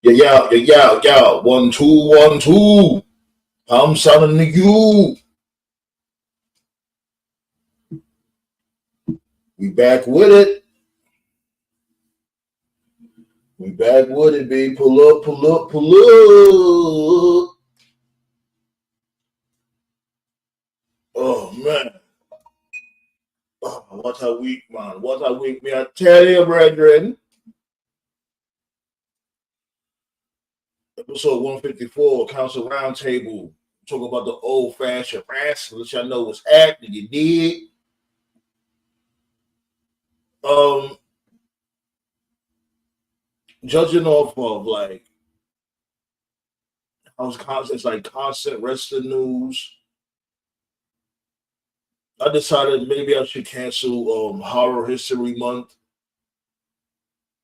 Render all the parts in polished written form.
Yeah. 1 2 1 2. I'm sounding to you. We back with it. We back with it, baby. Pull up, pull up, pull up. Oh man. Oh, what a week, man. What a week, me. I tell you, brethren. Episode 154, Council Roundtable. Talk about the old fashioned wrestling, which I know was acting. You did. Um, Judging off of like I was constant, it's like constant wrestling news. I decided maybe I should cancel Horror History Month.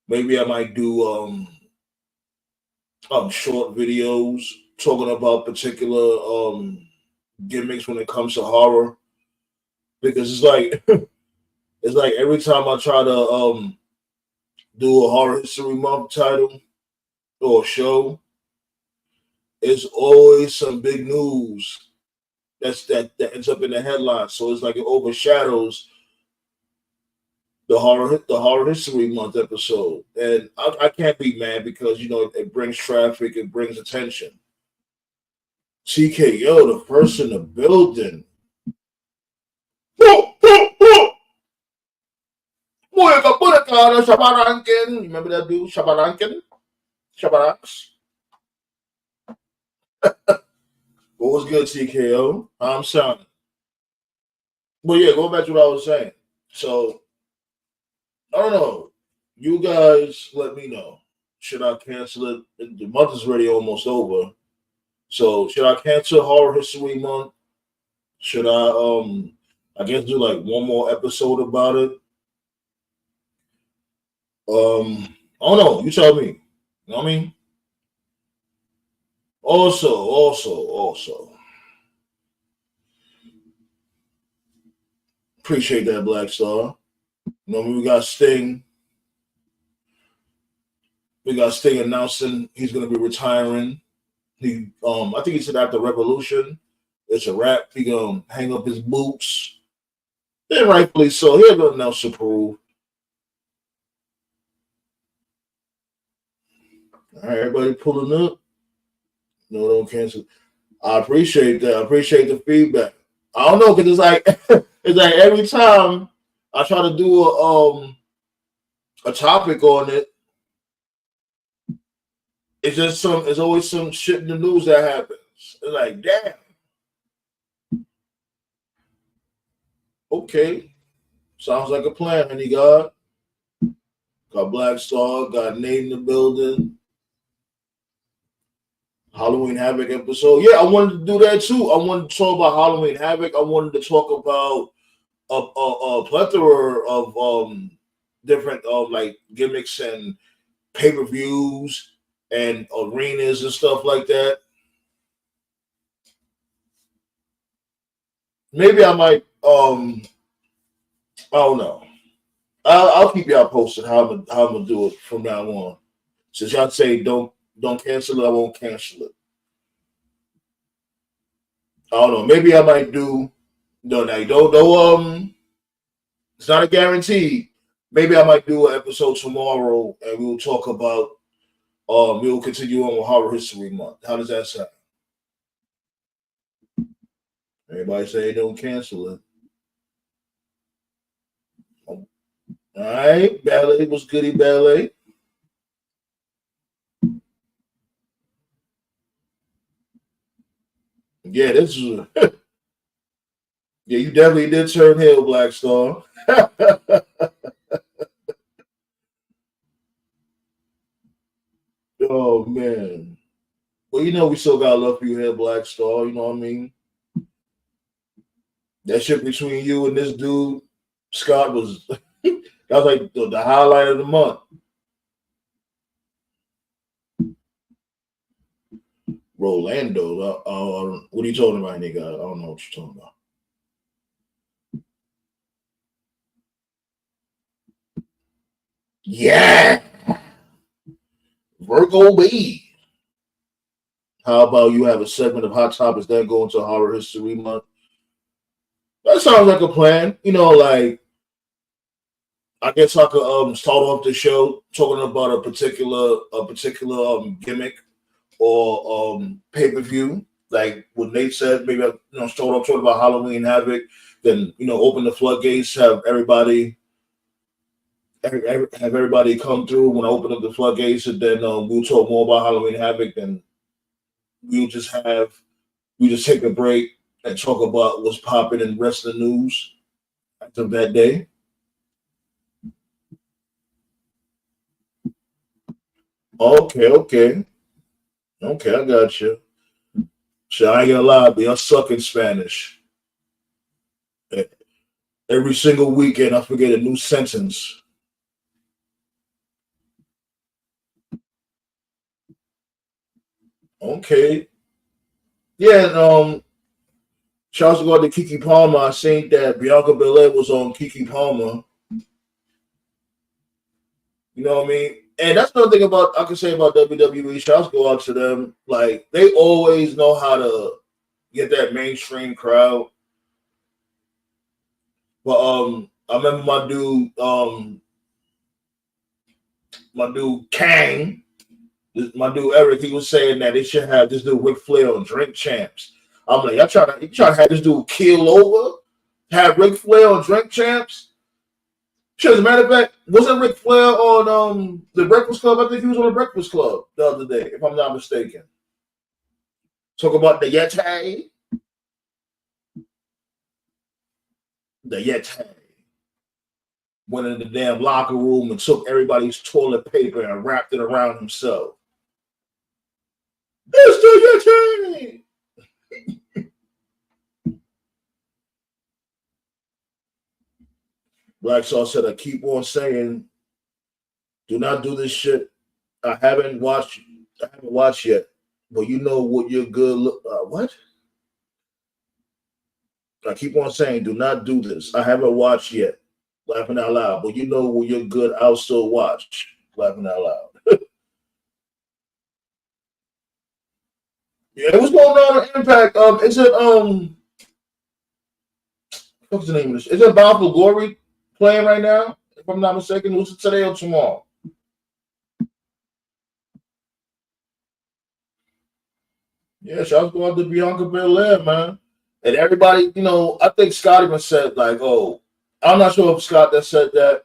Maybe I might do short videos talking about particular gimmicks when it comes to horror. Because it's like it's like every time I try to do a Horror History Month title or show, it's always some big news that ends up in the headlines. So it's like it overshadows the horror history month episode, and I can't be mad because it brings traffic, it brings attention. TKO, the first in the building. Remember that dude, Shabarankin? Shabaraks? What was good, TKO? I'm sounding. But yeah, going back to what I was saying. So I don't know. You guys let me know. Should I cancel it? The month is already almost over. So should I cancel Horror History Month? Should I guess do like one more episode about it? I don't know. You tell me. You know what I mean? Also, appreciate that, Black Star. You know, we got Sting. We got Sting announcing he's gonna be retiring. I think he said after Revolution, it's a wrap. He gonna hang up his boots. And rightfully so. He had nothing else to prove. All right, everybody pulling up. No, don't cancel. I appreciate that. I appreciate the feedback. I don't know because it's like it's like every time I try to do a topic on it, it's always some shit in the news that happens. It's like, damn, okay. Sounds like a plan, honey God. Got Black Star, got Nate in the building. Halloween Havoc episode. Yeah, I wanted to do that too. I wanted to talk about Halloween Havoc. I wanted to talk about a plethora of different like gimmicks and pay-per-views and arenas and stuff like that. Maybe I might I don't know. I'll keep y'all posted how I'm gonna do it from now on. Since y'all say don't cancel it, I won't cancel it. I don't know. Maybe I might do no don't it's not a guarantee. Maybe I might do an episode tomorrow and we'll talk about we'll continue on with Horror History Month. How does that sound? Everybody say don't cancel it. All right, ballet was goody ballet. Yeah, this is yeah. You definitely did turn heel, Black Star. Oh man. Well, we still got love for you here, Black Star. You know what I mean? That shit between you and this dude, Scott, was that was like the highlight of the month. Rolando. What are you talking about, nigga? I don't know what you're talking about. Yeah. go be. How about you have a segment of Hot Topics that go into Horror History Month? That sounds like a plan. Like I guess I could start off the show talking about a particular gimmick or pay-per-view. Like what Nate said, maybe start off talking about Halloween Havoc, then open the floodgates, have everybody come through when I open up the floodgates, and then we'll talk more about Halloween Havoc. Then we'll just take a break and talk about what's popping in wrestling news of that day. Okay, I got you. So I ain't gonna lie, but I suck in Spanish. Every single weekend, I forget a new sentence. Okay, yeah, and shouts to go to Kiki Palmer. I seen that Bianca Belair was on Kiki Palmer. You know what I mean? And that's another thing about I can say about WWE. Shouts go out to them. Like they always know how to get that mainstream crowd. But I remember my dude Kang, my dude Eric. He was saying that they should have this dude Ric Flair on Drink Champs. I'm like, you trying to have this dude keel over, have Ric Flair on Drink Champs. Shit, as a matter of fact, wasn't Ric Flair on the Breakfast Club? I think he was on the Breakfast Club the other day, if I'm not mistaken. Talk about the Yeti. The Yeti went in the damn locker room and took everybody's toilet paper and wrapped it around himself. It's the Yeti! Black Saw said, I keep on saying, do not do this shit. I haven't watched yet, but you know what you're good. What? I keep on saying, do not do this. I haven't watched yet. Laughing out loud, but you know when you're good, I'll still watch. Laughing out loud. Yeah, what's going on in Impact? Is it what's the name of this? Is it Bound for Glory playing right now? If I'm not mistaken, was it today or tomorrow? Yeah, shouts go out to Bianca Belair, man. And everybody, I think Scott even said like, oh, I'm not sure if Scott that said that,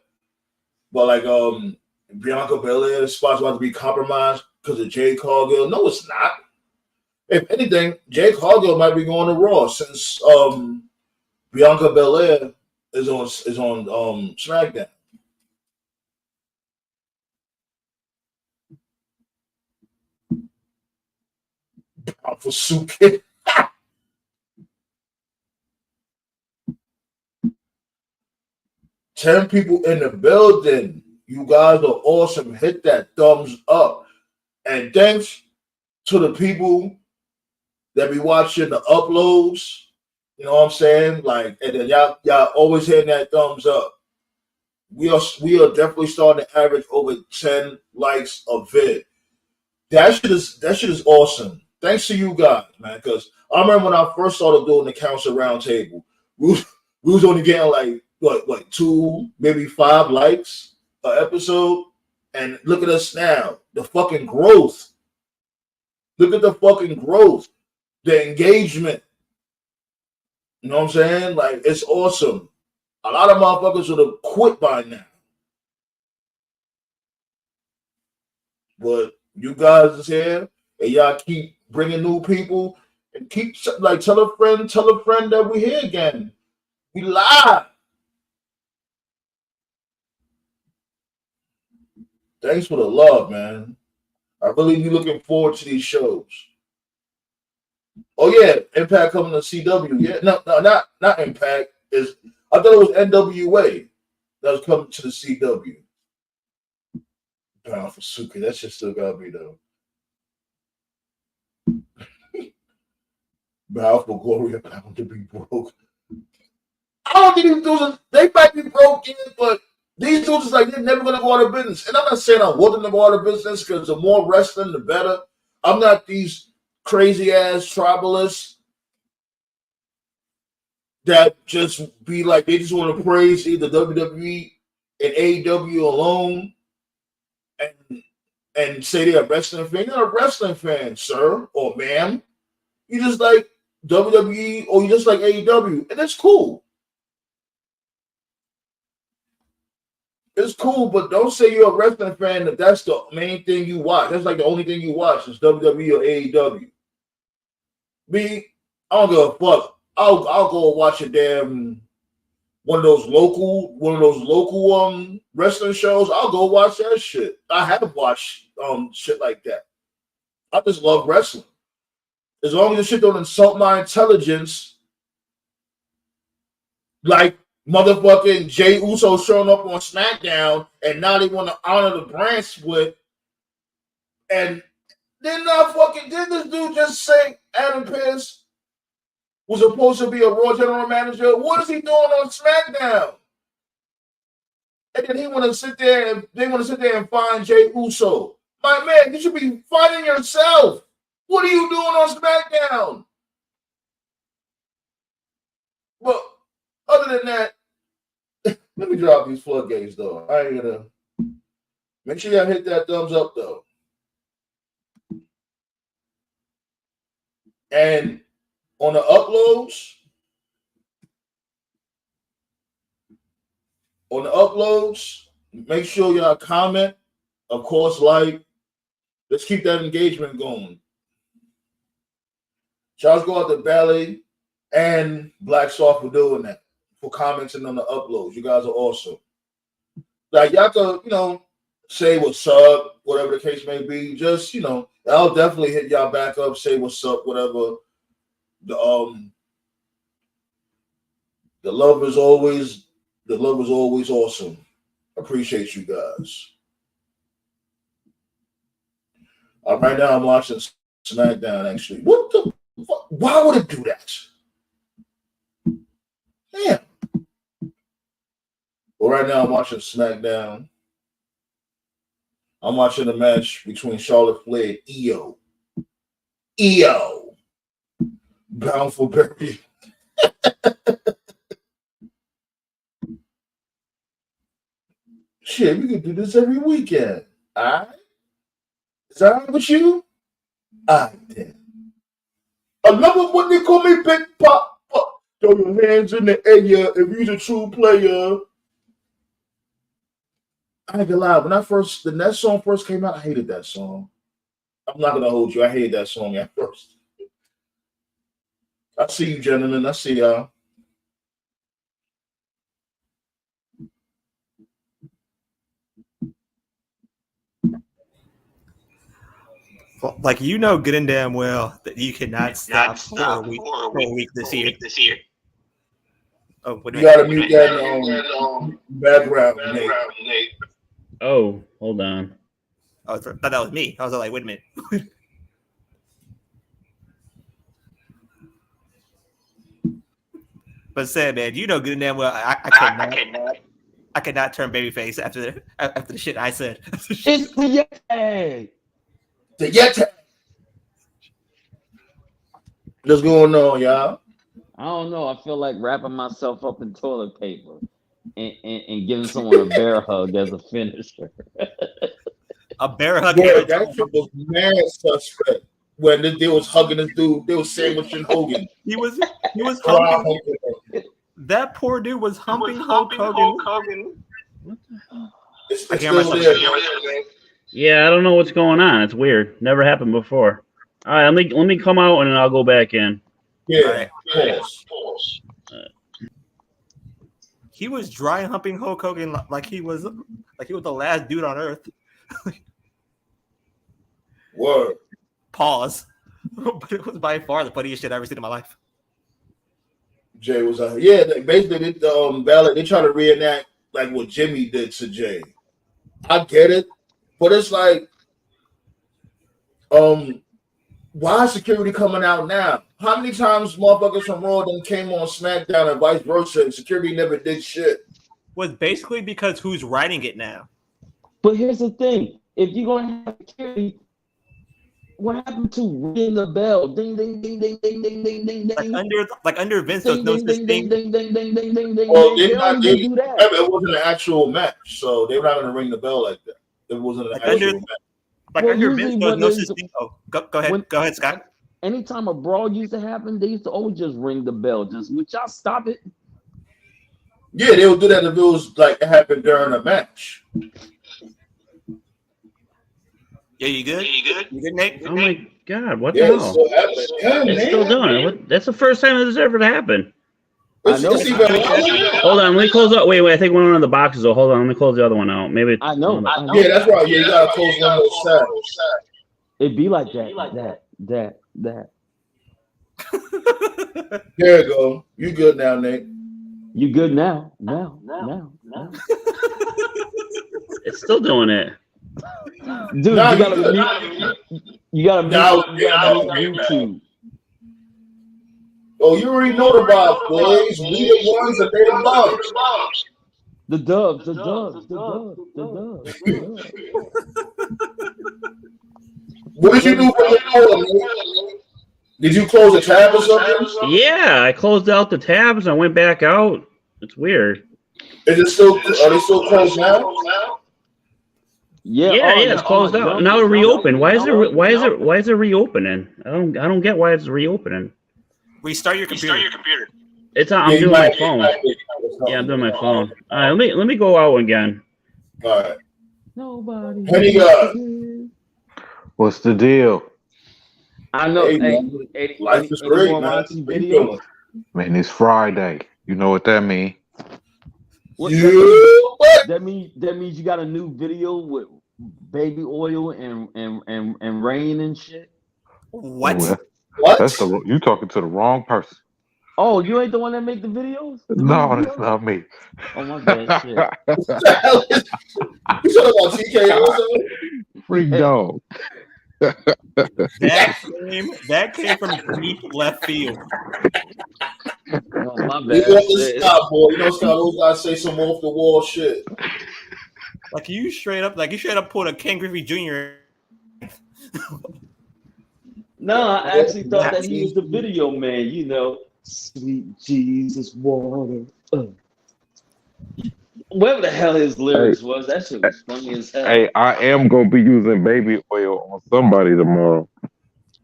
but like Bianca Belair's spot's about to be compromised because of Jade Cargill. No, it's not. If anything, Jade Cargill might be going to Raw since Bianca Belair is on SmackDown. For Suki. 10 people in the building. You guys are awesome. Hit that thumbs up. And thanks to the people that be watching the uploads. You know what I'm saying? Like, and then y'all always hitting that thumbs up. We are definitely starting to average over 10 likes a vid. That shit is awesome. Thanks to you guys, man. Because I remember when I first started doing the Council Roundtable, we was only getting like what 2, maybe 5 likes an episode, and look at us now. The fucking growth. Look at the fucking growth. The engagement. You know what I'm saying? Like it's awesome. A lot of motherfuckers would have quit by now, but you guys is here, and y'all keep bringing new people, and keep like tell a friend that we're here again. We live. Thanks for the love, man. I really be looking forward to these shows. Oh yeah, Impact coming to CW. Yeah, no, not Impact. Is I thought it was NWA that was coming to the CW. Bound for Suki. That shit still got me though. Bound for Glory, bound to be broke. I don't think these dudes they might be broken, but These dudes is like they're never gonna go out of business. And I'm not saying I want them to go out of business because the more wrestling, the better. I'm not these crazy ass tribalists that just be like they just want to praise either WWE and AEW alone and say they're a wrestling fan. You're not a wrestling fan, sir or ma'am. You just like WWE or you just like AEW, and that's cool. It's cool, but don't say you're a wrestling fan if that's the main thing you watch. That's like the only thing you watch is WWE or AEW. Me, I don't give a fuck. I'll go watch a damn one of those local wrestling shows. I'll go watch that shit. I have watched shit like that. I just love wrestling. As long as the shit don't insult my intelligence, like motherfucking Jey Uso showing up on SmackDown and now they want to honor the brand split. And then this dude just say Adam Pearce was supposed to be a Raw general manager? What is he doing on SmackDown? And then they want to sit there and find Jey Uso. My man, you should be fighting yourself. What are you doing on SmackDown? But other than that, let me drop these floodgates though. I ain't gonna make sure y'all hit that thumbs up though. And on the uploads, make sure y'all comment, of course, like. Let's keep that engagement going. Shouts go out to Ballet and Black Soft for doing that, for commenting on the uploads. You guys are awesome. Like y'all could, say what's up, whatever the case may be. Just, I'll definitely hit y'all back up, say what's up, whatever. The love is always awesome. Appreciate you guys. Right now I'm watching SmackDown. Actually, what the fuck? Why would it do that? Damn. Well, right now I'm watching SmackDown. I'm watching a match between Charlotte Flair and EO. Bound for Barry. Shit, we could do this every weekend. All right? Is that all right with you? All right, then. I love it when they call me Big Pop. Throw your hands in the air if you're a true player. I ain't gonna lie. When that song first came out, I hated that song. I'm not gonna hold you. I hated that song at first. I see you, gentlemen. I see y'all. Like good and damn well that you cannot stop for a week this year. Oh, what do you gotta mute that background, Nate. Oh, hold on. Oh, I thought that was me. I was like, wait a minute. But said, man, good and damn well I cannot turn babyface after the shit I said. It's the Yeti. The Yeti. What's going on, y'all? I don't know. I feel like wrapping myself up in toilet paper and giving someone a bear hug as a finisher. A bear hug. Yeah, that shit was mad suspect. When they was hugging this dude, they was sandwiching Hogan. He was humping. That poor dude was humping Hulk Hogan. It's still there. Yeah, I don't know what's going on. It's weird. Never happened before. All right, let me come out and then I'll go back in. Yeah. Right. Pause. He was dry humping Hulk Hogan like he was the last dude on earth. Word. Pause. But it was by far the funniest shit I've ever seen in my life. Jay was out. Yeah, basically they try to reenact like what Jimmy did to Jay. I get it, but it's like, why is security coming out now? How many times motherfuckers from Raw then came on SmackDown and vice versa, and security never did shit? was basically because who's writing it now. But here's the thing: if you're gonna have security, what happened to ringing the bell? Ding ding ding ding ding ding ding ding ding. Like under Vince, there's no such thing. Ding ding ding ding ding ding. Well, They don't even do that. It wasn't an actual match, so they were not going to ring the bell like that. It wasn't an actual match. Like under Vince, there's no such thing. Oh, go ahead, Scott. Anytime a brawl used to happen, they used to always just ring the bell. Just would y'all stop it? Yeah, they would do that if it was like it happened during a match. Yeah, you good? You good, Nate? Oh my God, what Yeah, the it's hell? still happening. Yeah, It's still doing it. That's the first time this ever happened. I know. Hold on, let me close out. Wait, I think one of the boxes. Oh, hold on, let me close the other one out. Maybe I know. Yeah, that's right. Yeah, you gotta close one of those sides. It'd be like that. There you go. You good now, Nate? You good now? Now. it's still doing it. Dude, Nah, you gotta YouTube. Oh, you already know the vibes, boys. We the ones that they the bombs. The dubs. What did you do for your phone? Did you close a tab or something? Yeah, I closed out the tabs. I went back out. It's weird. Is it still? Are they still closed now? Yeah, it's closed out. Now it reopened. Why is it reopening? I don't get why it's reopening. Restart your computer. It's on. I'm doing my phone. Yeah, I'm doing my phone. All right, let me go out again. All right. Nobody. Henny God. What's the deal? I know. Hey, life is great, man. Video. Man, it's Friday. You know what that means? That means you got a new video with baby oil and rain and shit. What? What? You talking to the wrong person. Oh, you ain't the one that make the videos? No, that's not me. Oh my bad, shit. What the hell is you talking about TKO or something? Freak dog. That came from deep left field. Oh, my You bad. want to stop, boy. You know, Scott, those guys say some off the wall shit. Like you straight up pulled a Ken Griffey Jr. No, I actually thought that he was the video man, you know. Sweet Jesus water. Whatever the hell his lyrics was, that shit was funny as hell. Hey, I am gonna be using baby oil on somebody tomorrow.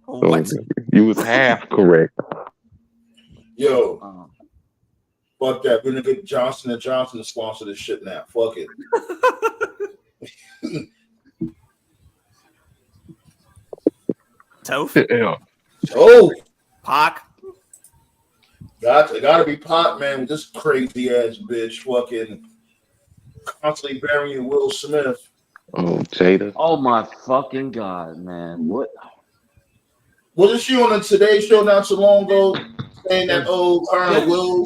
What? So you was half correct. Yo, fuck that. We're gonna get Johnson & Johnson to sponsor this shit now. Fuck it. Toph? Yeah. Oh, Pac? gotta be Pop, man, with this crazy ass bitch fucking constantly burying Will Smith. Oh, Jada. Oh my fucking God, man. What? Wasn't she on the Today Show not so long ago saying that, Will?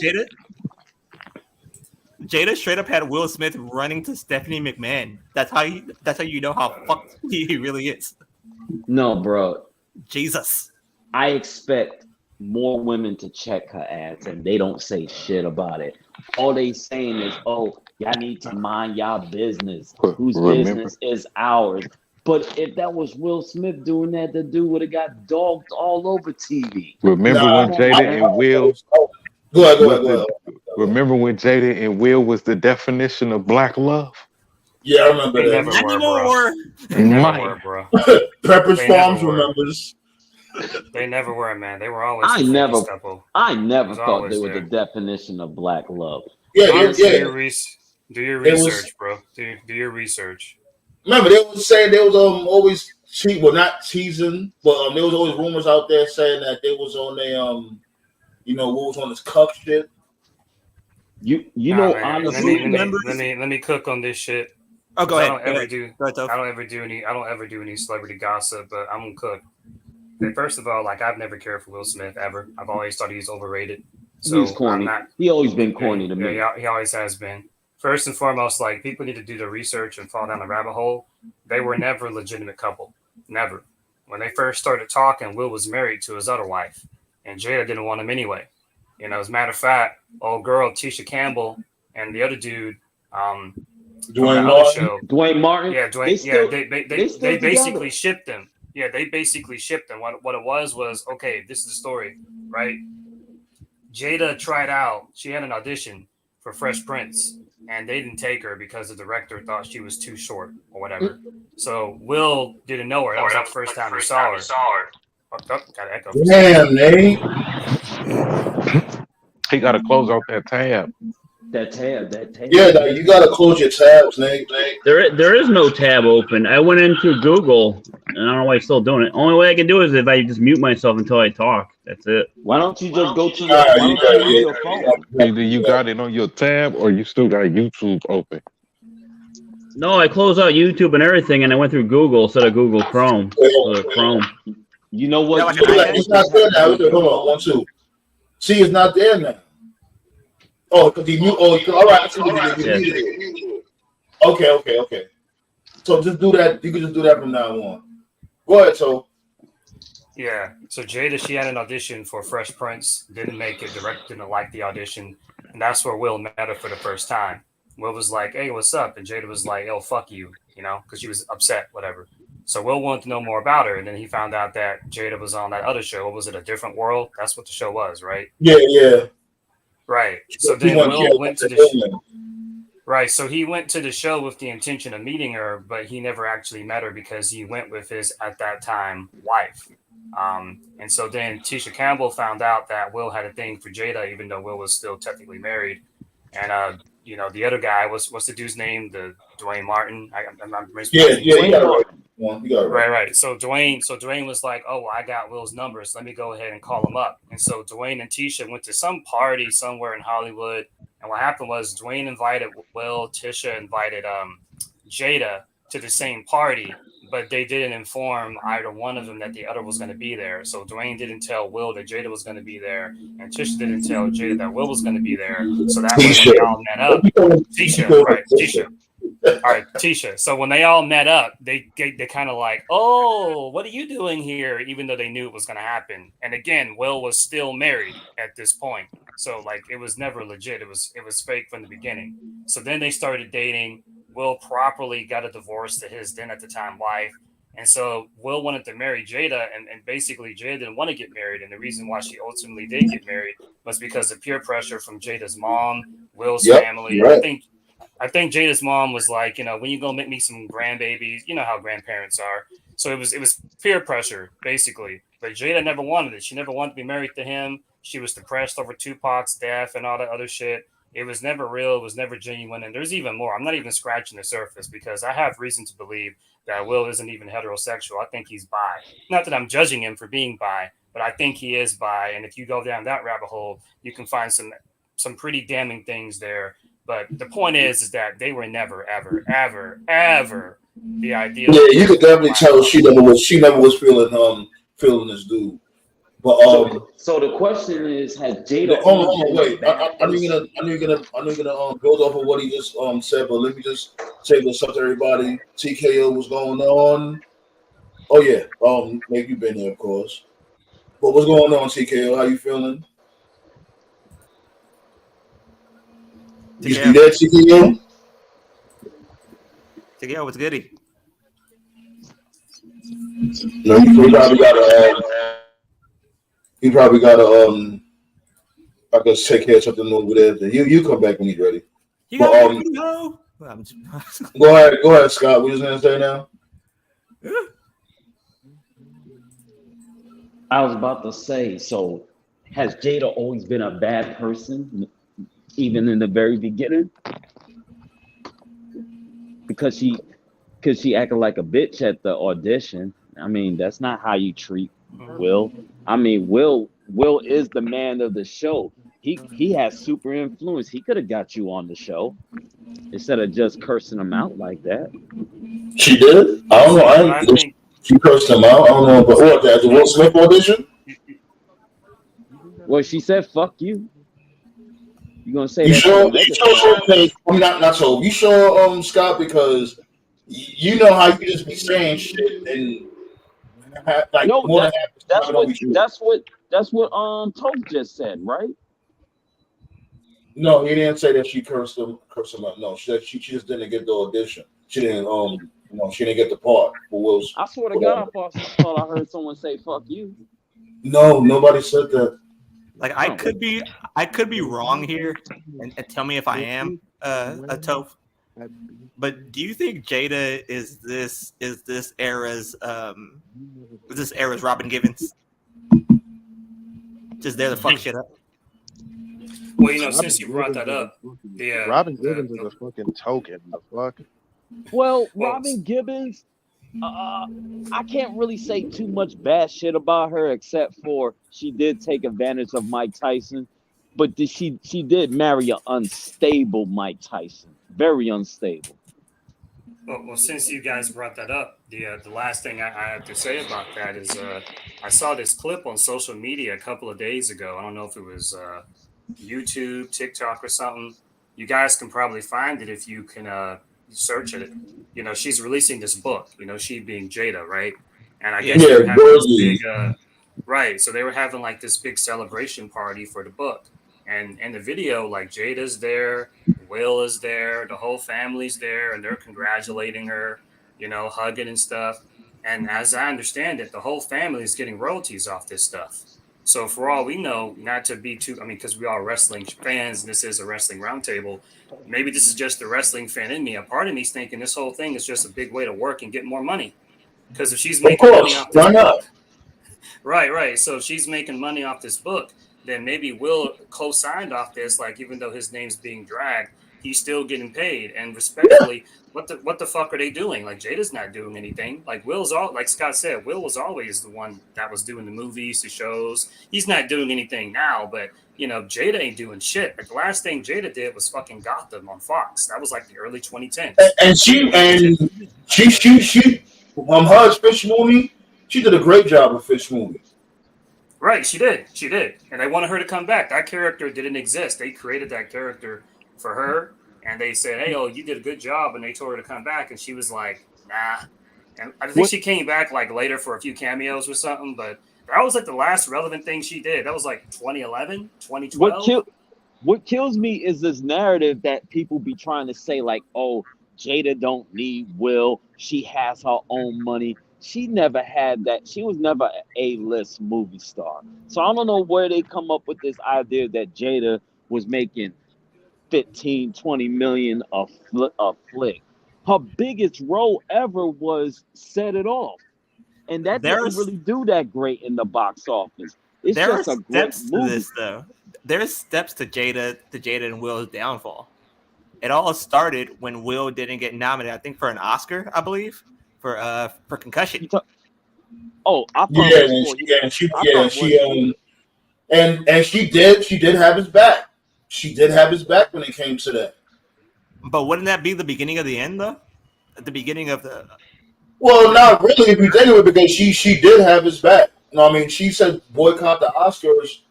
Jada straight up had Will Smith running to Stephanie McMahon. That's how you know how fucked he really is. No, bro. Jesus. I expect more women to check her ass and they don't say shit about it. All they saying is, oh, y'all need to mind y'all business. Whose business is ours? But if that was Will Smith doing that, the dude would have got dogged all over TV. Remember when Jada and Will? Go ahead. Remember when Jada and Will was the definition of black love? Yeah, I remember They that. never were, bro. They never were, bro. Pepper's They Farms never were. remembers. They never were, man. They were always. I the never freakiest couple. thought always they were there. the definition of black love. Yeah. Do your research, bro. Do your research. Remember, they was saying they was always cheat. Well, not teasing, but there was always rumors out there saying that they was on a what was on this cuck shit. You know, man. honestly, let me cook on this shit. Oh, go ahead. I don't ever do any celebrity gossip, but I'm gonna cook. And first of all, like I've never cared for Will Smith ever. I've always thought he's overrated. So he's corny. He always been corny to me. Yeah, he always has been. First and foremost, like people need to do their research and fall down the rabbit hole. They were never a legitimate couple. Never. When they first started talking, Will was married to his other wife, and Jada didn't want him anyway. As a matter of fact, old girl Tisha Campbell and the other dude Dwayne Martin. Dwayne Martin. Yeah, Dwayne. They basically together. shipped them. Yeah, they basically shipped them. What it was okay. This is the story, right? Jada tried out. She had an audition for Fresh Prince, and they didn't take her because the director thought she was too short or whatever. So Will didn't know her. That was like the first time he saw her. Oh, got an echo. Damn, Nate. He got to close out that tab. That tab. Yeah, you gotta close your tabs, Nate. There is no tab open. I went into Google, and I don't know why I'm still doing it. Only way I can do it is if I just mute myself until I talk. That's it. Why don't you just go to your phone? Either you got it on your tab or you still got YouTube open. No, I closed out YouTube and everything, and I went through Google instead of Google Chrome. Chrome. You know what? It's not there now. Hold on, 1, 2. See, it's not there now. Oh, because he knew. Oh, all right. Okay. So just do that. You can just do that from now on. Go ahead, so. Yeah. So Jada, she had an audition for Fresh Prince. Didn't make it. Director didn't like the audition, and that's where Will met her for the first time. Will was like, "Hey, what's up?" And Jada was like, "Oh, fuck you," because she was upset, whatever. So Will wanted to know more about her, and then he found out that Jada was on that other show. What was it? A Different World? That's what the show was, right? Yeah. Right. So then Will went to the show. Right. So he went to the show with the intention of meeting her, but he never actually met her because he went with his, at that time, wife. And so then Tisha Campbell found out that Will had a thing for Jada, even though Will was still technically married. And, the other guy, what's the dude's name? The Dwayne Martin. You got it right. Right. So Dwayne was like, "Oh, well, I got Will's number, so let me go ahead and call him up." And so Dwayne and Tisha went to some party somewhere in Hollywood. And what happened was Dwayne invited Will, Tisha invited Jada to the same party, but they didn't inform either one of them that the other was going to be there. So Dwayne didn't tell Will that Jada was going to be there, and Tisha didn't tell Jada that Will was going to be there. So that way when they all met up, Tisha. All right, Tisha. So when they all met up, they kind of like, "Oh, what are you doing here?" Even though they knew it was going to happen. And again, Will was still married at this point, so like it was never legit. It was fake from the beginning. So then they started dating. Will properly got a divorce to his then at the time wife, and so Will wanted to marry Jada, and basically Jada didn't want to get married. And the reason why she ultimately did get married was because of peer pressure from Jada's mom, Will's family. Right. I think Jada's mom was like, when you go make me some grandbabies, you know how grandparents are. So it was peer pressure, basically. But Jada never wanted it. She never wanted to be married to him. She was depressed over Tupac's death and all that other shit. It was never real. It was never genuine. And there's even more. I'm not even scratching the surface because I have reason to believe that Will isn't even heterosexual. I think he's bi. Not that I'm judging him for being bi, but I think he is bi. And if you go down that rabbit hole, you can find some pretty damning things there. But the point is that they were never, ever, ever, ever the ideal. Yeah, you could definitely tell she never was feeling this dude. But so the question is, has Jada? Wait. I know you're gonna build off of what he just said, but let me just say what's up to everybody. TKO, what's going on? Oh yeah, Nick, you've been here, of course. But what's going on, TKO? How you feeling? You there, TKO? TKO, what's goody? No, he probably got to I guess take care of something over there. You come back when he's ready. Go ahead, Scott. What you gonna say now? I was about to say, so has Jada always been a bad person, even in the very beginning? Because she acted like a bitch at the audition. I mean, that's not how you treat Will. I mean, Will is the man of the show. He has super influence. He could have got you on the show instead of just cursing him out like that. She did? I don't know. She cursed him out. I don't know. But what, at the Will Smith audition? Well, she said, "Fuck you." You gonna say you that? Sure? Okay. I'm not so. You sure, Scott? Because you know how you just be saying shit and like no, more that's what Toast just said, right? No, he didn't say that she cursed him out. No, she said she just didn't get the audition. She didn't she didn't get the part for Will's. I swear to God, I thought I heard someone say "fuck you." No, nobody said that. Like I could be wrong here, and tell me if I am a toph. But do you think Jada is this era's Robin Givens? Just there to fuck shit up. Well, since you brought that up, Robin Givens is a fucking token. The fuck. Well, Robin Gibbons, I can't really say too much bad shit about her, except for she did take advantage of Mike Tyson, but she did marry an unstable Mike Tyson, very unstable. Well, since you guys brought that up, the last thing I have to say about that is I saw this clip on social media a couple of days ago. I don't know if it was YouTube, TikTok, or something. You guys can probably find it if you can search it. She's releasing this book. She being Jada, right? And I guess they were having this big, right. So they were having like this big celebration party for the book. And in the video, like Jada's there, Will is there, the whole family's there, and they're congratulating her, hugging and stuff. And as I understand it, the whole family is getting royalties off this stuff. So for all we know, not to be too, because we are wrestling fans, and this is a wrestling roundtable, maybe this is just the wrestling fan in me. A part of me is thinking this whole thing is just a big way to work and get more money. Because if she's making money off this book, right. So if she's making money off this book, then maybe Will co-signed off this, like even though his name's being dragged, he's still getting paid. And respectfully, what the fuck are they doing? Like Jada's not doing anything. Like like Scott said, Will was always the one that was doing the movies, the shows. He's not doing anything now, but Jada ain't doing shit. Like the last thing Jada did was fucking Gotham on Fox. That was like the early 2010s. And she her Fish movie, she did a great job with Fish movie. Right, she did. And they wanted her to come back. That character didn't exist. They created that character for her, and they said, hey, you did a good job, and they told her to come back, and she was like, nah. And I think she came back like later for a few cameos or something, but that was like the last relevant thing she did. That was like 2011, 2012. What kills me is this narrative that people be trying to say like, oh, Jada don't need Will. She has her own money. She never had that. She was never an A-list movie star. So I don't know where they come up with this idea that Jada was making 15, 20 million a flick. Her biggest role ever was Set It Off. And that didn't really do that great in the box office. It's just a great movie. This, though. There's steps to Jada and Will's downfall. It all started when Will didn't get nominated, I think, for an Oscar, I believe. For Concussion. I thought she did have his back. She did have his back when it came to that. But wouldn't that be the beginning of the end, though? At the beginning of the. Well, not really, if you think of it, because she did have his back. She said boycott the Oscars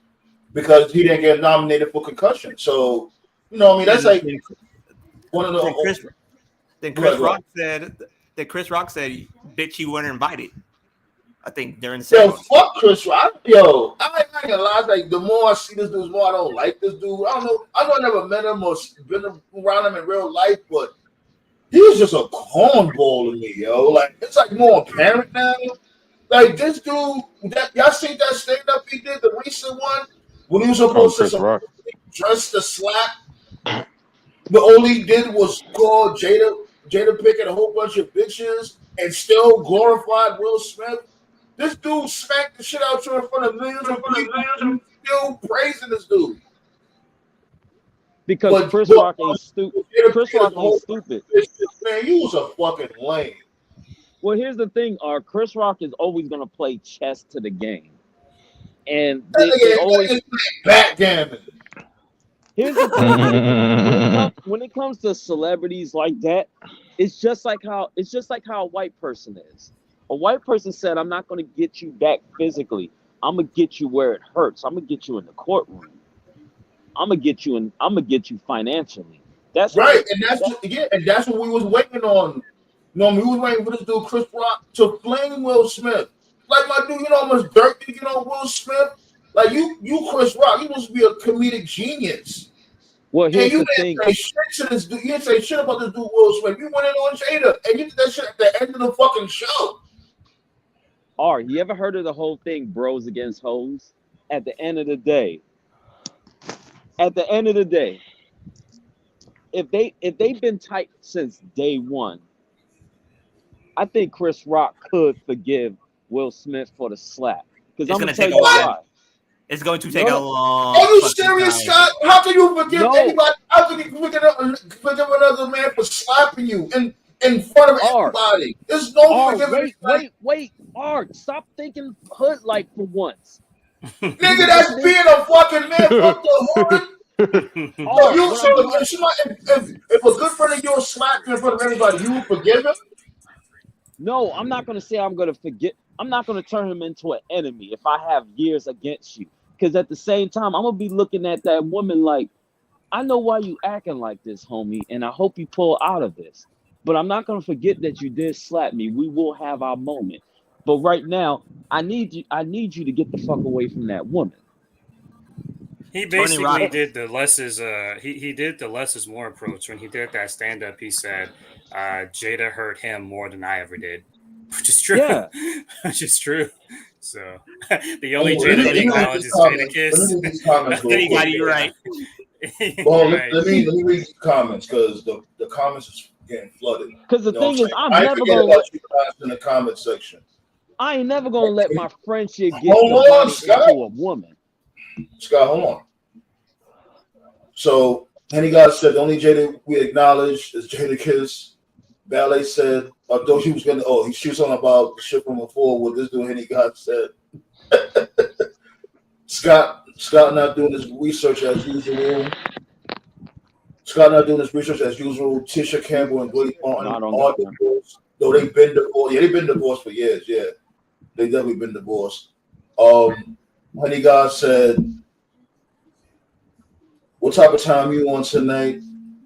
because he didn't get nominated for Concussion. So, that's like one of the. Then Chris Rock said. Chris Rock said, "Bitch, you weren't invited." I think during the Yo, fuck Chris Rock. I ain't gonna lie. Like the more I see this dude, the more I don't like this dude. I don't know. I never met him or been around him in real life, but he was just a cornball to me, yo. Like it's like more apparent now. Like this dude, y'all seen that stand-up he did, the recent one, when he was supposed to dress the slap. But all he did was call Jada Pickett a whole bunch of bitches and still glorified Will Smith. This dude smacked the shit out you in front of millions of people. Still praising this dude. Because Chris Rock ain't stupid. Chris Rock ain't stupid. Man, you was a fucking lame. Well, here's the thing. Chris Rock is always going to play chess to the game. And they always backgammon. Here's the thing. When it comes to celebrities like that, it's just like how a white person is. A white person said, "I'm not going to get you back physically. I'm gonna get you where it hurts. I'm gonna get you in the courtroom. I'm gonna get you financially." That's right, and that's what we was waiting on. We was waiting for this dude Chris Rock to flame Will Smith. Like my dude, how much dirt you get on Will Smith? Like you Chris Rock, you must be a comedic genius. Well, And here's you the didn't thing. say shit to this dude. You didn't say shit about this dude Will Smith. You went in on Jada, and you did that shit at the end of the fucking show. You ever heard of the whole thing, bros against hoes? At the end of the day, if they've been tight since day one, I think Chris Rock could forgive Will Smith for the slap. Because I'm gonna tell you why. It's going to take a No. long. Are you serious, Scott? How can you forgive No. anybody? How can you forgive another man for slapping you in front of everybody? There's no forgiving. Wait, Art, stop thinking hood like for once. Nigga, that's being a fucking man. Fuck the hood. If a good friend of yours slapped you in front of everybody, you would forgive him? No, I'm not gonna say I'm gonna forget. I'm not gonna turn him into an enemy if I have years against you. Because at the same time, I'm gonna be looking at that woman like, I know why you acting like this, homie, and I hope you pull out of this. But I'm not gonna forget that you did slap me. We will have our moment. But right now, I need you to get the fuck away from that woman. He basically did the less is he did the less is more approach. When he did that stand up, he said Jada hurt him more than I ever did, which is true. Yeah. Which is true. So the only Jada that acknowledges Jada Kiss. Then he got you right. Well, let me read the comments because the comments is getting flooded. Because the thing is, I'm never never gonna let you guys in the comment section. I ain't never gonna let my friendship get divided into a woman. Scott, hold on. So Henny God said the only Jada we acknowledge is Jada Kiss. Ballet said, although she was talking about the shit from before, what this dude Henny God said. Scott not doing his research as usual. Tisha Campbell and Glady Martin are divorced. Though they've been divorced. Yeah, they've been divorced for years. Yeah, they definitely been divorced. Honey God said, what type of time you on tonight?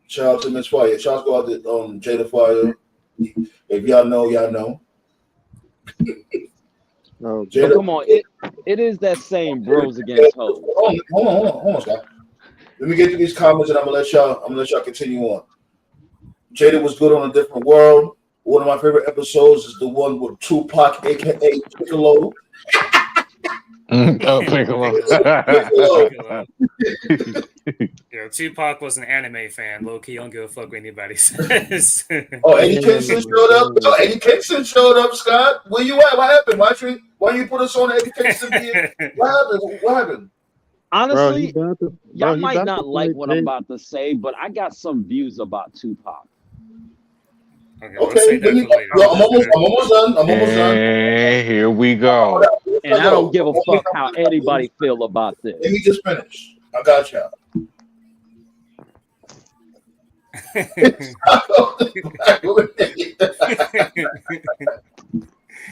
Shout out to Miss Fire. Shout out go out to Jada Fire. If y'all know, y'all know. Jada, come on, it is that same bros against hoes. Hold on, Scott. Let me get to these comments and I'm gonna let y'all continue on. Jada was good on A Different World. One of my favorite episodes is the one with Tupac, aka Piccolo. Piccolo. Tupac was an anime fan. Low key, don't give a fuck what anybody says. Eddie Kingston showed up. Eddie Kingston showed up, Scott. Where you at? What happened? Why you put us on Eddie Kingston? What happened? Honestly, y'all might not like what I'm about to say, but I got some views about Tupac. Okay, I'm almost done. And here we go. And I don't give a fuck how anybody feel about this. Let me just finish. I got y'all.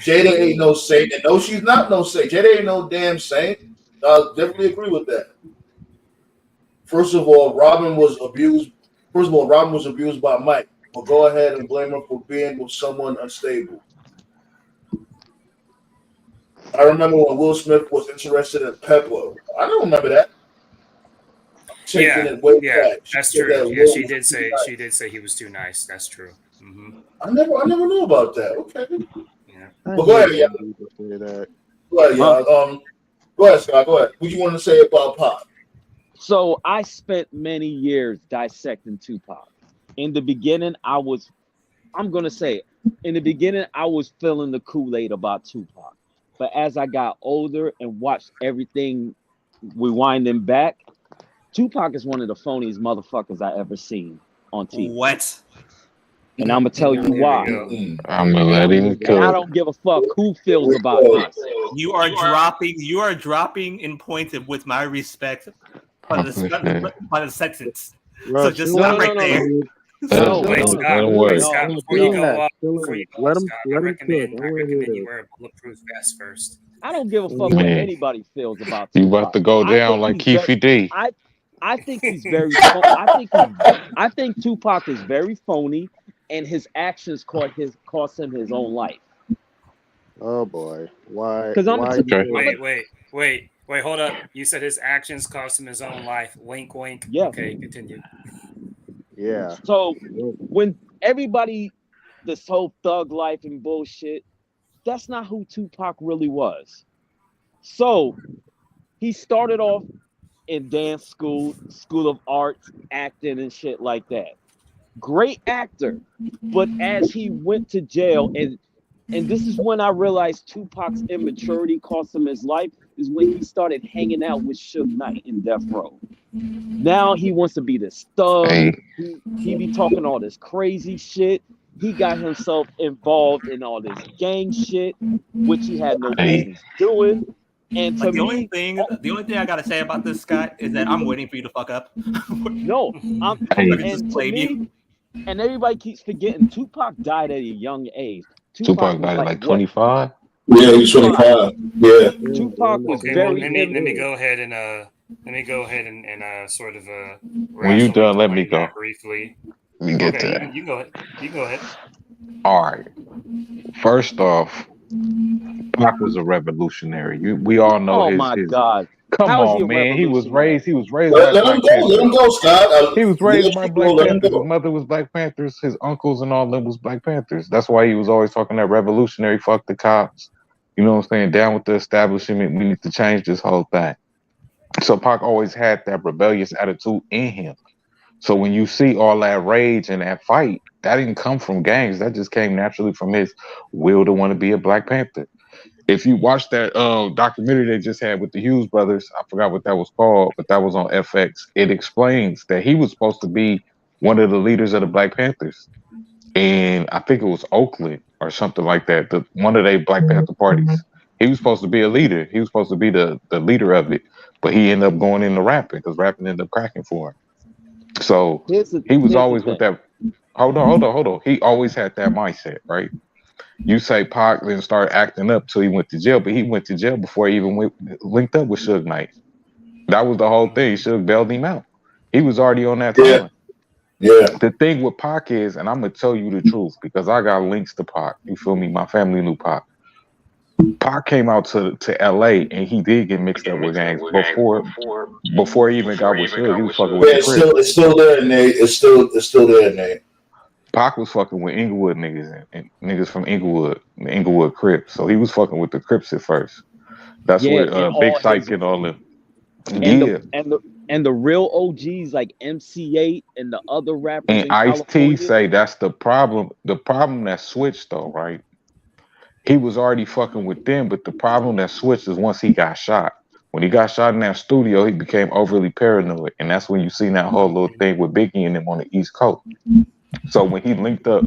Jada ain't no saint, and no, she's not no saint. Jada ain't no damn saint. I definitely agree with that. First of all, Robin was abused by Mike. But go ahead and blame her for being with someone unstable. I remember when Will Smith was interested in Pepper. I don't remember that. That's true. She did say he was too nice. That's true. Mm-hmm. I never knew about that. Okay. Yeah. But go ahead, yeah. Go ahead, Scott. Go ahead. What you want to say about Pop? So I spent many years dissecting Tupac. In the beginning, I was feeling the Kool-Aid about Tupac. But as I got older and watched everything rewinding back, Tupac is one of the phoniest motherfuckers I ever seen on TV. What? And I'm going to tell you why. I'm going to let him cook. And I don't give a fuck who feels about this. You are dropping in points with my respect by the sentence. So just stop right there. So wait, Scott, before you go off, I recommend you wear a bulletproof vest first. I don't give a fuck what anybody feels about Tupac. You about to go down like Keefy D. I think he's very. I think Tupac is very phony, and his actions cost him his own life. Oh boy, why? Because Wait. Wait, hold up. You said his actions cost him his own life. Wink, wink. Yeah. Okay, continue. Yeah. So when everybody, this whole thug life and bullshit, that's not who Tupac really was. So he started off in dance school, school of arts, acting and shit like that. Great actor. But as he went to jail, and this is when I realized Tupac's immaturity cost him his life, is when he started hanging out with Suge Knight in Death Row. Now he wants to be this thug. Hey. He be talking all this crazy shit. He got himself involved in all this gang shit, which he had no business doing. And to Like the me, only thing I gotta say about this, Scott, is that I'm waiting for you to fuck up. no, Hey. and to me, and everybody keeps forgetting Tupac died at a young age. Tupac died at like 25. Yeah, he's 25. Yeah. Tupac was Okay, very. well, let me go ahead and sort of When you done, let me go. briefly. Let me get Okay, that. you go ahead. You go ahead. All right. First off, Pac was a revolutionary. We all know Oh his. my God! Come How is he on, a man. He was raised Let by him Black go. Let him Panthers. go, Scott. He was raised by Black Let him Panthers. go. His mother was Black Panthers. His uncles and all them was Black Panthers. That's why he was always talking that revolutionary, fuck the cops. You know what I'm saying? Down with the establishment. We need to change this whole thing. So Pac always had that rebellious attitude in him. So when you see all that rage and that fight, that didn't come from gangs. That just came naturally from his will to want to be a Black Panther. If you watch that documentary they just had with the Hughes brothers, I forgot what that was called, but that was on FX. It explains that he was supposed to be one of the leaders of the Black Panthers. And I think it was Oakland or something like that, one of their Black Panther parties. He was supposed to be a leader. He was supposed to be the leader of it. But he ended up going into rapping because rapping ended up cracking for him. So he was always with that. Hold on. He always had that mindset, right? You say Pac then started acting up till he went to jail, but he went to jail before he even linked up with Suge Knight. That was the whole thing. Suge bailed him out. He was already on that time. Yeah. The thing with Pac is, and I'm gonna tell you the truth because I got links to Pac. You feel me? My family knew Pac. Pac came out to LA and he did get mixed up with gangs before he even got with Suge. He was fucking with the Crips. It's still there, Nate. It's still there, Nate. Pac was fucking with Inglewood niggas and niggas from Inglewood, the Inglewood Crips. So he was fucking with the Crips at first. That's where Big Syke and all them. And the real OGs like MC8 and the other rappers. And Ice-T say that's the problem. The problem that switched though, right? He was already fucking with them, but the problem that switched is once he got shot. When he got shot in that studio, he became overly paranoid, and that's when you seen that whole little thing with Biggie and them on the East Coast. So when he linked up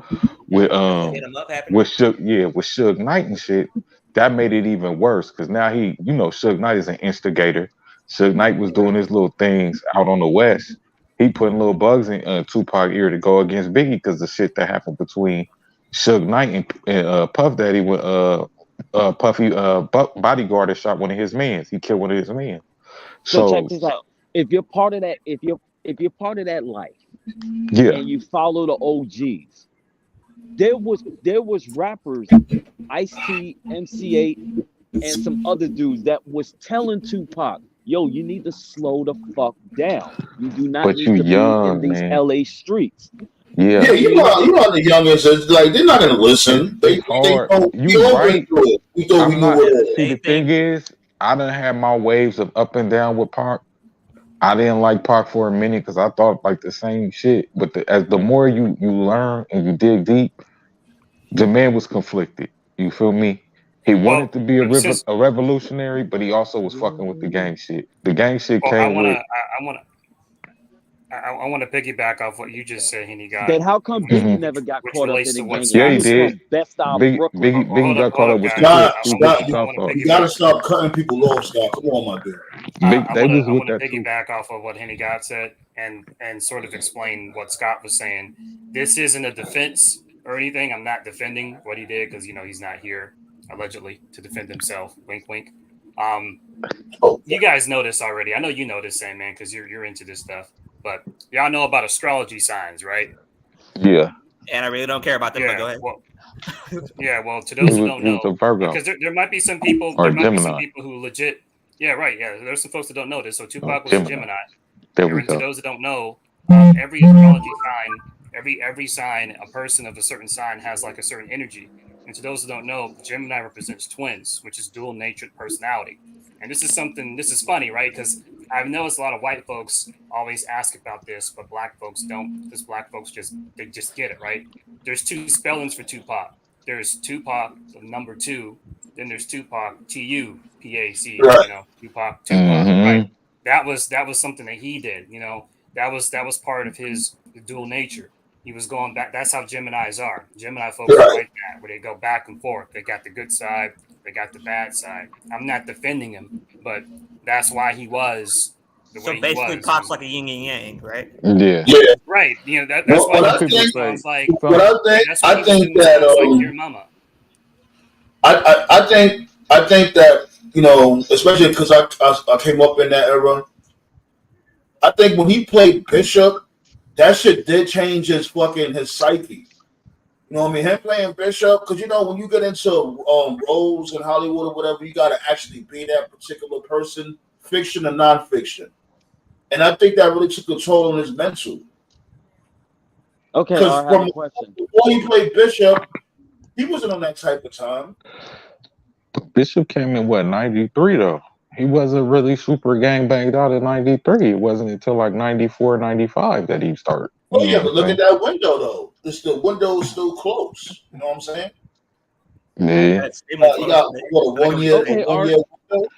with Suge Knight and shit, that made it even worse because now Suge Knight is an instigator. Suge Knight was doing his little things out on the West. He putting little bugs in Tupac's ear to go against Biggie because the shit that happened between Suge Knight and Puff Daddy when Puffy bodyguard had shot one of his mans. He killed one of his men. So check this out. If you're part of that, if you're part of that life, and you follow the OGs, there was rappers, Ice-T, MC8, and some other dudes that was telling Tupac, yo, you need to slow the fuck down. You do not need to be in these LA streets. Yeah, you know how the youngest is like they're not gonna listen. It's hard. You right. The thing is, I done had my waves of up and down with Pac. I didn't like Pac for a minute because I thought like the same shit. But as the more you learn and you dig deep, the man was conflicted. You feel me? He wanted to be a revolutionary, but he also was fucking with the gang shit. The gang shit came with. I want to piggyback off what you just said, Henny. Then how come Biggie never got caught up in the gang? Yeah, he did. Biggie got caught up with Scott, you gotta stop cutting people off, Scott. Come on, my dude. I want to piggyback off of what Henny God said and sort of explain what Scott was saying. This isn't a defense or anything. I'm not defending what he did because he's not here allegedly to defend himself. Wink, wink. You guys know this already. I know you know this, same man, because you're into this stuff. But y'all know about astrology signs, right? Yeah. And I really don't care about them. But go ahead. Well, to those who don't know, because there might be some people, who legit Yeah, right. Yeah, there's some folks that don't know this. So Tupac was Gemini. a Gemini. There we And to go. those that don't know, every astrology sign, every sign, a person of a certain sign has like a certain energy. And to those that don't know, Gemini represents twins, which is dual natured personality. And this is something. This is funny, right? Because I've noticed a lot of white folks always ask about this, but black folks don't. Because black folks just get it, right? There's two spellings for Tupac. There's Tupac, the number two. Then there's Tupac, Tupac. Right. You know, Tupac, right? Mm-hmm. That was something that he did. You know, that was part of his dual nature. He was going back. That's how Geminis are. Gemini folks are like that, where they go back and forth. They got the good side, they got the bad side. I'm not defending him, but that's why he was the way So he basically, was. Pac's like a yin and yang, right? Yeah. Yeah. Right. You know, that's why What I he think, sounds like. what That's why I think he that sounds like your mama. I think that, you know, especially because I came up in that era. I think when he played Bishop, that shit did change his psyche. You know what I mean? Him playing Bishop, because you know when you get into roles in Hollywood or whatever, you got to actually be that particular person, fiction and nonfiction. And I think that really took a toll on his mental. Okay, Because I have a question. before he played Bishop, he wasn't on that type of time. Bishop came in what, 93 though? He wasn't really super gang banged out in 93. It wasn't until like 94, 95 that he started. Oh yeah, but look at that window though. The window is still close. You know what I'm saying? Yeah. You got what, a 1 year, Okay, a 1 year window?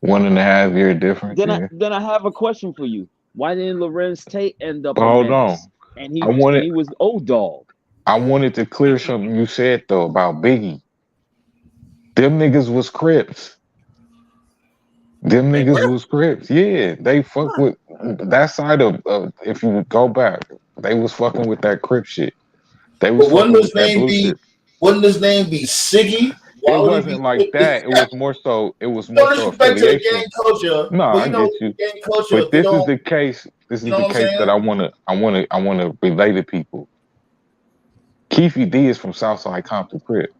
1.5 year difference. Then I have a question for you. Why didn't Lorenz Tate end up Hold a menace? on. And he was old dog. I wanted to clear something you said though about Biggie. Them niggas was Crips. Them niggas was Crips. Yeah, they fuck with that side of if you go back, they was fucking with that Crip shit. They was But fucking with that blue shit. wouldn't his name be Siggy? Why It would wasn't he be like that. It was more so. It was no more so disrespect to the affiliation. gang culture. No, but I you know, get you. gang culture. But this is the case. This is you know the what I'm case saying? that I wanna relay to people. Keefy D is from Southside Compton Crip.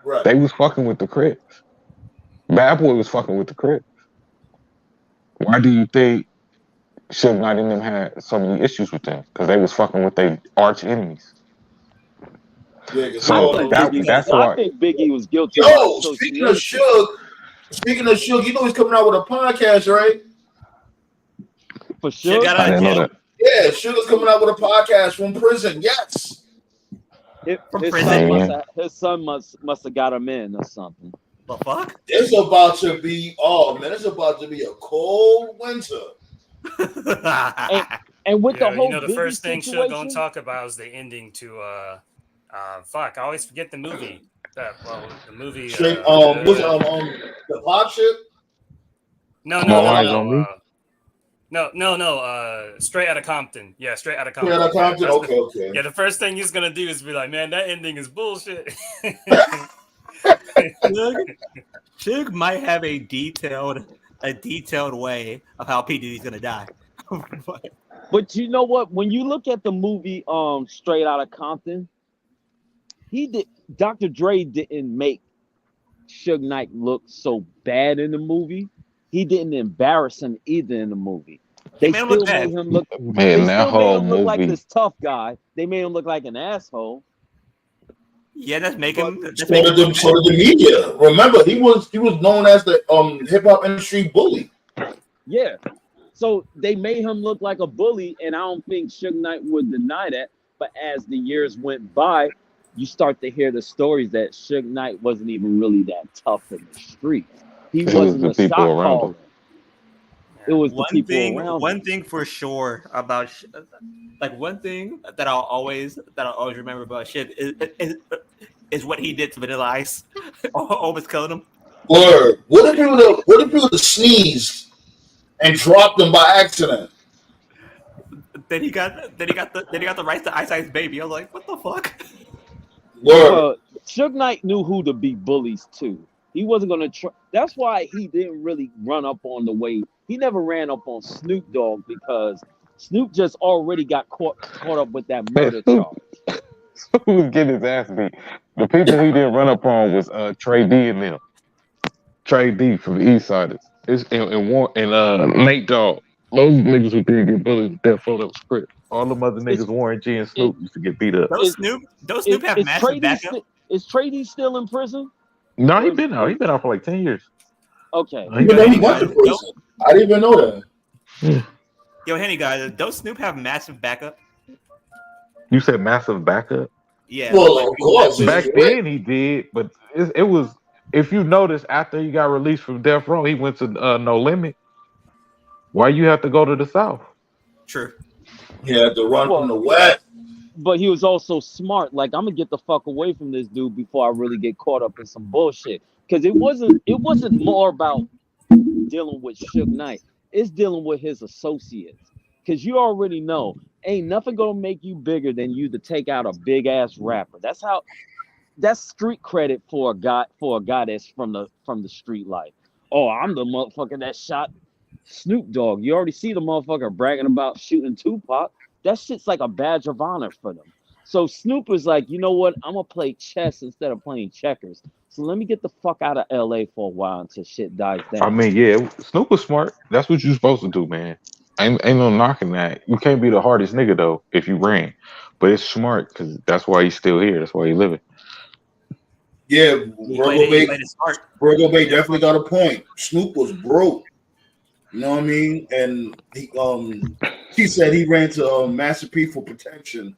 Right. They was fucking with the Crips. Bad Boy was fucking with the Crips. Why do you think Suge Knight and them had so many issues with them? Because they was fucking with their arch enemies. Yeah, so that's why. I think Biggie was guilty by association. Speaking of Suge, you know he's coming out with a podcast, right? For sure. I didn't know that. Yeah, Suge's coming out with a podcast from prison. Yes. His son must have got him in or something. The fuck? It's about to be it's about to be a cold winter. and with the whole the first thing situation, Suge gonna talk about is the ending to fuck. I always forget the movie. The movie. The Pop shit. No. Straight Outta Compton. Yeah, Straight Outta Compton. Straight Outta Compton. Okay. Yeah, the first thing he's gonna do is be like, "Man, that ending is bullshit." Suge might have a detailed way of how P. Diddy's gonna die. But you know what? When you look at the movie Straight Outta Compton, Dr. Dre didn't make Suge Knight look so bad in the movie. He didn't embarrass him either in the movie. They still made him look. Man, that whole movie like this tough guy. They made him look like an asshole. Yeah, that's making. So did the media. Remember, he was known as the hip hop industry bully. Yeah. So they made him look like a bully, and I don't think Suge Knight would deny that. But as the years went by, you start to hear the stories that Suge Knight wasn't even really that tough in the street. He wasn't the shot caller. It was the people around him. One thing for sure about one thing that I'll always remember about shit is what he did to Vanilla Ice, almost killing him. Word. What if he would have sneezed and dropped him by accident? Then he got the rights to Ice Baby. I was like, what the fuck? Word. Suge Knight knew who to be bullies too. He wasn't gonna try. That's why he didn't really run up on the way. He never ran up on Snoop Dogg because Snoop just already got caught up with that murder charge. Who was getting his ass beat? The people he didn't run up on was Trey D and them. Trey D from the East Siders. It's and Nate Dogg. Those niggas who did get bullied with that photo was script. All them other niggas, Warren G and Snoop, used to get beat up. Don't Snoop have massive backup? Is Trady still in prison? No, he been out. He been out for like 10 years. Okay. He went to prison. I didn't even know that. Yo, Henny guys, don't Snoop have massive backup? You said massive backup? Yeah. Well, of course. Back then he did, but it was. If you notice, after he got released from death row, he went to No Limit. Why you have to go to the South? True. He had to run from the West. But he was also smart. Like, I'm gonna get the fuck away from this dude before I really get caught up in some bullshit. Because it wasn't more about dealing with Suge Knight. It's dealing with his associates. Because you already know, ain't nothing gonna make you bigger than you to take out a big ass rapper. That's street credit for a guy that's from the street life. Oh, I'm the motherfucker that shot Snoop Dogg. You already see the motherfucker bragging about shooting Tupac. That shit's like a badge of honor for them. So Snoop was like, you know what? I'm gonna play chess instead of playing checkers. So let me get the fuck out of LA for a while until shit dies down. I mean, yeah, Snoop was smart. That's what you're supposed to do, man. Ain't no knocking that. You can't be the hardest nigga though if you ran, but it's smart because that's why he's still here. That's why he's living. Yeah, Virgo Bay definitely got a point. Snoop was broke. You know what I mean? And he said he ran to Master P for protection.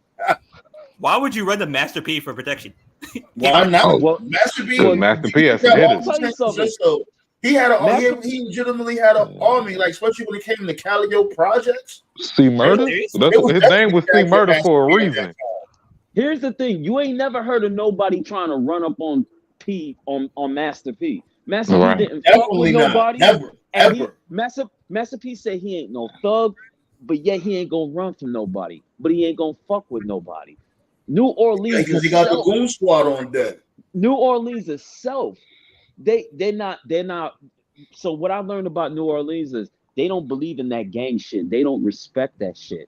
Why would you run to Master P for protection? Why not? Oh, well, Master P has to hit it. He had he legitimately had an army, like especially when it came to Calio projects. C Murder? His name was C Murder for a reason. Here's the thing: you ain't never heard of nobody trying to run up on P on Master P. Master P didn't fuck with nobody. Ever. Master P said he ain't no thug, but yet he ain't gonna run from nobody. But he ain't gonna fuck with nobody. New Orleans, because he got the Goon Squad on deck. New Orleans itself, they're not. So what I learned about New Orleans is they don't believe in that gang shit. They don't respect that shit.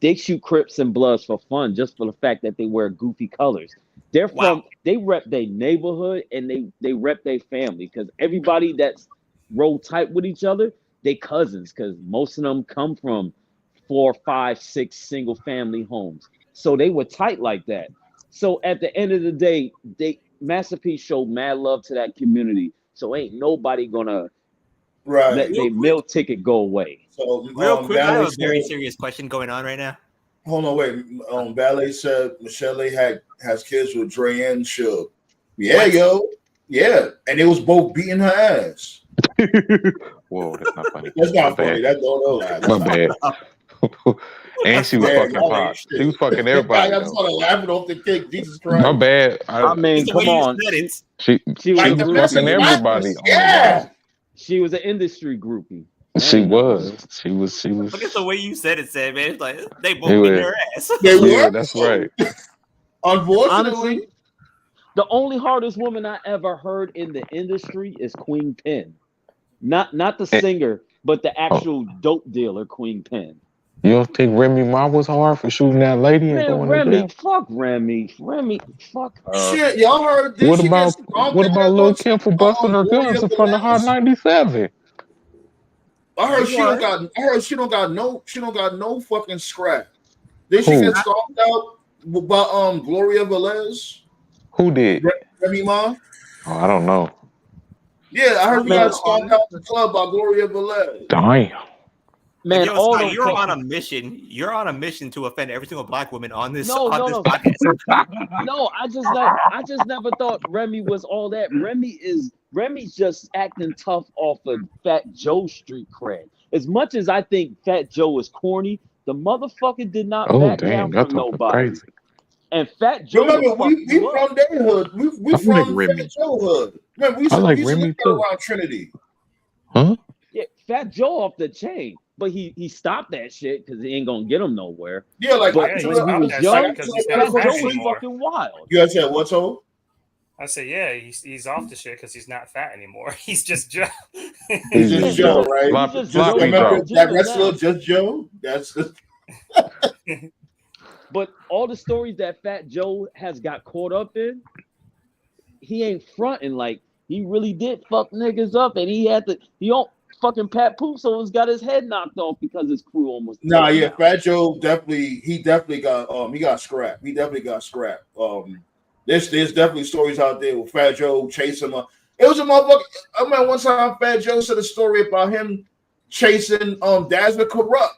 They shoot Crips and Bloods for fun, just for the fact that they wear goofy colors. They're from, they rep their neighborhood and they rep their family because everybody that's roll tight with each other, they cousins because most of them come from 4, 5, 6 single family homes. So they were tight like that. So at the end of the day, Master P showed mad love to that community. So ain't nobody gonna let their meal ticket go away. So real quick, I have a very serious question going on right now. Hold on, wait. Ballet said Michelle has kids with Dre and Suge. Yeah, what? Yo. Yeah. And it was both beating her ass. Whoa, that's not funny. That's not funny. That's no lie. My bad. And she was fucking Pop. She was fucking everybody. I just started laughing off the kick. Jesus Christ. My bad. I mean, come on. She was fucking everybody. Yeah. She was an industry groupie. She was. Look at the way you said it, Sam, man. It's like they both beat their ass. They were. Yeah, that's right. Unfortunately. Honestly, the only hardest woman I ever heard in the industry is Queen Pen. Not the singer, but the actual dope dealer, Queen Pen. You don't think Remy Ma was hard for shooting that lady and going Remy, to jail? fuck Remy, fuck her. Shit, y'all heard this? What about Lil Kim for busting her guns in front of Hot 97? I heard she don't got no fucking scrap. Did she get stomped out by Gloria Velez? Who did? Remy Ma? Oh, I don't know. Yeah, I heard she got stomped out the club by Gloria Velez. Damn. Man, Scott, you're on a mission. You're on a mission to offend every single black woman on this podcast. No, I just never thought Remy was all that. Remy's just acting tough off of Fat Joe street cred. As much as I think Fat Joe is corny, the motherfucker did not back down from nobody. Crazy. And Fat Joe, remember, we from their hood. We from Fat Joe hood. Remember, we used to live around Trinity. Huh? Yeah, Fat Joe off the chain. But he stopped that shit because he ain't gonna get him nowhere. Yeah, like when he was young, Fat Joe was fucking wild. You guys said what, Toe? I said, yeah, he's off the shit because he's not fat anymore. He's just Joe. He's just Joe, right? Remember that wrestler, just Joe? That's the... But all the stories that Fat Joe has got caught up in, he ain't fronting. Like, he really did fuck niggas up, and he had to. fucking Pat Poops almost got his head knocked off because his crew almost. Yeah, Fat Joe definitely got he got scrapped. He definitely got scrapped. There's definitely stories out there with Fat Joe chasing him. It was a motherfucker. I remember one time Fat Joe said a story about him chasing Dazzler Corrupt.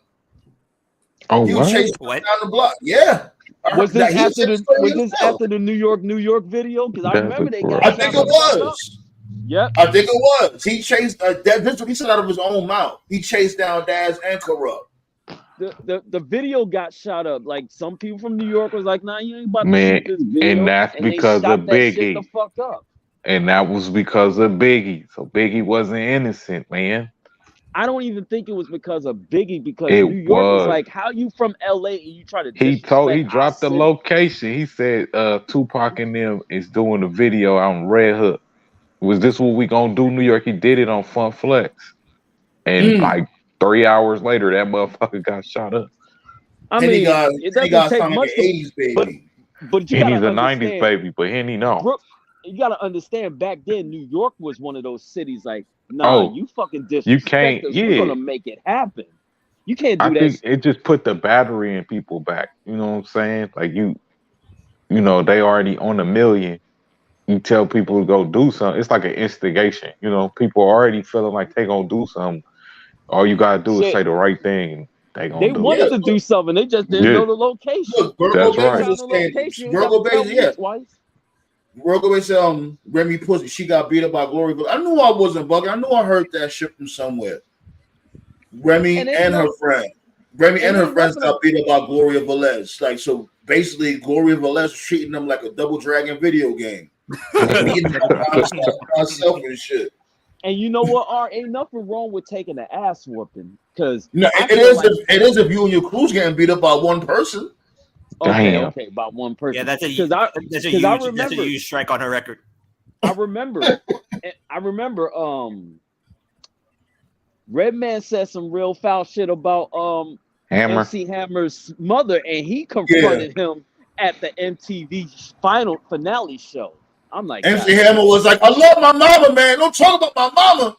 Oh, he was chasing him down the block. Yeah. Was this after the New York video? Because I remember they got. I think it was. Yep. I think it was. He chased this is what he said out of his own mouth. He chased down Daz and Corrupt. The video got shot up. Like some people from New York was like, "Nah, you ain't about to Man, shoot this video." and that's because of Biggie. The fuck up. And that was because of Biggie. So Biggie wasn't innocent, man. I don't even think it was because of Biggie, because New York was like, how you from LA and you try to he dropped the location. He said Tupac and them is doing a video on Red Hook. Was this what we gonna do, New York? He did it on Fun Flex. And like 3 hours later, that motherfucker got shot up. I mean, it doesn't take much. Like 80s baby. But you and gotta he's a 90s baby, but Henny no. You gotta understand, back then New York was one of those cities like, nah, you fucking disrespect you can't, us. We're gonna make it happen. You can't do that. I think it just put the battery in people back. You know what I'm saying? Like you know, they already on a million. You tell people to go do something. It's like an instigation. You know, people are already feeling like they gonna do something. All you gotta do is say the right thing. They wanted to do something. They just didn't know the location. Look, Virgo Baby said, Remy Pussy, she got beat up by Glory. I knew I wasn't bugging. I knew I heard that shit from somewhere. Remy and her friends got beat up by Gloria Velez. Like, so basically, Gloria Velez was treating them like a Double Dragon video game. Beating them herself and shit. And you know what, ain't nothing wrong with taking an ass whooping, because it is if you and your crew's getting beat up by one person. Okay, about one person. Yeah, that's a huge strike on her record. I remember, Redman said some real foul shit about MC Hammer's mother, and he confronted him at the MTV finale show. I'm like, MC Hammer was like, I love my mama, man. Don't talk about my mama.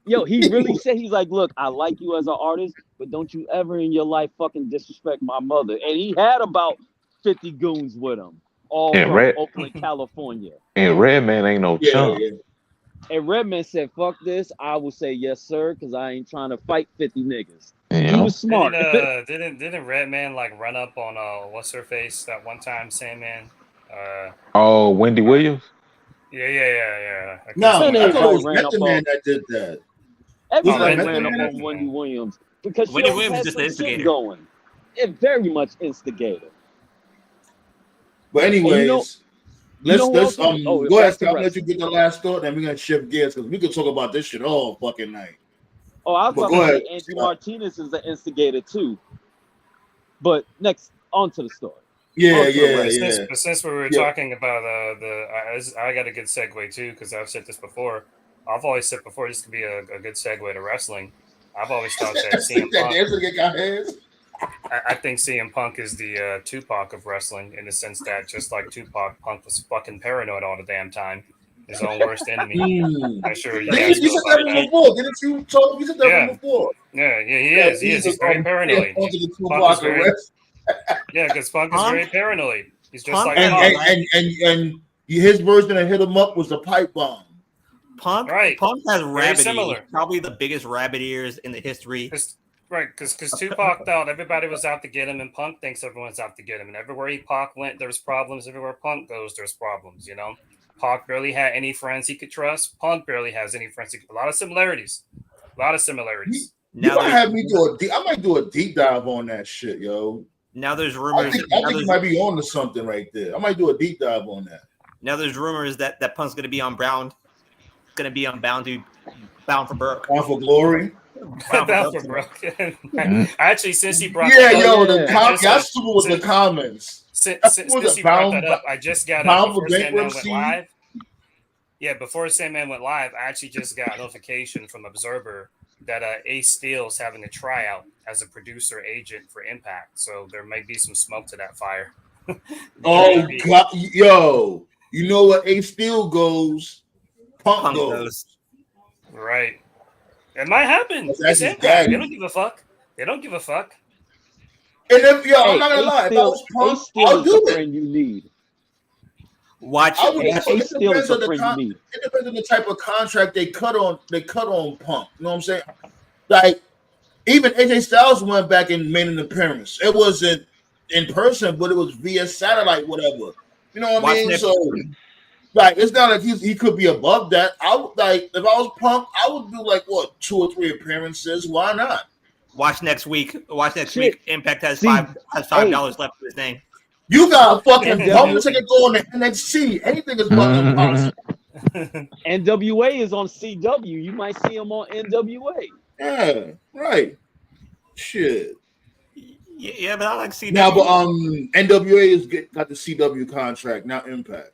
Yo, he really said, he's like, look, I like you as an artist, but don't you ever in your life fucking disrespect my mother. And he had about 50 goons with him, all from Oakland, California. And Redman ain't no chump. Yeah. And Redman said, fuck this. I will say yes, sir, because I ain't trying to fight 50 niggas. He was smart. Didn't Redman like run up on what's her face that one time, Sandman? Wendy Williams? Yeah. No, I thought it was Method Man that did that. Everybody ran up on Wendy Williams because Wendy Williams is just the instigator. Going. It very much instigator. But anyways, let's go ahead, Scott. I'll let you get the last thought, then we're gonna shift gears because we could talk about this shit all fucking night. Oh, I was talking about Angie Martinez is the instigator too. But next, on to the story. Since we were talking about I got a good segue too, because I've said this before. I've always said before this could be a good segue to wrestling. I've always thought that CM Punk. I think CM Punk is the Tupac of wrestling, in the sense that just like Tupac, Punk was fucking paranoid all the damn time. His own worst enemy. I'm sure you guys know about that. Before. Didn't you talk? You said that before. Yeah, he is. He's very paranoid. Because Punk is very paranoid. He's just like and his version of hit him up was the pipe bomb. Punk has rabbit ears. Probably the biggest rabbit ears in the history. Because Tupac thought everybody was out to get him, and Punk thinks everyone's out to get him. And everywhere Pac went, there's problems. Everywhere Punk goes, there's problems. You know, Pac barely had any friends he could trust. Punk barely has any friends. A lot of similarities. Now have me do I might do a deep dive on that shit, yo. Now there's rumors. I think you might be on to something right there. I might do a deep dive on that. Now there's rumors that Punk's going to be on Bound. Going to be on Bound for Broke. Bound for Glory. Bound for Broke. Actually, since he brought y'all stupid with the comments. Since he brought that up, I just got before Sandman went live. Yeah, before Sandman went live, I actually just got a notification from Observer that Ace Steel's having a tryout as a producer agent for Impact. So there might be some smoke to that fire. Oh God, yo! You know what Ace Steel goes, Punk goes. Right. It might happen. That's It's his Impact. daddy. They don't give a fuck. They don't give a fuck. And if Hey, I'm not gonna lie, if I was Punk, I'll do the it. friend you need. Watch. I would. Ace It still depends is the on the friend you need. It depends on the type of contract they cut on. They cut on Punk. You know what I'm saying? Like even AJ Styles went back and made an appearance. It wasn't in person, but it was via satellite, whatever. You know what I mean? So, like, it's not like he could be above that. I would like if I was Punk, I would do like what 2 or 3 appearances. Why not? Watch next week. Week. Impact has $5 left for his name. You got fucking Punk to go on the NXT. Anything is fucking impossible. NWA is on CW. You might see him on NWA. Yeah, right. Shit. Yeah, but I like CW. Now, but NWA got the CW contract, not Impact.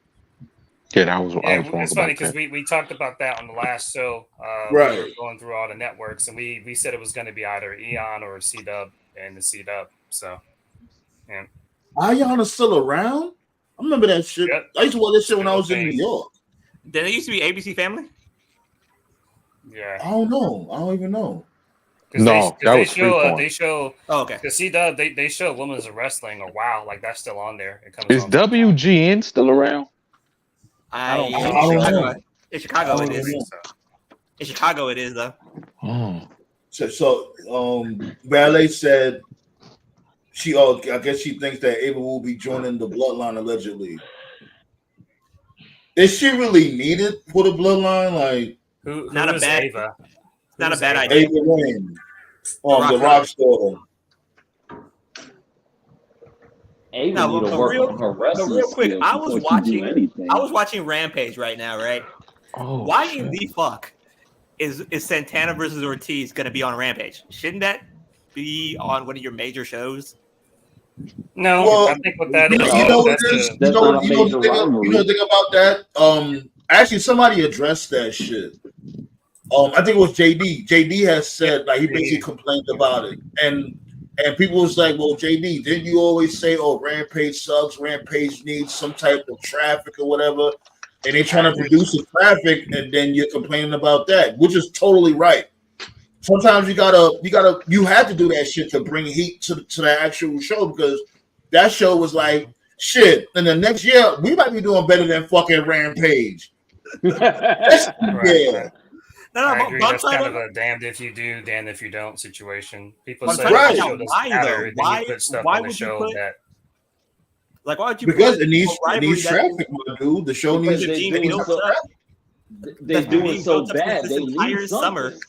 Yeah, that was. Yeah, it's funny because we talked about that on the last show. Right. We were going through all the networks, and we said it was going to be either Eon or CW and the CW. So, yeah. Ion is still around? I remember that shit. Yep. I used to watch that shit when I was in New York. Did it used to be ABC Family? Yeah. I don't know. I don't even know. No, that was Freeform. They show. Oh, okay. The CW they show Women's Wrestling or WoW, like that's still on there. It comes Is on WGN still around? I don't know. In Chicago, it is. In Chicago, it is though. Oh. So Valet said I guess she thinks that Ava will be joining the Bloodline allegedly. Is she really needed for the Bloodline? Like, who not is a bad, Ava? Not Who's a bad Ava? idea. Ava Wayne, the Rock's daughter. Ava No, need to but work real- on her But wrestling real quick, skills I was before she do anything. watching Rampage right now, right? Oh, Why shit. in the fuck is Santana versus Ortiz going to be on Rampage? Shouldn't that be on one of your major shows? No, Well, I think what that is. You know what that's it is? the- That's not a You know major the thing about that? Actually, somebody addressed that shit. I think it was JD. JD has said like he basically complained about it, and people was like, "Well, JD, didn't you always say, oh, Rampage sucks? Rampage needs some type of traffic or whatever?" And they're trying to produce the traffic, and then you're complaining about that, which is totally right. Sometimes you have to do that shit to bring heat to that actual show because that show was like shit. And the next year we might be doing better than fucking Rampage. Yeah. I agree. That's kind of a damned if you do, damned if you don't situation. People say Right. the show doesn't matter, then you put stuff on the show that. Like, why would you? Because put it needs rivalry traffic, my dude. The show needs Because it being needs built traffic. up. They're That's doing being so built up bad. this They entire need summer something.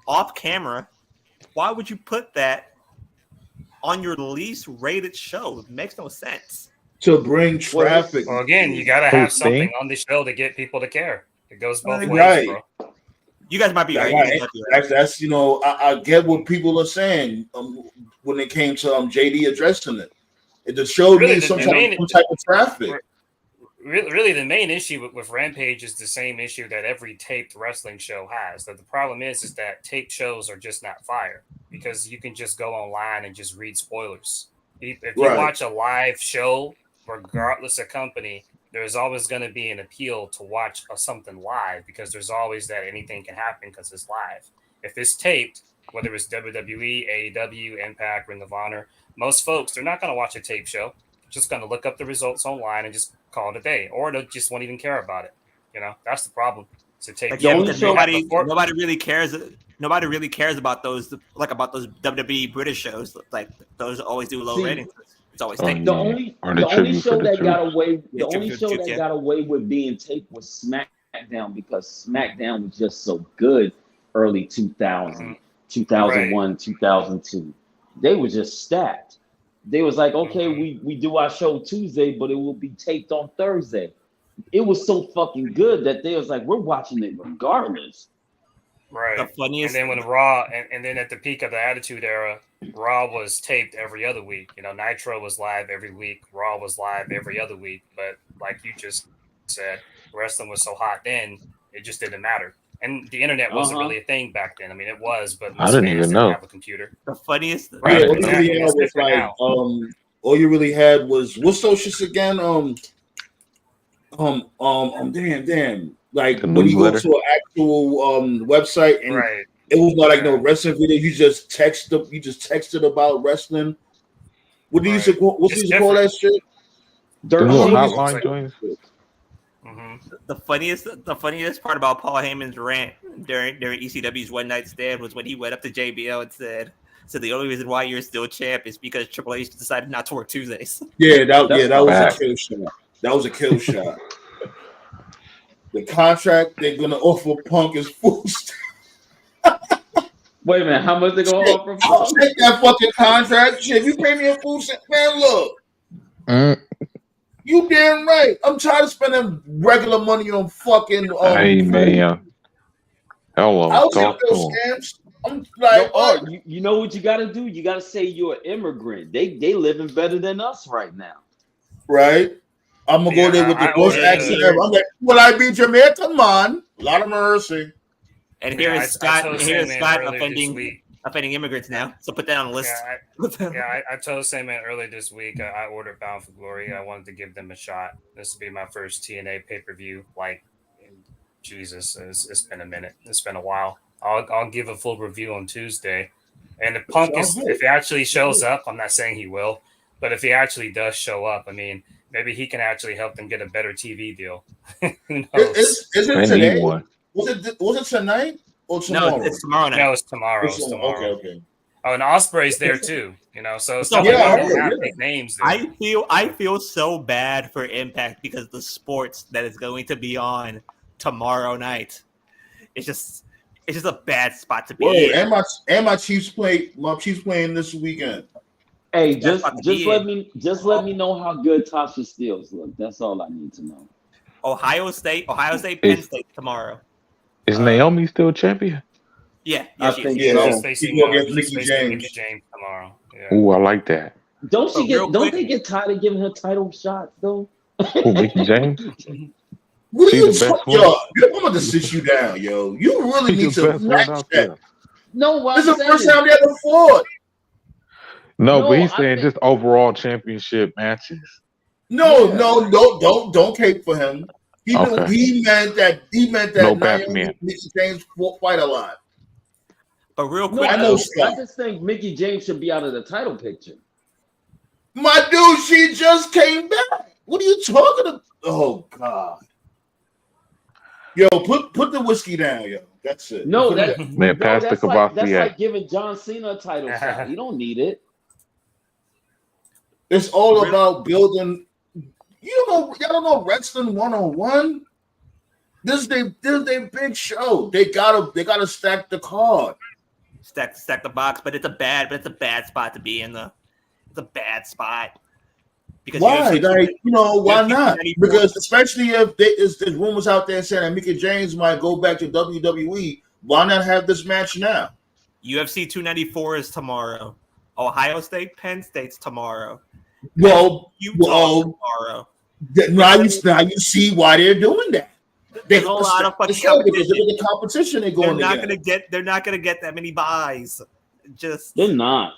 off camera. Why would you put that on your least rated show? It makes no sense. To bring traffic. Well, again, you got to have something on the show to get people to care. It goes both ways, Right. bro. You guys might be right. That's I get what people are saying when it came to JD addressing it. The show Really, needs the some main- type of traffic. Really, the main issue with Rampage is the same issue that every taped wrestling show has. That the problem is that taped shows are just not fire because you can just go online and just read spoilers. If you Right. watch a live show, regardless of company, there's always going to be an appeal to watch something live because there's always that anything can happen because it's live. If it's taped, whether it's WWE, AEW, Impact, Ring of Honor, most folks, they're not going to watch a tape show. They're just going to look up the results online and just call it a day, or they just won't even care about it. You know, that's the problem. It's a tape Like, show. yeah, because nobody really cares. Nobody really cares about those WWE British shows. Like those always do low ratings. It's always taped. The only show that got away with being taped was SmackDown because SmackDown was just so good early 2000, 2001, 2002. They were just stacked. They was like, okay, we do our show Tuesday, but it will be taped on Thursday. It was so fucking good that they was like, we're watching it regardless. Right. The funniest. And then when Raw, and then at the peak of the Attitude Era, Raw was taped every other week. You know, Nitro was live every week. Raw was live every other week. But like you just said, wrestling was so hot then, it just didn't matter. And the internet wasn't really a thing back then. I mean, it was, but I didn't even know. have a computer. The funniest. Right. Right. All you really had was like, all you really had was what's those shits again? Damn. Like The when you go newsletter? to an actual website and Right. It was not like no wrestling video. You just texted about wrestling. What do you used to call that shit? The little hotline joints. The funniest part about Paul Heyman's rant during ECW's One Night Stand was when he went up to JBL and said the only reason why you're still champ is because Triple H decided not to work Tuesdays. Yeah, that was a kill shot. That was a kill shot. The contract they're gonna offer Punk is full. Wait a minute, how much they gonna offer? I'll take that fucking contract. Shit, if you pay me a full set, man, look. You damn right. I'm tired of spending regular money on fucking. Hey man, hello. I'll take those scams. I'm like, you know what you gotta do? You gotta say you're an immigrant. They living better than us right now. Right. I'm gonna go there with the Bush accent. I'm like, will I be Jamaican, man? A lot of mercy. And here is Scott offending immigrants now. So put that on the list. I told Sandman earlier this week. I ordered Bound for Glory. I wanted to give them a shot. This will be my first TNA pay-per-view. Like, Jesus, it's been a minute. It's been a while. I'll give a full review on Tuesday. And if he actually shows up, I'm not saying he will, but if he actually does show up, I mean, maybe he can actually help them get a better TV deal. Who knows? Is it today? Was it tonight or tomorrow? No, it's tomorrow night. No, it's tomorrow. It's tomorrow. Okay. Oh, and Osprey's there too. So some people don't have big names there. I feel so bad for Impact because the sports that is going to be on tomorrow night. It's just a bad spot to be in. And my Chiefs playing this weekend. Hey, just let me know how good Tasha Steelz look. That's all I need to know. Ohio State, Penn State tomorrow. Is Naomi still champion? Yeah, I think so. Facing Mickey James tomorrow. Yeah. Ooh, I like that. Don't they get tired of giving her title shots though? Ooh, Mickey James. What are you talking, yo? I'm going to sit you down, yo. You really need to match that. No, this is the first time they ever fought. No, but he's saying just overall championship matches. No, don't cape for him. He meant that no Batman. Mickey James fight a lot. But real quick, I just think Mickey James should be out of the title picture. My dude, she just came back. What are you talking about? Oh God. Yo, put the whiskey down, yo. That's it. No, pass the Kavasi. That's like giving John Cena a title shot. You don't need it. It's all about building. Y'all don't know wrestling 101. This is their big show. They gotta stack the card. Stack the box, but it's a bad spot to be in. It's a bad spot. Because why? Why not? Because especially if there's rumors out there saying that Mickey James might go back to WWE, why not have this match now? UFC 294 is tomorrow. Ohio State, Penn State's tomorrow. Well, tomorrow. Now you see why they're doing that. There's a lot of fucking competition. The competition They're not gonna get that many buys. They're not.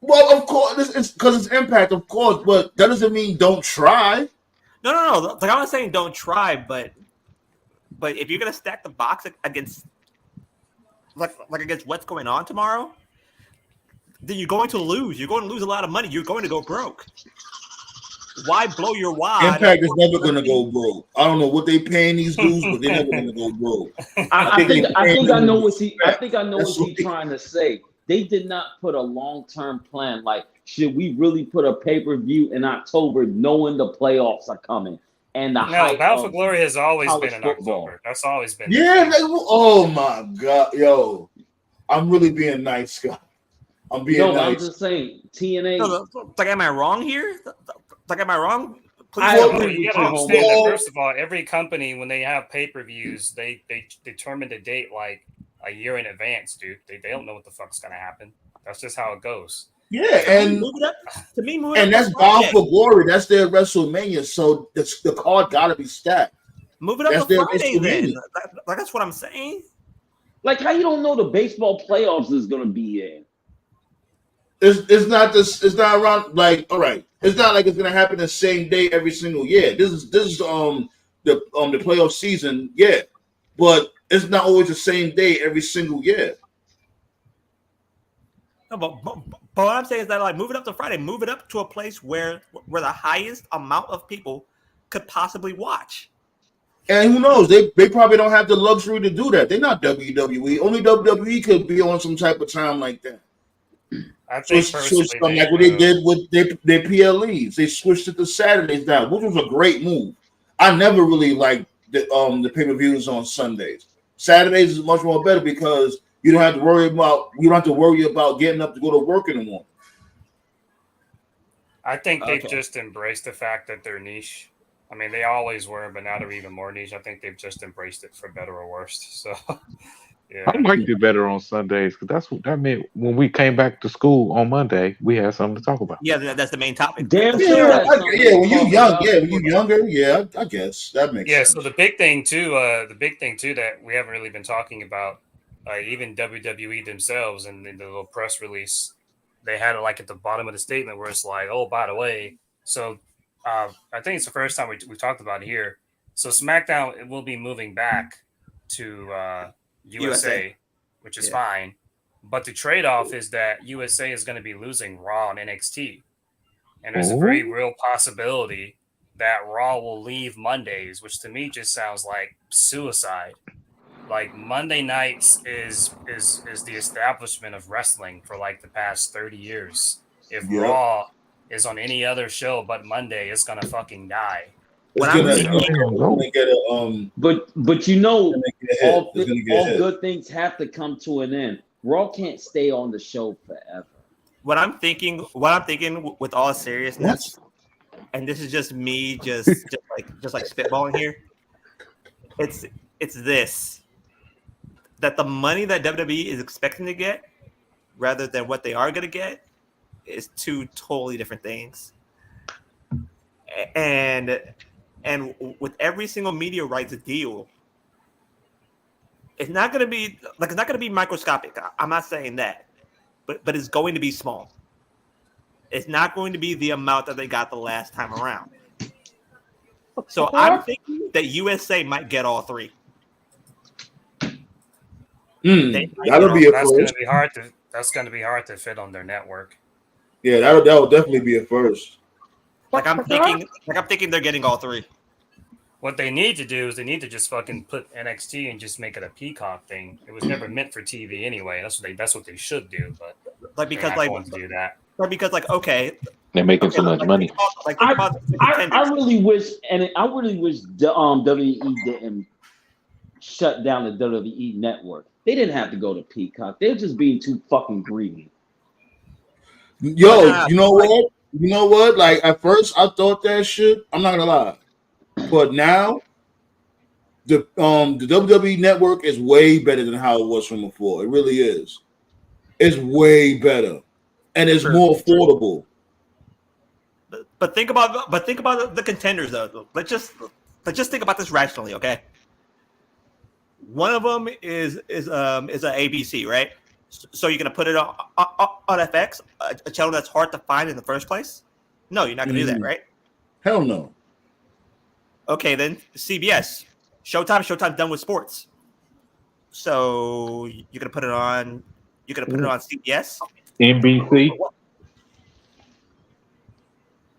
Well, of course, it's because it's Impact, of course, but that doesn't mean don't try. No. Like I'm not saying don't try, but if you're gonna stack the box against against what's going on tomorrow, then you're going to lose. You're going to lose a lot of money. You're going to go broke. Why blow your wad? Impact is never going to go broke. I don't know what they paying these dudes, but they're never going to go broke. I think I know what he's trying to say. They did not put a long-term plan. Like, should we really put a pay-per-view in October knowing the playoffs are coming? And Bound for Glory has always been in October. That's always been. Yeah. Oh my God, yo, I'm really being nice, Scott. I'm being nice. I'm just saying, TNA. Am I wrong here? Am I wrong? You gotta understand that first of all, every company when they have pay-per-views, they determine the date like a year in advance, dude. They don't know what the fuck's gonna happen. That's just how it goes. Yeah, and that's Bound for Glory. That's their WrestleMania. So the card gotta be stacked. Move it up to Friday then. That's what I'm saying. Like, how you don't know the baseball playoffs is gonna be in? It's not this. It's not around. Like, all right, it's not like it's gonna happen the same day every single year. This is the playoff season, yeah, but it's not always the same day every single year. No, but what I'm saying is that like move it up to Friday, move it up to a place where the highest amount of people could possibly watch. And who knows? They probably don't have the luxury to do that. They're not WWE. Only WWE could be on some type of time like that. I think Switch like what they did with their PLEs. They switched it to Saturdays now, which was a great move. I never really liked the pay-per-views on Sundays. Saturdays is much more better because you don't have to worry about getting up to go to work in the morning. I think they've just embraced the fact that they're niche. I mean, they always were, but now they're even more niche. I think they've just embraced it for better or worse. So, yeah. I liked it better on Sundays because that's what that meant. When we came back to school on Monday, we had something to talk about. Yeah, that's the main topic. Damn When you younger, yeah, I guess that makes sense. So the big thing too that we haven't really been talking about, even WWE themselves and in the little press release, they had it like at the bottom of the statement where it's like, oh, by the way, so I think it's the first time we talked about it here. So SmackDown will be moving back to USA, which is fine. But the trade-off is that USA is going to be losing Raw and NXT. And there's a very real possibility that Raw will leave Mondays, which to me just sounds like suicide. Like Monday nights is the establishment of wrestling for like the past 30 years. If Raw is on any other show but Monday, it's gonna fucking die. But you know, all good things have to come to an end. Raw can't stay on the show forever. What I'm thinking with all seriousness, and this is just me, just like spitballing here. It's this, that the money that WWE is expecting to get, rather than what they are going to get, is two totally different things. And with every single media rights deal, it's not going to be microscopic. I'm not saying that, but it's going to be small. It's not going to be the amount that they got the last time around. So I'm thinking that USA might get all three. That'll be a first. That's going to be hard to fit on their network. Yeah, that'll definitely be a first. I'm thinking they're getting all three. What they need to do is they need to just fucking put NXT and just make it a Peacock thing. It was never meant for TV anyway. That's what they should do. But they're not going to do that. Okay, they're making so much money. I really wish WWE didn't shut down the WWE network. They didn't have to go to Peacock. They're just being too fucking greedy. Yo, you know what? Like at first, I thought that shit. I'm not gonna lie, but now the WWE network is way better than how it was from before. It really is. It's way better, and it's more affordable. But think about the contenders though. Let's just think about this rationally, okay? One of them is a ABC, right? So you're gonna put it on FX, a channel that's hard to find in the first place? No, you're not gonna do that, right? Hell no. Okay, then CBS, Showtime's done with sports. So you're gonna put it on. You're gonna put it on CBS, NBC.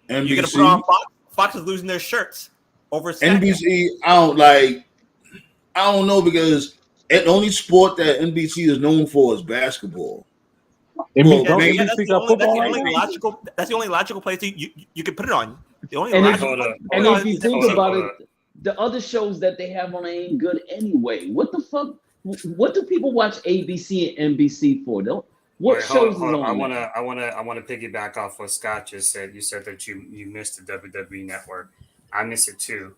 You're gonna put it on Fox. Fox is losing their shirts over NBC. I don't know because the only sport that NBC is known for is basketball. That's the only logical place you can put it on. If you think about it, the other shows that they have on ain't good anyway. What the fuck? What do people watch ABC and NBC for? Shows is on? I want to piggyback off what Scott just said. You said that you missed the WWE network. I miss it too.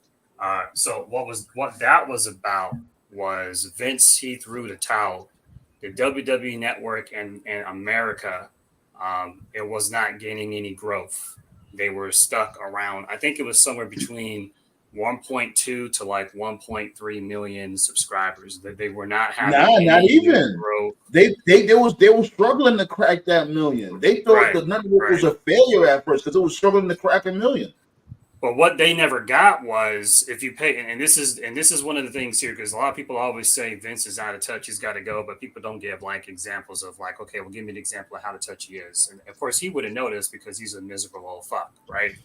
So what that was about was Vince. He threw the towel. The WWE network and America, it was not gaining any growth. They were stuck around. I think it was somewhere between 1.2 to like 1.3 million subscribers. That they were not having. Not even. Growth. They were struggling to crack that million. They thought the network was a failure at first because it was struggling to crack a million. But what they never got was if you pay, and this is one of the things here, because a lot of people always say Vince is out of touch, he's got to go, but people don't give like examples of like, okay, well, give me an example of how out of touch he is. And of course, he would have noticed because he's a miserable old fuck, right?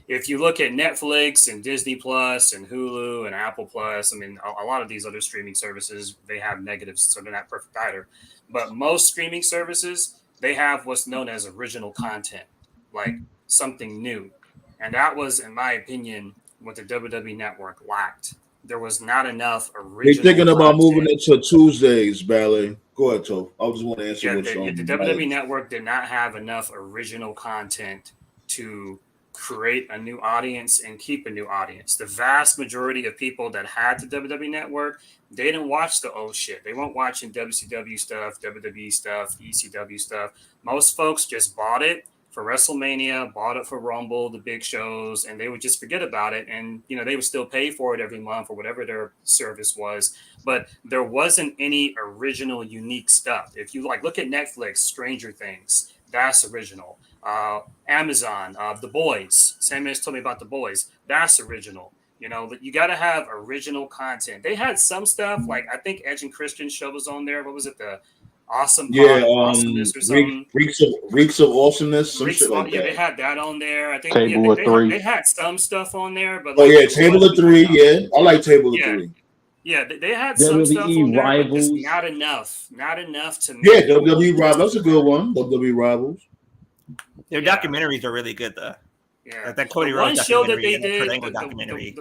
If you look at Netflix and Disney Plus and Hulu and Apple Plus, I mean, a lot of these other streaming services, they have negatives, so they're not perfect either. But most streaming services, they have what's known as original content, like something new. And that was, in my opinion, what the WWE Network lacked. There was not enough original. They're thinking about content. moving it to Tuesdays, Ballet. Go ahead, Toph. I just want to answer what's on. The WWE Network did not have enough original content to create a new audience and keep a new audience. The vast majority of people that had the WWE Network, they didn't watch the old shit. They weren't watching WCW stuff, WWE stuff, ECW stuff. Most folks just bought it for WrestleMania, bought it for Rumble, the big shows, and they would just forget about it. And, you know, they would still pay for it every month or whatever their service was. But there wasn't any original, unique stuff. If you like, look at Netflix, Stranger Things, that's original. Amazon, The Boys. Sam has told me about The Boys. That's original. You know, you got to have original content. They had some stuff, like I think Edge and Christian show was on there. What was it? The Awesome Awesomeness or something. Reeks of Awesomeness. Some shit like that. They had that on there. I think Table of Three. They had some stuff on there, but Table of Three. Yeah, I like Table of Three. Yeah, they had some stuff on there, but just not enough. Not enough to. Yeah, WWE Rivals. That's a good one. WWE Rivals. Their documentaries are really good, though. Yeah, that Cody Rhodes documentary and the Kurt Angle documentary.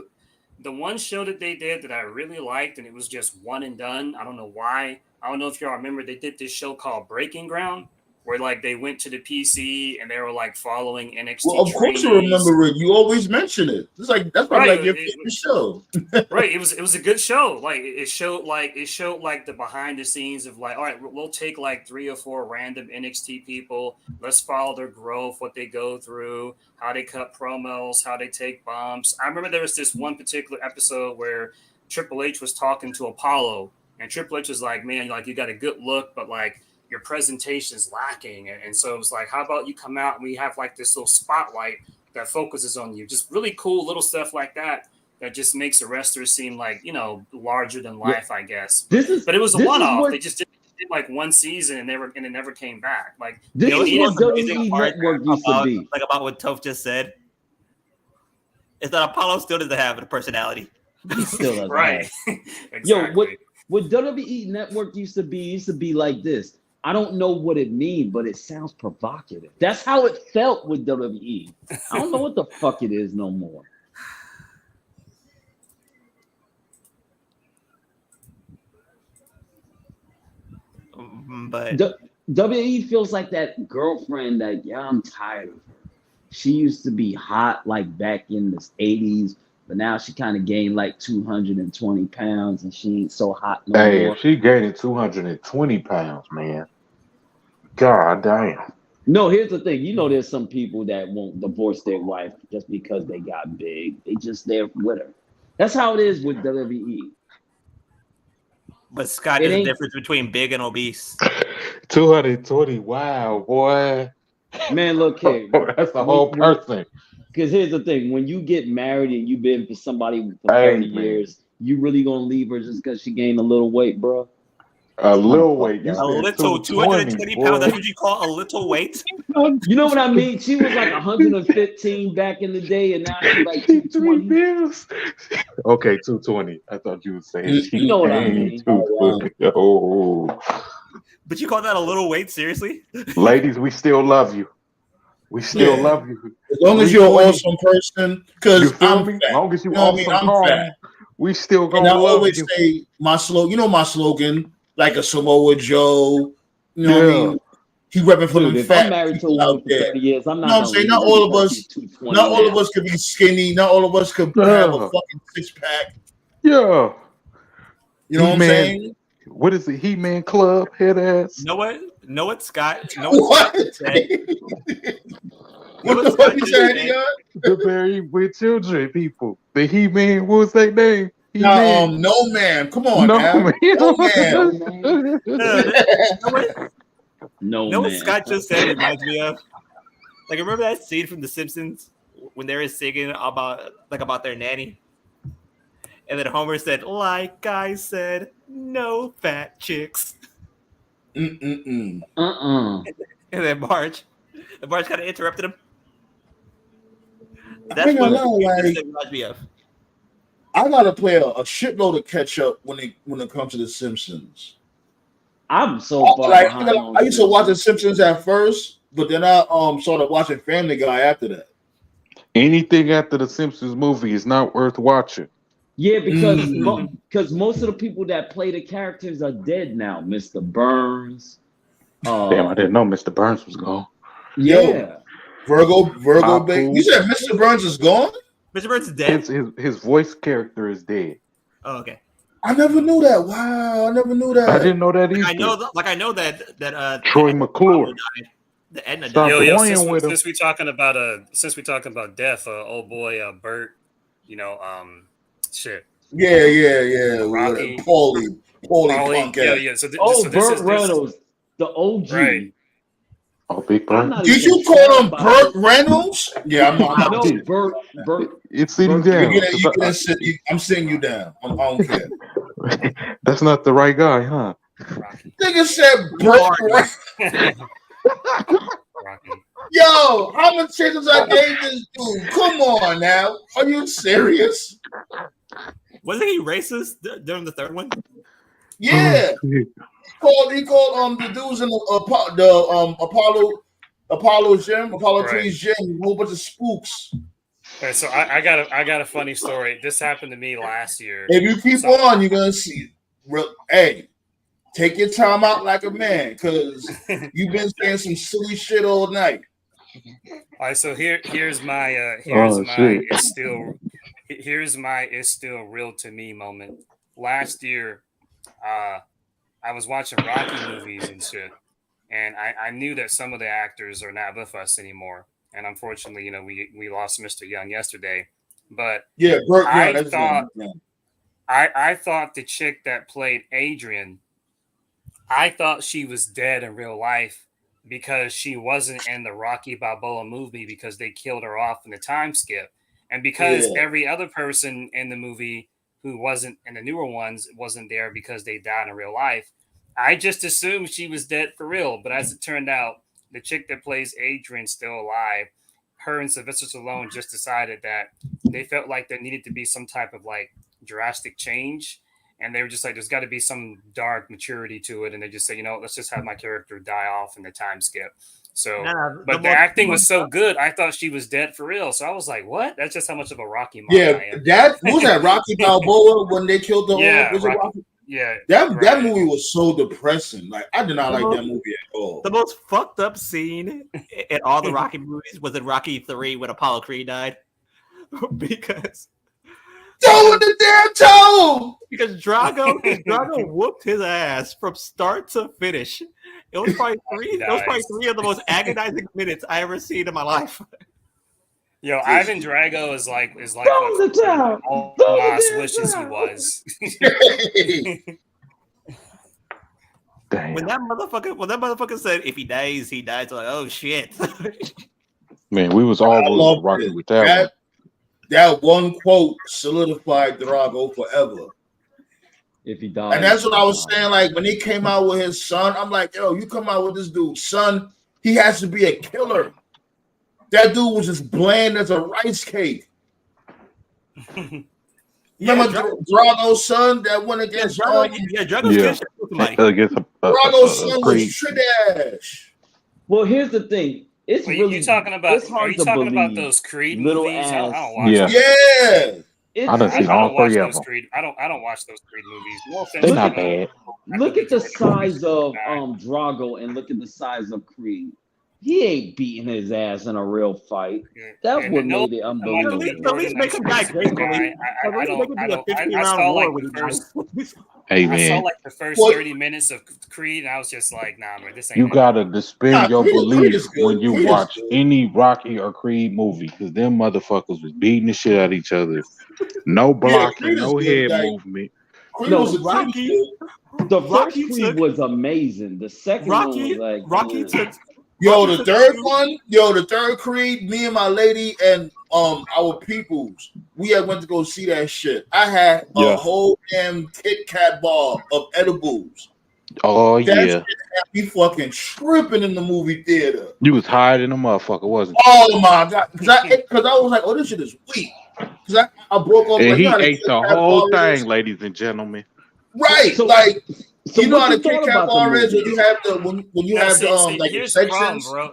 The one show that they did that I really liked, and it was just one and done. I don't know why. I don't know if y'all remember, they did this show called Breaking Ground, where like they went to the PC and they were like following NXT. Well, of course you remember it. You always mention it. It's like that's probably like your favorite show. Right. It was a good show. Like it showed like the behind the scenes of like, all right, we'll take like 3 or 4 random NXT people. Let's follow their growth, what they go through, how they cut promos, how they take bumps. I remember there was this one particular episode where Triple H was talking to Apollo, and Triple H was like, man, like you got a good look, but like your presentation is lacking. And so it was like, how about you come out and we have like this little spotlight that focuses on you. Just really cool little stuff like that just makes a wrestler seem like, you know, larger than life, I guess. But it was a one-off. They just did like one season and it never came back. Like this is what WWE Network used to be. Like about what Toph just said. Is that Apollo still doesn't have a personality. He still doesn't. Right. Exactly. Yo, what WWE Network used to be like this. I don't know what it means, but it sounds provocative. That's how it felt with WWE. I don't know what the fuck it is no more. But WWE feels like that girlfriend that, I'm tired of her. She used to be hot like back in the 80s, but now she kind of gained like 220 pounds and she ain't so hot no more. If she gained 220 pounds, man. God damn. No, here's the thing. You know, there's some people that won't divorce their wife just because they got big. They just there with her. That's how it is with WWE. But Scott, there's a difference between big and obese. 220. Wow, boy. Man, look here. That's the whole person. Because here's the thing. When you get married and you've been with somebody for 30 years, you really going to leave her just because she gained a little weight, bro? A little weight. A little 220 pounds. That's what you call a little weight? You know what I mean? She was like 115 back in the day, and now she's like 220. Okay, 220. I thought you were saying she you know what I mean. 220. Oh. But you call that a little weight? Seriously? Ladies, we still love you. We still love you. As long as you're an awesome person, because as long as you're awesome, we still gonna love you. And I always say my slogan, like a Samoa Joe, you know what I mean? He repping for them fat. I'm married to a woman for 30 years. I'm not. You know what I'm saying? Not all of us could be skinny. Not all of us could have a fucking 6-pack. Yeah. You know what I'm saying? What is it? He-Man Club head ass. Know what, Scott? What the fuck you saying? The Married with Children people. The He-Man. What was their name? No, ma'am. Come on, no, man. No, what Scott just said reminds me of? Like, remember that scene from The Simpsons when they were singing about their nanny, and then Homer said, "Like I said, no fat chicks." Mm-mm-mm. And then Marge kind of interrupted him. I That's ain't what gonna lie, this like, reminds me of. I gotta play a shitload of catch up when it comes to the Simpsons. I'm so far behind on I used to watch the Simpsons. Simpsons at first, but then I started watching Family Guy after that. Anything after the Simpsons movie is not worth watching. Yeah, because Mm. most of the people that play the characters are dead now. Mr. Burns. Damn, I didn't know Mr. Burns was gone. Yeah. Yo, Virgo Bay. You Apu. said Mr. Burns is gone? Mr. Burns is dead. His voice character is dead. Oh, okay. I never knew that. Wow, I never knew that. I didn't know that either. I know that Troy McClure. The Edna Stop died. Yo, playing with him. since we talking about death, old boy Bert, shit. Yeah. Rocky. Paulie punk ass. Yeah. So Burt Reynolds, the OG. Right. Oh, Big I'm Bird. not Did even you call sure him about Burt it. Reynolds? Yeah, I'm not. No, Burt. It's sitting Burt- down. I'm sitting you down. I don't care. That's not the right guy, huh? Rocky. Nigga said Burt Reynolds. Rocky. Yo, how much chances I gave this dude? Come on now. Are you serious? Wasn't he racist during the third one? Yeah. He called the dudes in the Apollo gym, Apollo Right. 3's gym, a whole bunch of spooks. All right, so I got a funny story. This happened to me last year. If you keep on, you're gonna see. Hey, take your time out like a man, because you've been saying some silly shit all night. All right, so here's my shit. it's still real to me moment. Last year, I was watching Rocky movies and shit, and I knew that some of the actors are not with us anymore. And unfortunately, we lost Mr. Young yesterday. But Yeah, Burt, I that's thought him. I thought the chick that played Adrian, I thought she was dead in real life because she wasn't in the Rocky Balboa movie because they killed her off in the time skip. And because every other person in the movie who wasn't in the newer ones wasn't there because they died in real life, I just assumed she was dead for real. But as it turned out, the chick that plays Adrian's still alive. Her and Sylvester Stallone just decided that they felt like there needed to be some type of like drastic change. And they were just like, there's got to be some dark maturity to it. And they just say, let's just have my character die off in the time skip. So, but the acting was so good, I thought she was dead for real. So I was like, what? That's just how much of a Rocky mom I am. What was that, Rocky Balboa, when they killed the Rocky? Yeah. That movie was so depressing. Like, I did not like that movie at all. The most fucked up scene in all the Rocky movies was in Rocky 3 when Apollo Creed died. Because with the damn toe! Because Drago whooped his ass from start to finish. It was probably three of the most agonizing minutes I ever seen in my life. Yo, Ivan Drago is like what all Moss wishes he was. Damn. When that motherfucker said if he dies, he dies, I'm like, oh shit. Man, we was all rocking with that one. That one quote solidified Drago forever. If he dies. And that's what I was saying. Like, when he came out with his son, I'm like, yo, you come out with this dude's son, he has to be a killer. That dude was as bland as a rice cake. Remember Drago's son that went against Drago's son was trash. Well, here's the thing. It's really you talking about? It's hard are you to talking believe about those Creed little movies? I don't watch Yeah. them. Yeah. I done seen all three of them. I don't watch those Creed movies. No offense. They're not bad. Look at the size of Drago and look at the size of Creed. He ain't beating his ass in a real fight. That would made it unbelievable. At least make him die gracefully. Hey, I saw man, like the first 30 minutes of Creed, and I was just like, nah, man, this ain't. you gotta suspend your Creed belief is good. when you Creed is watch good. any Rocky or Creed movie, because them motherfuckers was beating the shit out of each other. No blocking, Creed is no good, head like- movement. Creed No, was a Rocky- good. The first Rocky Creed took- was amazing. The second one was like Rocky took Yo, the third Creed, me and my lady and our peoples, we had went to go see that shit. I had a whole damn Kit Kat bar of edibles. Oh That yeah, shit had me fucking tripping in the movie theater. you was higher than a motherfucker, wasn't Oh my god, because I was like, oh, this shit is weak. Because I broke off you? And like, you know he how the ate Kit the Kat whole bar is? thing, ladies and gentlemen. Right, So you know what how the you Kit thought Kat about the bar is movie? when you have the when you No, have the see, like the here's the problem, sections. bro.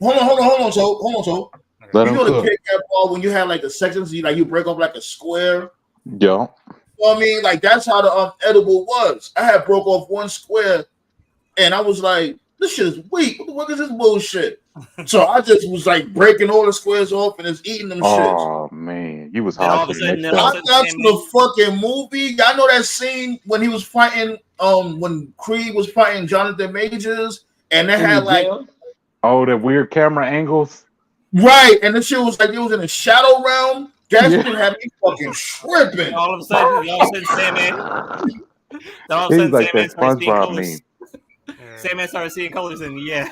Hold on, so Let you him know the cook. Kit Kat bar when you have like the sections, you break off like a square. Yeah. You know what I mean? Like that's how the edible was. I had broke off one square, and I was like, "This shit is weak. What the fuck is this bullshit?" So I just was like breaking all the squares off and just eating them shits. Oh man, you was Then all hard of a for the sudden, next then all I of a time. got to sudden, the fucking movie. Y'all know that scene when he was fighting, when Creed was fighting Jonathan Majors, and they In had the like jail? Oh, the weird camera angles. right, and the shit was like it was in a shadow realm. That Yeah. shit had me fucking tripping. all of a sudden, Sandman. Then all of a He's sudden, like Sandman that started seeing SpongeBob colors. meme. Sandman started seeing colors, and yeah,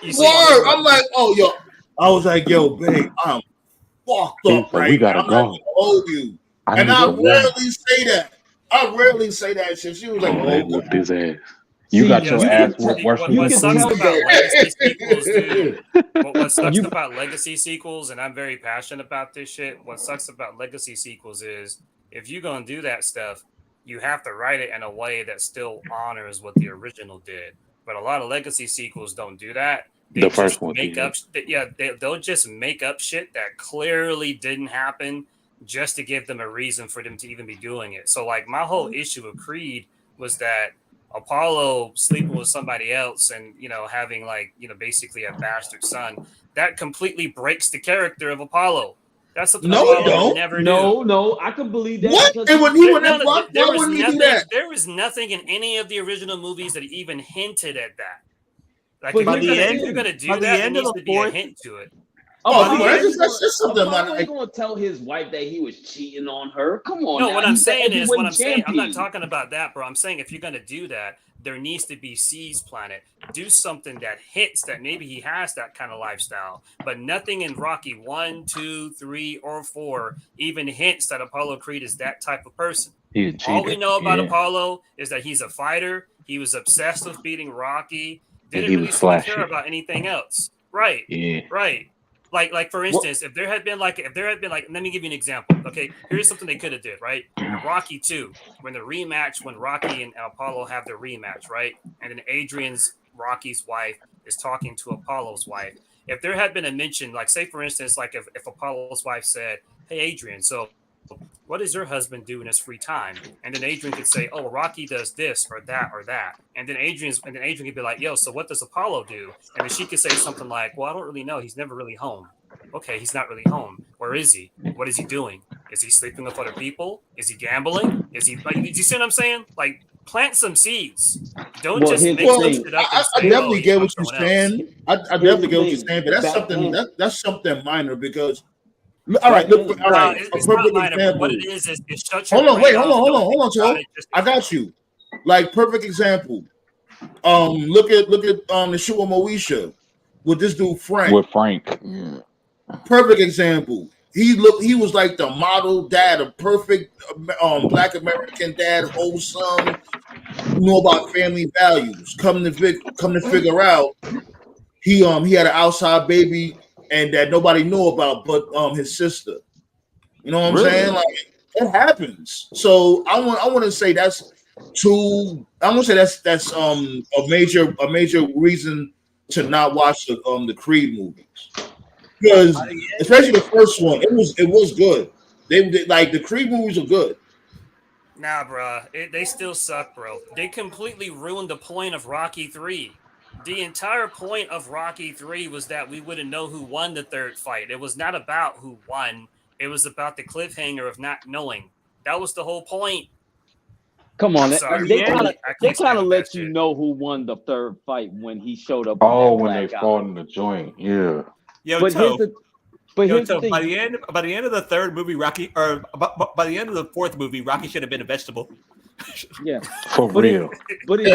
You see, Word, I'm like, oh yo, I was like, yo, babe, I'm fucked He's up like, right we now. gotta I'm not go. gonna hold you, I and need I some water. rarely say that. I rarely say that shit. She was like, Oh, they oh, whooped his ass. You See, got Yeah, your you ass can whooped tell worse than you what we can sucks tell bleeding. about that legacy sequels, dude. What sucks you about legacy sequels, and I'm very passionate about this shit. What sucks about legacy sequels is if you're gonna do that stuff, you have to write it in a way that still honors what the original did. But a lot of legacy sequels don't do that. They The just first one make did. up. They'll just make up shit that clearly didn't happen just to give them a reason for them to even be doing it. So, like, my whole issue of Creed was that Apollo sleeping with somebody else and having basically a bastard son that completely breaks the character of Apollo. That's something no, it Apollo would don't. never do. no, I can believe that What? because And when he went in, why There was wouldn't he do nothing. that? There was nothing in any of the original movies that even hinted at that. Like, But if by you're here's the the gonna end, if you're thing. gonna by do the that, there end of needs the to be a fourth, hint to it. Oh, By come the on, end, that's something, man. Apollo ain't gonna tell his wife that he was cheating on her. Come on, No, now. what I'm He's the saying is, heavyweight I'm not champion. talking about that, bro. I'm saying if you're gonna do that, there needs to be C's Planet. Do something that hits that maybe he has that kind of lifestyle, but nothing in Rocky 1, 2, 3, or 4 even hints that Apollo Creed is that type of person. He's a All we cheater. know about Yeah. Apollo is that he's a fighter. He was obsessed with beating Rocky. And Didn't he really was seem to flashy. care about anything else. Right. Yeah. Right. Like for instance, if there had been like, let me give you an example. Okay, here's something they could have did, right? In Rocky 2, when Rocky and Apollo have their rematch, right? And then Rocky's wife is talking to Apollo's wife. If there had been a mention, like say for instance, like if Apollo's wife said, "Hey Adrian, so what does your husband do in his free time?" And then Adrian could say, "Oh, Rocky does this or that or that." And then Adrian could be like, "Yo, so what does Apollo do?" And then she could say something like, "Well, I don't really know. He's never really home." Okay, he's not really home. Where is he? What is he doing? Is he sleeping with other people? Is he gambling? Is he like? Do you see what I'm saying? Like, plant some seeds. Don't Well, just here's make the Well, some thing. shit up I, and I say, "Oh, definitely he's get with what you're someone else." saying. I Here's definitely the get what you're thing. saying, but that's Back something then, that's something minor because all right, back look, then, all right, a It's not perfect minor, but what example. it is shut your Hold on, wait, brain off. Don't hold think on, about Joe. it. Just I got you. Like perfect example. Look at the show of Moesha with this dude Frank. With Frank. Perfect example. He was like the model dad, a perfect Black American dad, wholesome, knew about family values. Come to figure out, he had an outside baby and that nobody knew about but his sister. You know what I'm saying? Like it happens. So I want to say that's a major reason to not watch the Creed movies. Because especially the first one, it was good. They like the Creed movies are good. Nah, bro. They still suck, bro. They completely ruined the point of Rocky 3. The entire point of Rocky 3 was that we wouldn't know who won the third fight. It was not about who won. It was about the cliffhanger of not knowing. That was the whole point. come on, I'm sorry, they bro. kind of I can't stand with that let you shit. know who won the third fight when he showed up. Oh, in that when they black fought eye. in the joint. Yeah. yo, But here's Toe, the here's the Toe. thing. By the end of the third movie, Rocky, or by the end of the fourth movie, Rocky should have been a vegetable. Yeah, For real. but you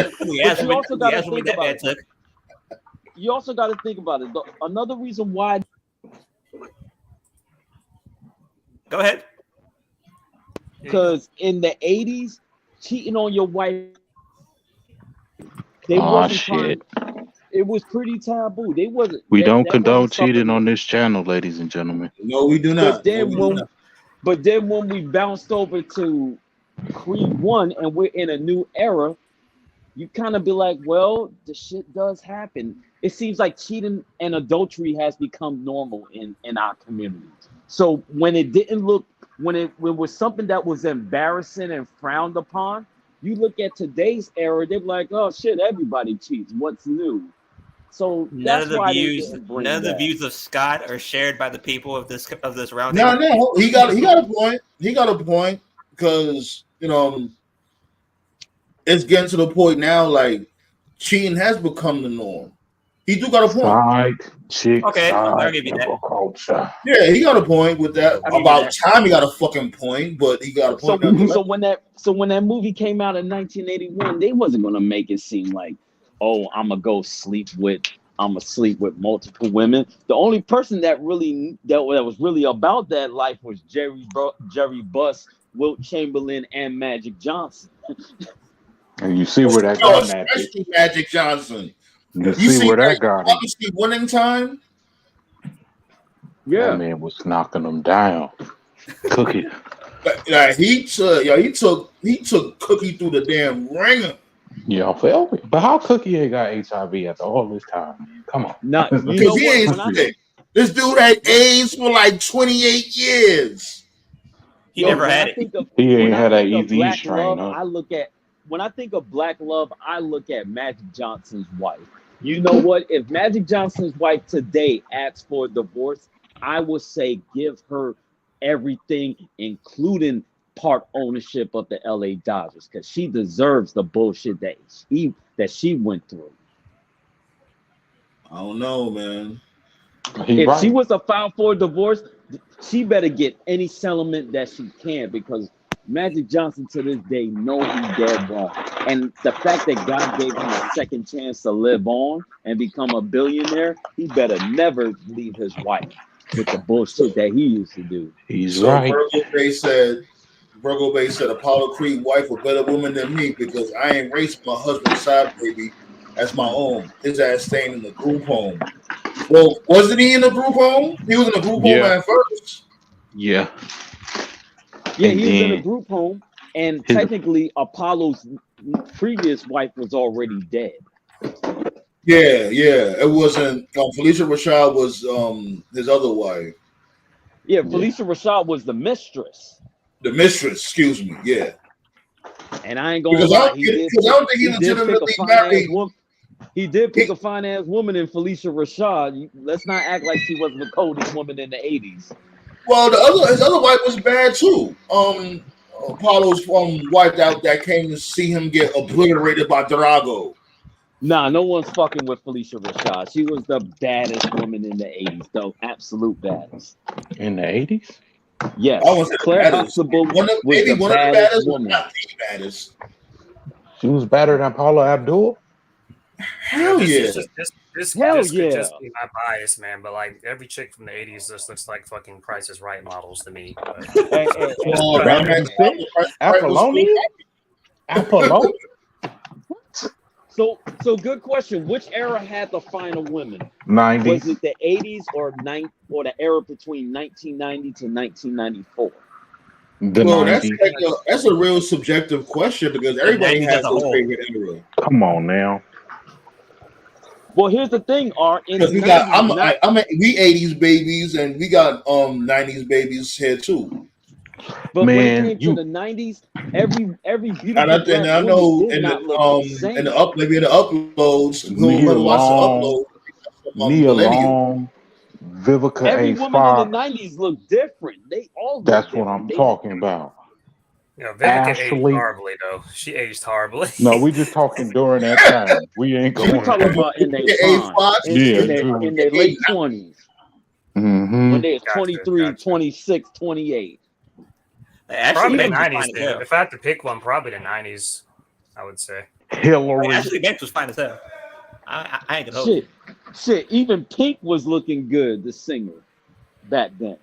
also got to That think man about it. took. You also got to think about it. Another reason why Go ahead. Because in the 80s, cheating on your wife, they wasn't trying. It was pretty taboo. They wasn't. We that, don't that condone wasn't something cheating that- on this channel, ladies and gentlemen. No, we do not. But then when we bounced over to Creed 1 and we're in a new era, you kind of be like, well, the shit does happen. It seems like cheating and adultery has become normal in our community. So when it didn't look, when it was something that was embarrassing and frowned upon, you look at today's era, they're like, oh shit, everybody cheats. What's new? So None of that's the why views, they didn't bring none of the that. views of Scott are shared by the people of this roundtable. No, he got a point. He got a point because it's getting to the point now. Like cheating has become the norm. He do got a point. Side chick, Okay, I'll side give you that. culture. Yeah, he got a point with that. I mean, About time he got a fucking point, but he got a point. So when that movie came out in 1981, they wasn't gonna make it seem like, oh, I'm gonna sleep with multiple women. The only person that was really about that life was Jerry Buss, Wilt Chamberlain, and Magic Johnson. And you see where that got especially Magic Johnson. You see where that got him. Obviously, winning time. Yeah, that man was knocking them down. Cookie. He took Cookie through the damn ringer. Yeah, but how Cookie ain't got HIV after all this time? Come on. Because he ain't sick. This dude had AIDS for like 28 years. He never had it. He ain't had that EV strain. When I think of Black Love, I look at Magic Johnson's wife. You know what? If Magic Johnson's wife today asks for a divorce, I would say give her everything, including part ownership of the LA Dodgers, because she deserves the bullshit that she went through. I don't know, man. If she was to file for a divorce, she better get any settlement that she can, because Magic Johnson to this day know he's dead wrong. And the fact that God gave him a second chance to live on and become a billionaire, he better never leave his wife with the bullshit that he used to do. He's right. Virgo Bay said Apollo Creed wife a better woman than me because I ain't raised my husband's side baby as my own. His ass staying in the group home. Well, wasn't he in the group home? He was in the group home at first. Yeah. Yeah, he was in a group home, and technically Apollo's previous wife was already dead. Yeah. It wasn't Felicia Rashad was his other wife. Yeah, Felicia Rashad was the mistress. The mistress, excuse me. Yeah. And I ain't gonna lie, I don't think he legitimately married. He did pick a fine ass woman in Felicia Rashad. Let's not act like she wasn't the coldest woman in the 80s. Well, his other wife was bad too. Apollo's wife that came to see him get obliterated by Drago. Nah, no one's fucking with Felicia Rashad. She was the baddest woman in the 80s, though. Absolute baddest. In the 80s? Yes. Claire Huxtable was the baddest woman. Not the baddest. She was better than Paula Abdul? Hell yeah. This could just be my bias, man. But like every chick from the 80s just looks like fucking Price is Right models to me. Apollonia? So good question. Which era had the final women? 90s. Was it the 80s or the era between 1990 to 1994? That's a real subjective question because everybody has their favorite era. Come on now. Well, here's the thing, Art. We 80s babies and we got 90s babies here too. But when it came to the 90s, every beautiful and I know in the uploads, Nia Long, Vivica every A. woman Fox. in the 90s look different. They all look That's different. what I'm talking about. You know, Vivica aged horribly though. She aged horribly. No, we just talking during that time. We ain't going. We're talking about in their prime, in their late 20s. Mm-hmm. When they're 23, 26, 28. Probably the 90s. If I had to pick one, probably the 90s, I would say. Hillary. Ashley Banks was fine as hell. I ain't gonna hold Shit. Even Pink was looking good, the singer, back then.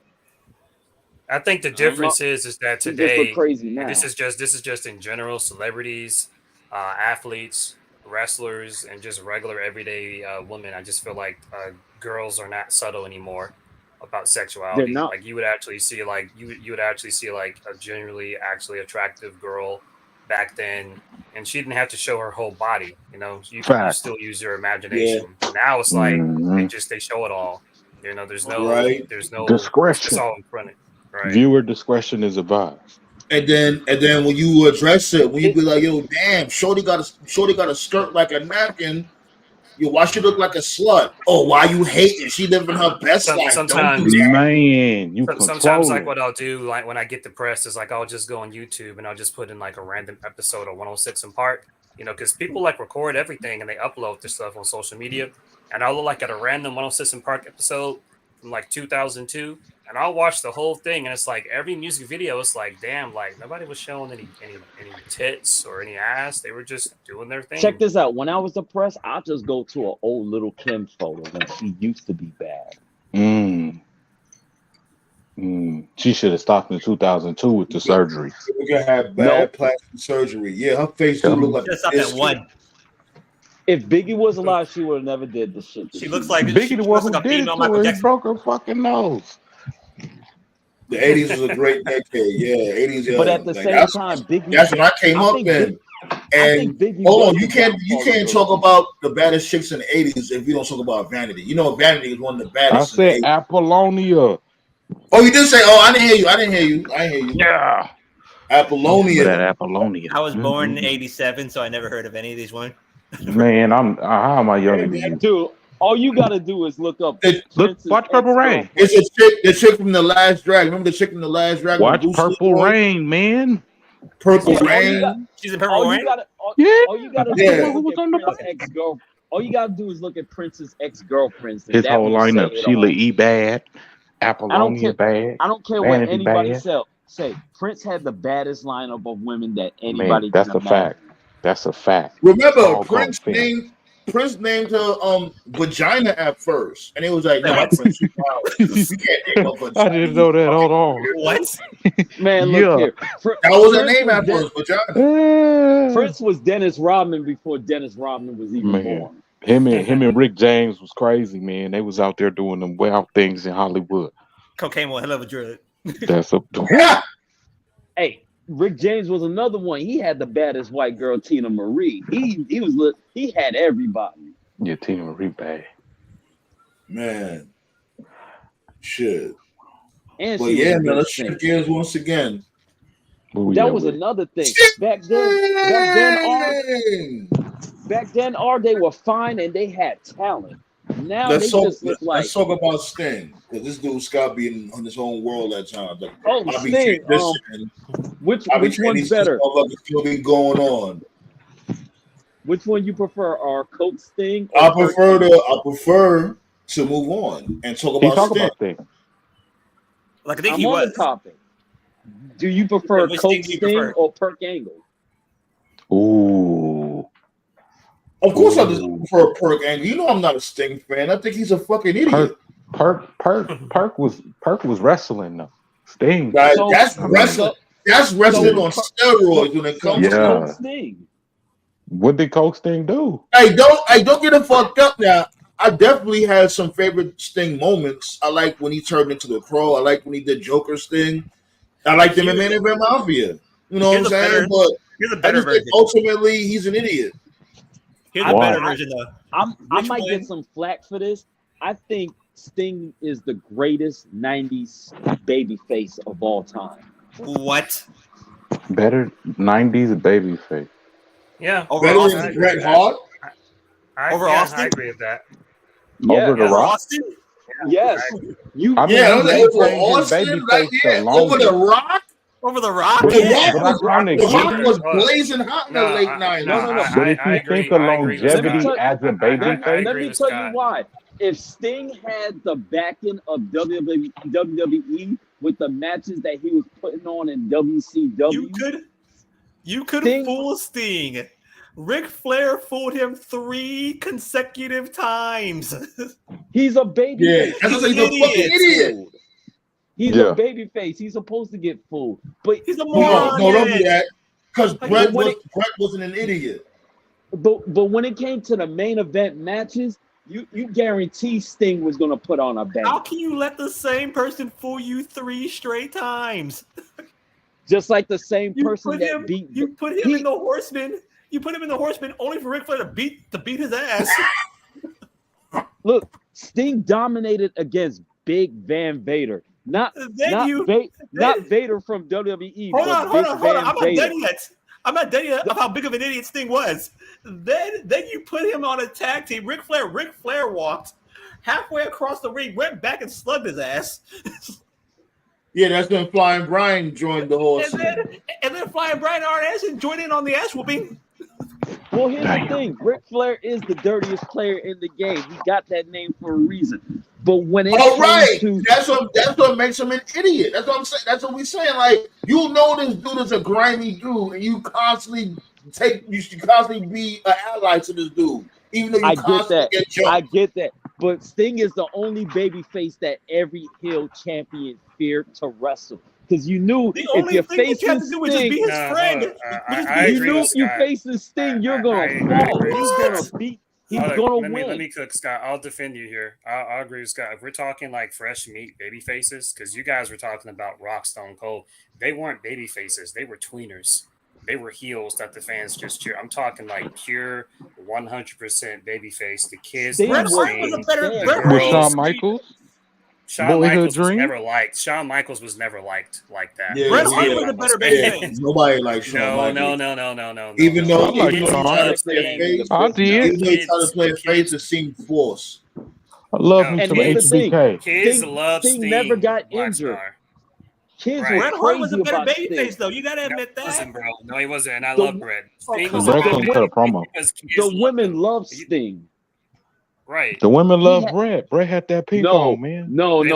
I think the difference is that He just today, look crazy now. and this is just in general, celebrities, athletes, wrestlers, and just regular everyday women. I just feel like girls are not subtle anymore about They're sexuality. not. Like you would actually see you would actually see like a genuinely actually attractive girl back then, and she didn't have to show her whole body. You know, you Fact. still use your Yeah. imagination. Now it's like Mhm. they show it all. You know, there's no Right. it's Discretion. all in front of it. Right. Viewer discretion is advised. And then when you address it, when you be like, yo, damn, Shorty got a skirt like a napkin. Yo, why she look like a slut? Oh, why you hating? She living her best life. Don't do Sometimes that. Man, you sometimes control like it. what I'll do, like when I get depressed, is like I'll just go on YouTube and I'll just put in like a random episode of 106 in Park, you know, because people like record everything and they upload this stuff on social media, and I'll look like at a random 106 in Park episode from like 2002, and I'll watch the whole thing, and it's like every music video, it's like, damn, like nobody was showing any tits or any ass. They were just doing their thing. Check this out. When I was depressed, I'll just go to an old Little Kim photo when she used to be bad. She should have stopped in 2002 with the surgery. We're gonna have bad plastic surgery. Yeah, her face do look like Just up at one. If Biggie was alive, she would have never did this shit. She looks like Biggie she the looks one like who a did it female to Michael her. He Jackson. broke her fucking nose. The 80s was a great decade. Yeah, 80s. Yeah. But at the Like, same time, Biggie. that's when I came up in. And hold on, you can't talk about the baddest chicks in the 80s if you don't talk about Vanity. You know, Vanity is one of the I baddest. in the said 80s. Apollonia. Oh, you did say? Oh, I didn't hear you. I didn't hear you. Yeah. Apollonia. That Apollonia. I was born in '87, so I never heard of any of these women. Man, how am I younger than you? Dude, all you gotta do is look up. Watch Purple Rain. It's the chick from The Last Dragon. Remember the chick from The Last Dragon? Watch Purple Rain, man. Purple Rain. She's in Purple Rain. All you gotta do is look at Prince's ex-girl. All you gotta do is look at Prince's ex-girlfriends. His whole lineup: Sheila E. Bad, Apollonia Bad. I don't care what Vanity anybody Bad. say. Prince had the baddest lineup of women that anybody. Man, that's can a fact. That's a fact. Remember, Prince named her vagina at first, and it was like, nah, Prince, you can't name her vagina. I didn't know that. Hold on. What? Man, look here. That was her name at first, vagina. Prince was Dennis Rodman before Dennis Rodman was even born. Him and Rick James was crazy, man. They was out there doing them wild things in Hollywood. Cocaine will hell of a drug. That's a Hey, Rick James was another one. He had the baddest white girl, Tina Marie. He had everybody. Yeah, Tina Marie bad. Man, shit. And but yeah, man, let's shift gears once again. That was another thing. Back then, they were fine and they had talent. Now let's talk about Sting, because this dude Scott be in his own world at times. Like, Sting. Which one's better? Still be going on. Which one you prefer? Our Coke Sting? I prefer to move on and talk about Sting. Like I think I'm on the topic. Do you prefer Coke Sting or Perk Angle? Ooh. Of course, I just prefer Perk Angle. You know, I'm not a Sting fan. I think he's a fucking idiot. Perk was wrestling though. Sting. That's wrestling. That's wrestling on steroids when it comes to Coke Sting. What did Coke Sting do? Hey, don't get it fucked up now. I definitely had some favorite Sting moments. I like when he turned into the Crow. I like when he did Joker Sting. I like him in Man Event Mafia. You know what I'm saying? But here's a better version. Ultimately, he's an idiot. Here's a better version though. I might get some flack for this. I think Sting is the greatest 90s babyface of all time. What? Better 90s babyface. Yeah. Better than Bret Hart? Over Austin? I agree with that. Over The Rock? Austin? Yes. Over The Rock? Over The Rock? The Rock was blazing hot in the late 90s. No. But if you think of longevity as a babyface, let me tell you why. If Sting had the backing of WWE with the matches that he was putting on in WCW, you could fool Sting. Ric Flair fooled him 3 consecutive times. He's a baby. Yeah, that's he's a fucking idiot. He's a baby face. He's supposed to get fooled. But he's a No, moron. don't do that. Because But Brett wasn't an idiot. But when it came to the main event matches, you guarantee Sting was gonna put on a bang. How can you let the same person fool you 3 straight times? Just like the same You person put that him, beat you put him in the Horseman. You put him in the Horseman only for Ric Flair to beat his ass. Look, Sting dominated against Big Van Vader. Not Vader from WWE. Hold on. I'm not Vader. done yet. I'm not done yet of how big of an idiot Sting was. Then you put him on a tag team. Ric Flair walked halfway across the ring, went back and slugged his ass. Yeah, that's when Flying Brian joined the horse. And then Flying Brian Arnett joined in on the ass whooping. Well, here's the thing. Ric Flair is the dirtiest player in the game. He got that name for a reason. But when it that's what makes him an idiot. That's what I'm saying. That's what we're saying. Like, you know this dude is a grimy dude, and you should constantly be an ally to this dude. Even though you constantly get jumped. I get that. But Sting is the only baby face that every heel champion feared to wrestle. Because you knew if you're facing Sting, you facing Sting, you're gonna fall. He's gonna win. Let me cook, Scott. I'll defend you here. I'll agree with Scott. If we're talking like fresh meat baby faces, because you guys were talking about Rock, Stone Cold, they weren't baby faces. They were tweeners. They were heels that the fans just cheer. I'm talking like pure 100% baby face. The kids, Bret Hart was a better. With Shawn Michaels. Shawn Michaels was never liked. Shawn Michaels was never liked like that. Yeah, Bret Hart was a better babyface. Nobody liked Shawn No. Even though I he tried to play face, a face, it seemed forced. I love him some HBK. Kids love Sting. Never got injured. Kids were Bret Hart was a crazy better about babyface, Sting. though. You gotta admit that. Listen, bro. No, he wasn't. And I love Bret. Sting was Bret couldn't cut a promo. The women love Sting. Right. The women love Bret. Bret had that pink on, man. No. Yeah,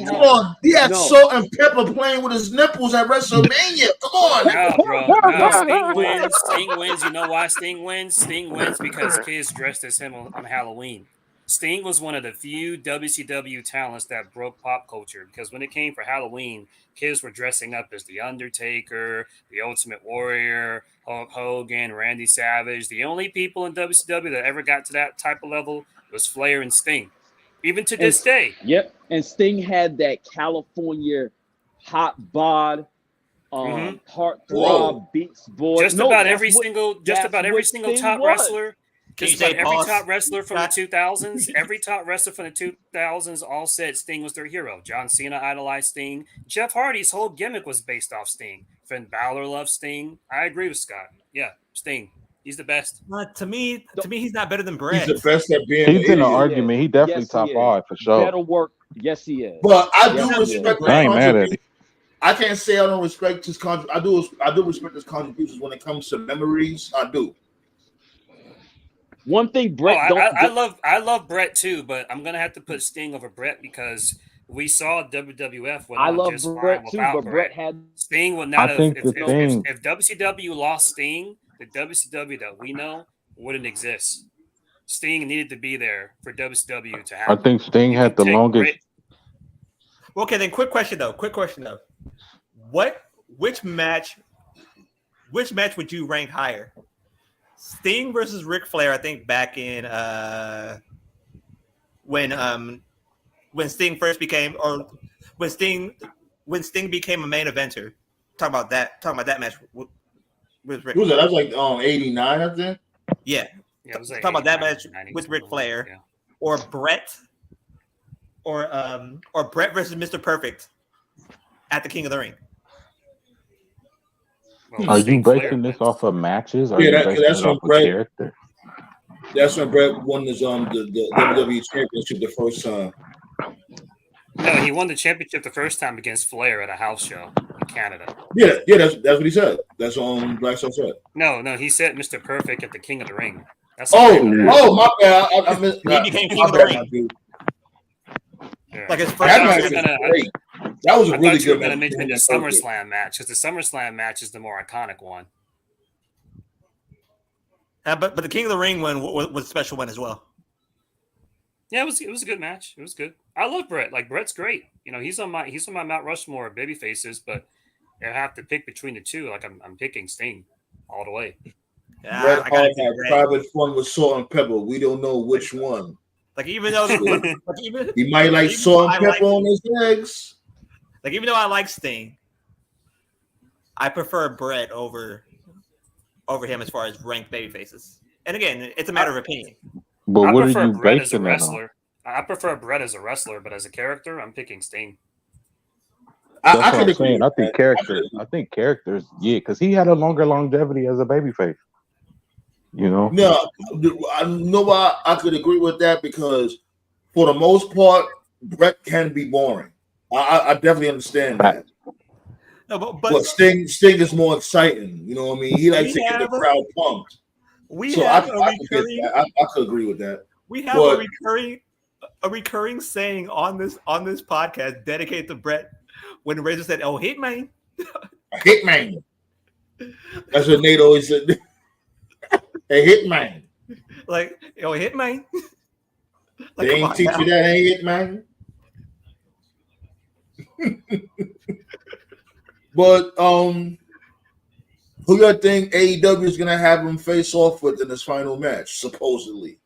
come on. He had Salt and Pepper playing with his nipples at WrestleMania. Come on. No, bro. No, Sting wins. Sting wins. You know why Sting wins? Sting wins because kids dressed as him on Halloween. Sting was one of the few WCW talents that broke pop culture because when it came for Halloween, kids were dressing up as The Undertaker, The Ultimate Warrior, Hulk Hogan, Randy Savage. The only people in WCW that ever got to that type of level was Flair and Sting, even to this day. Yep, and Sting had that California hot bod, heartthrob beats boy. Just about every single top wrestler. Just about every top wrestler from the 2000s, every top wrestler from the 2000s all said Sting was their hero. John Cena idolized Sting. Jeff Hardy's whole gimmick was based off Sting. Finn Balor loved Sting. I agree with Scott. Yeah, Sting. He's the best. To me, he's not better than Bret. He's the best at being. He's in an argument. He definitely top 5 for sure. Better work. Yes, he is. But I do respect. I ain't mad at it. I can't say I don't respect his I do respect his contributions when it comes to memories. I do. One thing, Bret. I love Bret too, but I'm gonna have to put Sting over Bret because we saw WWF went on just fine without Bret. Sting would not have. If WCW lost Sting, the WCW that we know wouldn't exist. Sting needed to be there for WCW to happen. I think Sting had the longest. Okay, then quick question though. Which match would you rank higher? Sting versus Ric Flair, I think back in when Sting first became, or when Sting became a main eventer. Talking about that match with Ric. Who was that? That was like 89, I think. Yeah. It was like talking about that match with Ric Flair, or Bret, or Bret versus Mr. Perfect at the King of the Ring. Well, are you basing this off of matches? Or that's when Bret. Character? That's when Bret won the WWE Championship the first time. No, he won the championship the first time against Flair at a house show in Canada. Yeah, that's what he said. That's on Black Soul said. No, he said Mr. Perfect at the King of the Ring. That's my bad. I missed. He became King of the Ring. Yeah. Like his first that was a really good. You were going to mention the SummerSlam match because the SummerSlam match is the more iconic one. But the King of the Ring one was a special one as well. Yeah, it was a good match. It was good. I love Brett. Like Brett's great. You know, he's on my Mount Rushmore of baby faces, but I have to pick between the two. Like I'm picking Sting all the way. Yeah, Bret I gotta Hart say had Bret. private fun with salt and pepper. We don't know which one. Like even though He might like salt and pepper on his legs. Like even though I like Sting, I prefer Bret over him as far as ranked baby faces. And again, it's a matter of opinion. But I what prefer are you Bret as a basing that on? wrestler. I prefer Bret as a wrestler, but as a character, I'm picking Sting. I That's what could I'm agree saying. with I think that. characters. I think characters. Yeah, because he had a longer longevity as a babyface. You know. No, I know why I could agree with that because for the most part, Bret can be boring. I definitely understand that. No, But Sting is more exciting. You know what I mean? He likes to get the crowd pumped. So I could agree with that. We have a recurring saying on this podcast dedicated to Bret when Razor said, "Oh, Hitman." Hitman. That's what Nate always said. A Hitman. Like, oh, Hitman. Like, they ain't teach you that, ain't Hitman? But who you think AEW is gonna have him face off with in this final match? Supposedly,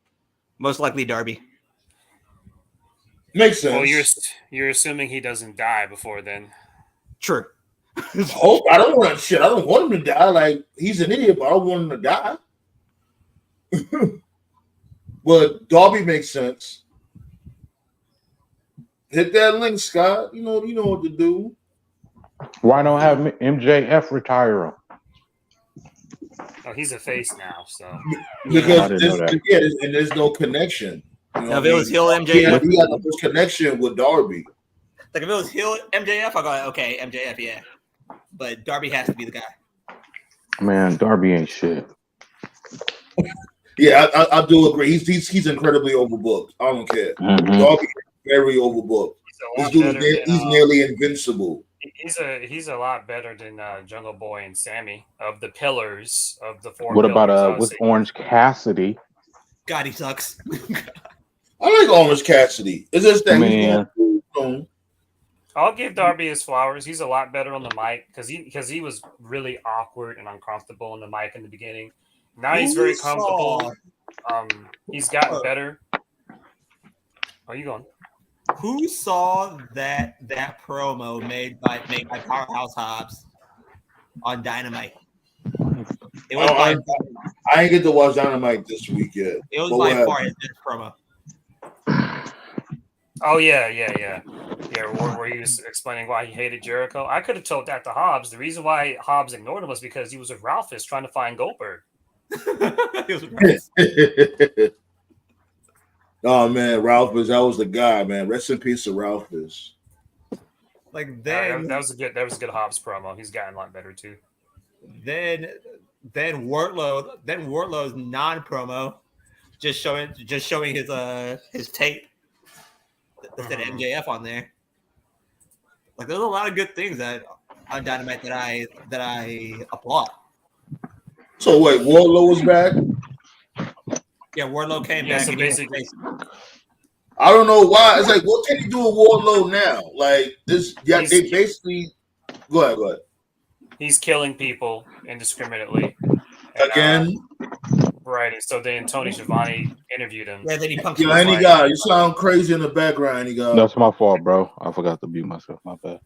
most likely Darby. Makes sense. Well, you're assuming he doesn't die before then. True. Hope I don't want shit. I don't want him to die. Like he's an idiot, but I don't want him to die. But Darby makes sense. Hit that link, Scott. You know what to do. Why don't have MJF retire him? Oh, he's a face now, so because there's no connection. You know now, if it was heel MJF, he had no connection with Darby. Like if it was heel MJF, I go okay, MJF, yeah. But Darby has to be the guy. Man, Darby ain't shit. Yeah, I do agree. He's incredibly overbooked. I don't care. Mm-hmm. Darby is very overbooked. This dude he's nearly invincible. He's a lot better than Jungle Boy and Sammy of the pillars of the four. What about with Orange Cassidy? God, he sucks. I like Orange Cassidy. It's just that he's going I'll give Darby his flowers. He's a lot better on the mic because he was really awkward and uncomfortable on the mic in the beginning. Now he's very comfortable. He's gotten better. Are you going? Who saw that promo made by Powerhouse Hobbs on Dynamite? It was I ain't get to watch Dynamite this week yet. It was by far his best promo. Oh yeah. Where he was explaining why he hated Jericho. I could have told that to Hobbs. The reason why Hobbs ignored him was because he was with Ralphus trying to find Goldberg. Oh man, Ralphus, that was the guy, man. Rest in peace to Ralphus. Like then that was a good Hobbs promo. He's gotten a lot better too. Then Wardlow's non-promo, just showing his tape that said MJF on there. Like there's a lot of good things on Dynamite that I applaud. So wait, Wardlow was back? Yeah, Wardlow came back. So basically, I don't know why. It's like, what can he do with Wardlow now? Like this, yeah, they basically. Go ahead. He's killing people indiscriminately. Again. Right, and so then Tony Schiavone interviewed him. Yeah, then he punked him. Yeah, any guy, you sound crazy in the background, any guy. That's my fault, bro. I forgot to mute myself. My bad.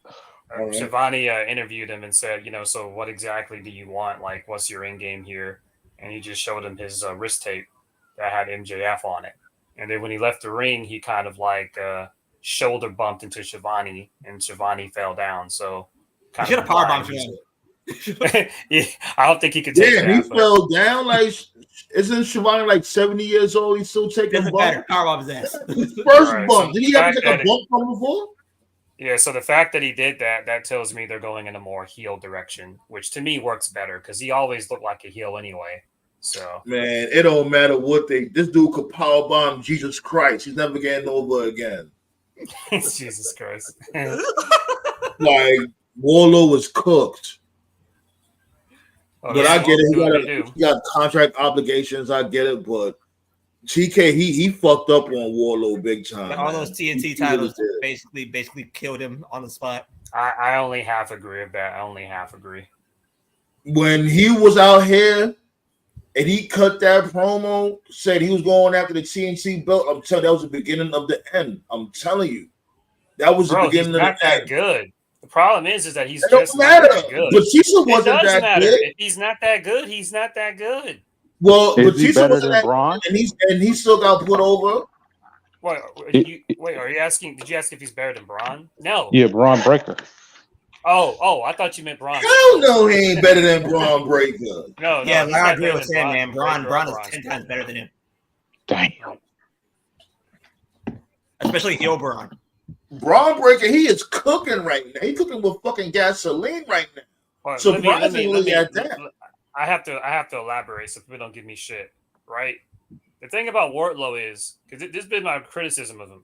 Right. Schiavone interviewed him and said, so what exactly do you want? Like, what's your end game here? And he just showed him his wrist tape that had MJF on it. And then when he left the ring, he kind of like shoulder bumped into Schiavone, and Schiavone fell down. So he should have power bombed him. Yeah, I don't think he could take that. Yeah, he fell down. Like, isn't Schiavone like 70 years old? He's still taking bumps. Power bomb his ass. First bump. Did he ever take a bump from before? Yeah, so the fact that he did that tells me they're going in a more heel direction, which to me works better because he always looked like a heel anyway. So man, it don't matter what this dude could power bomb Jesus Christ. He's never getting over again. Jesus Christ. Like Wardlow was cooked. But I get it. He got contract obligations. I get it, but TK, he fucked up on Warlow big time. All those TNT titles basically killed him on the spot. I only half agree with that. I only half agree. When he was out here and he cut that promo, said he was going after the TNT belt, I'm telling you, that was the beginning of the end. I'm telling you. That was the beginning of the end. He's not that good. The problem is that he's it just don't matter. not that good. Batista wasn't that matter. good. If he's not that good, he's not that good. Well, is he Batista better wasn't than that Braun? good, and he still got put over. Wait, are you asking? Did you ask if he's better than Braun? No. Yeah, Braun Breaker. Oh, I thought you meant Braun. Hell no, he ain't better than Braun Breaker. No, Yeah, he's I not agree better with than Sam, man. Braun is Braun's 10 times better than him. Damn. Especially heel Braun. Braun Breaker, he is cooking right now. He cooking with fucking gasoline right now. Well, Surprisingly at that. I have to elaborate so people don't give me shit, right? The thing about Wardlow is, because this has been my criticism of him,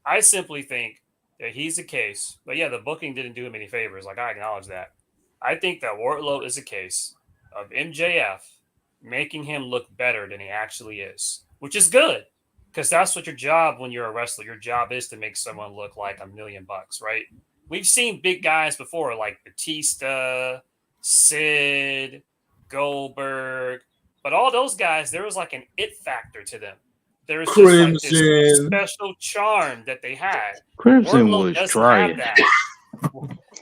I simply think that he's a case, but yeah, the booking didn't do him any favors. Like, I acknowledge that. I think that Wardlow is a case of MJF making him look better than he actually is, which is good, because that's what your job when you're a wrestler. Your job is to make someone look like $1 million, right? We've seen big guys before, like Batista, Sid, Goldberg, but all those guys, there was like an it factor to them. There was just like this special charm that they had. Crimson Wardlow was trash.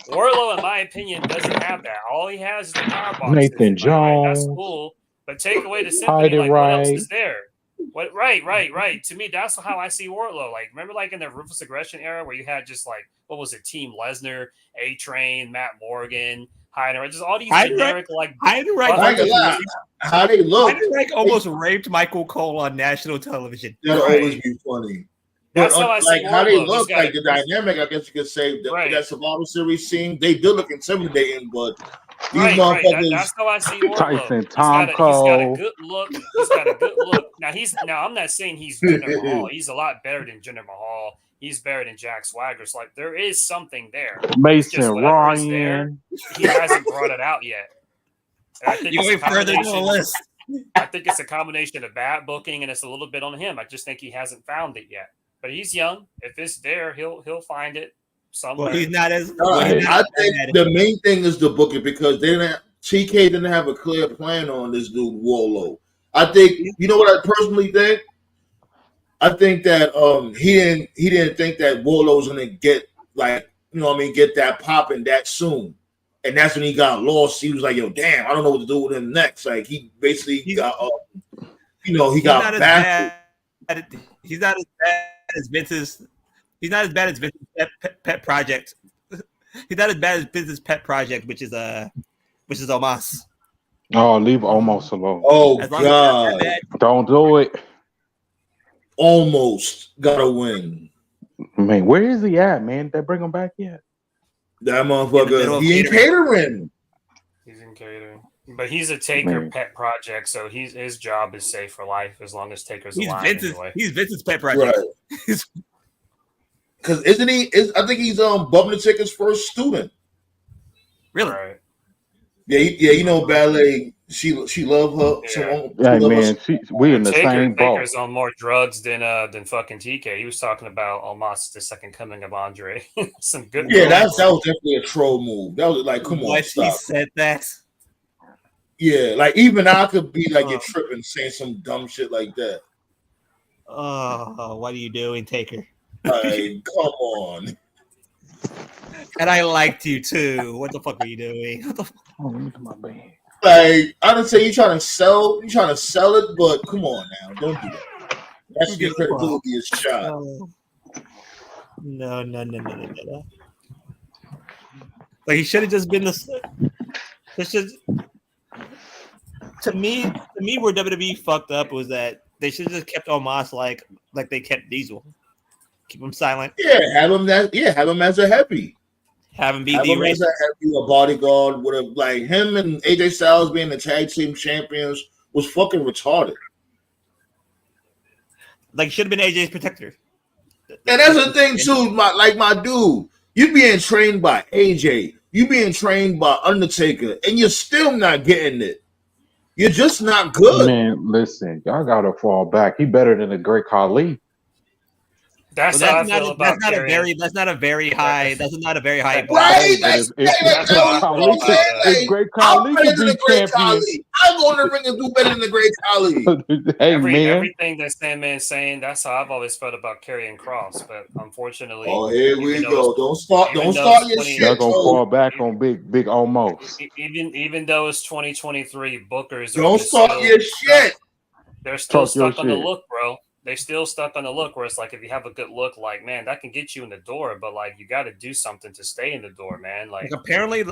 Wardlow, in my opinion, doesn't have that. All he has is the power box. Nathan Jones. That's cool, but take away the symphony. Like, what else is there? What? Right. To me, that's how I see Wardlow. Like, remember, like in the Ruthless Aggression era, where you had just like, what was it, Team Lesnar, A Train, Matt Morgan, Heidenreich, just all these generic Heidenreich. How they look? Heidenreich almost raped Michael Cole on national television. That'll always be funny. That's how I see how they Wardlow. look, like the dynamic, I guess you could say, that Survivor Series scene, they do look intimidating, but these motherfuckers. That's how I see Wardlow. Tyson, Tom Cole. He's got a good look. He's got a good look. Now I'm not saying he's Jinder Mahal. He's a lot better than Jinder Mahal. He's better than Jack Swagger. So, like, there is something there. Mason Ryan. He hasn't brought it out yet. And I think you went further in the list. I think it's a combination of bad booking and it's a little bit on him. I just think he hasn't found it yet. But he's young. If it's there, he'll find it somewhere. Well, he's not as. I think the main thing is the booking, because TK didn't have a clear plan on this dude Wardlow. I think, you know what I personally think? I think that he didn't think that Wardlow's gonna get, like, you know what I mean, get that popping that soon. And that's when he got lost. He was like, yo, damn, I don't know what to do with him next. Like, he basically got he got back. He's not as bad as Vince's. He's not as bad as Vince's pet project. He's not as bad as Vince's pet project, which is Omos. Oh, leave Omos alone. Oh God! Don't do it. Almost got to win. Man, where is he at, man? They bring him back yet? That motherfucker, he ain't catering. He's in catering. But he's a Taker pet project, so his job is safe for life as long as Taker's alive. He's Vince's pet project. Right. Because isn't he? I think he's Bubbling Taker's first student. Really? Right. Yeah, you know, Ballet. She love her. Yeah, man. We in the same boat. Taker's on more drugs than fucking TK. He was talking about almost the second coming of Andre. Some good. Yeah, that was definitely a troll move. That was like, come on, stop. He said that. Yeah, like even I could be like, you're tripping, saying some dumb shit like that. Oh, what are you doing, Taker? Like, come on. And I liked you too. What the fuck are you doing? What the fuck? Oh, look at my band. Like, I didn't say you're trying to sell it, but come on now, don't do that. That's your credibility is shot. No. Like, he should have just been To me, where WWE fucked up was that they should have just kept Omos like they kept Diesel. Keep him silent. Yeah, have him as a heavy. Have him be have the him as a heavy, a bodyguard. Would have, like, him and AJ Styles being the tag team champions was fucking retarded. Like, should have been AJ's protector. And that's the thing too, my dude. You being trained by AJ, you being trained by Undertaker, and you're still not getting it. You're just not good. Man, listen, y'all gotta fall back. He better than the great Khali. That's Well, how I feel about Karrion. that's not a very high bar. Right? But That's how I feel about if Great I'm Khali better could than be the Great champion, Khali. I'm going to ring and do better than the Great Khali. hey man, everything that Sandman's saying. That's how I've always felt about Karrion Cross. But unfortunately, Oh, here we even though go. Don't start even though your it's 20 y'all shit, gonna Joe. fall back on big almost. even though it's 2023, bookers are Don't just start still your shit. they're still Talk your stuck on the shit. look, bro. They still stuck on the look where it's like if you have a good look, like man, that can get you in the door, but like you got to do something to stay in the door, man. Like Apparently,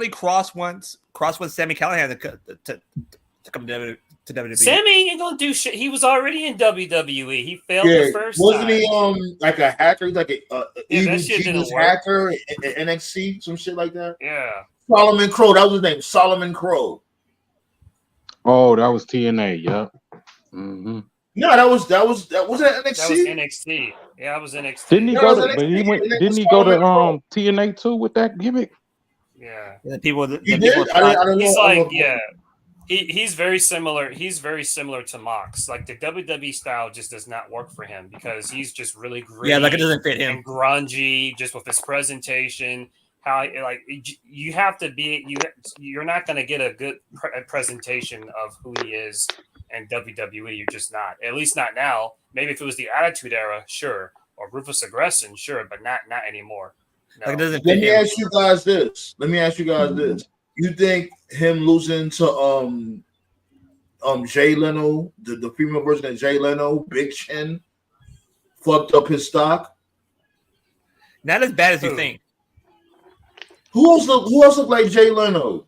Cross wants Sami Callihan to come to WWE. Sammy ain't gonna do shit. He was already in WWE. He failed Yeah, the first wasn't time. he like a hacker, like a evil that shit genius didn't work. hacker in NXT, some shit like that? Yeah. Solomon Crow, that was his name, Solomon Crow. Oh, that was TNA. Yep. Mm-hmm. No, that was NXT. That was NXT. Yeah, I was NXT. Didn't he No, go that was to? But he NXT, went. and it Didn't was he go to Solomon Crow. TNA too with that gimmick? Yeah. The people. He did? I don't He's know. like, yeah. He's very similar. He's very similar to Mox. Like the WWE style just does not work for him because he's just really gritty. Yeah, like it doesn't fit him. And grungy, just with his presentation. How like you have to be you're not going to get a good presentation of who he is in WWE. You're just not. At least not now. Maybe if it was the Attitude Era, sure, or Ruthless Aggression, sure, but not anymore. No. Like it doesn't fit Let me him. ask you guys this. You think him losing to Jay Leno, the female version of Jay Leno, Big Chin, fucked up his stock? Not as bad as you think. Who else looked like Jay Leno?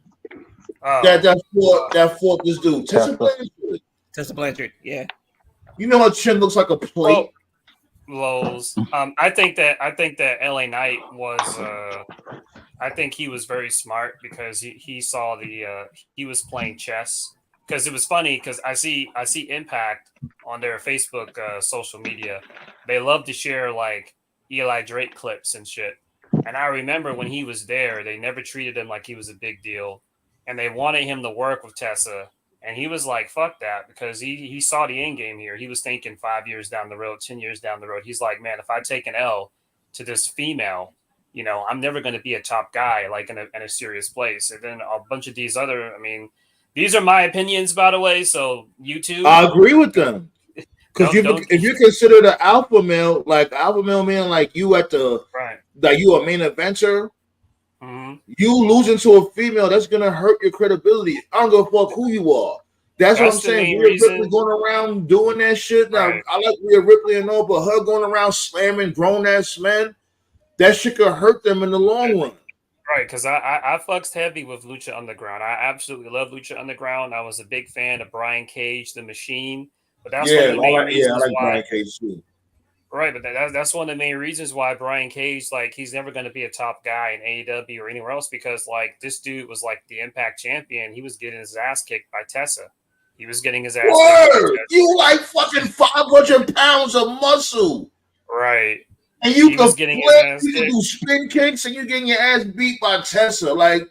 That fought this dude. Tessa Blanchard, yeah. You know what Chin looks like a plate? Lows. I think that LA Knight was I think he was very smart because he saw he was playing chess. Because it was funny because I see Impact on their Facebook social media. They love to share like Eli Drake clips and shit. And I remember when he was there, they never treated him like he was a big deal. And they wanted him to work with Tessa. And he was like, fuck that, because he saw the end game here. He was thinking 5 years down the road, 10 years down the road. He's like, man, if I take an L to this female, you know, I'm never going to be a top guy, like in a serious place. And then a bunch of these other, I mean, these are my opinions, by the way. So YouTube, I agree with them. Because if you consider the alpha male, like man, like you at the right, like you a main eventer, mm-hmm. You losing to a female, that's gonna hurt your credibility. I don't give a fuck who you are. That's what I'm saying. Rhea Ripley going around doing that shit. Now I like Rhea Ripley and all, but her going around slamming grown ass men, that shit could hurt them in the long run. Right, because I fucks heavy with Lucha Underground. I absolutely love Lucha Underground. I was a big fan of Brian Cage, the Machine. But that's one of the main reasons I like why. Brian Cage too. Right, but that's one of the main reasons why Brian Cage, like, he's never going to be a top guy in AEW or anywhere else because, like, this dude was like the Impact champion. He was getting his ass kicked by Tessa. He was getting his ass kicked by Tessa. You like fucking 500 pounds of muscle, right? And you can getting flip, you can do spin kicks, and you're getting your ass beat by Tessa, like.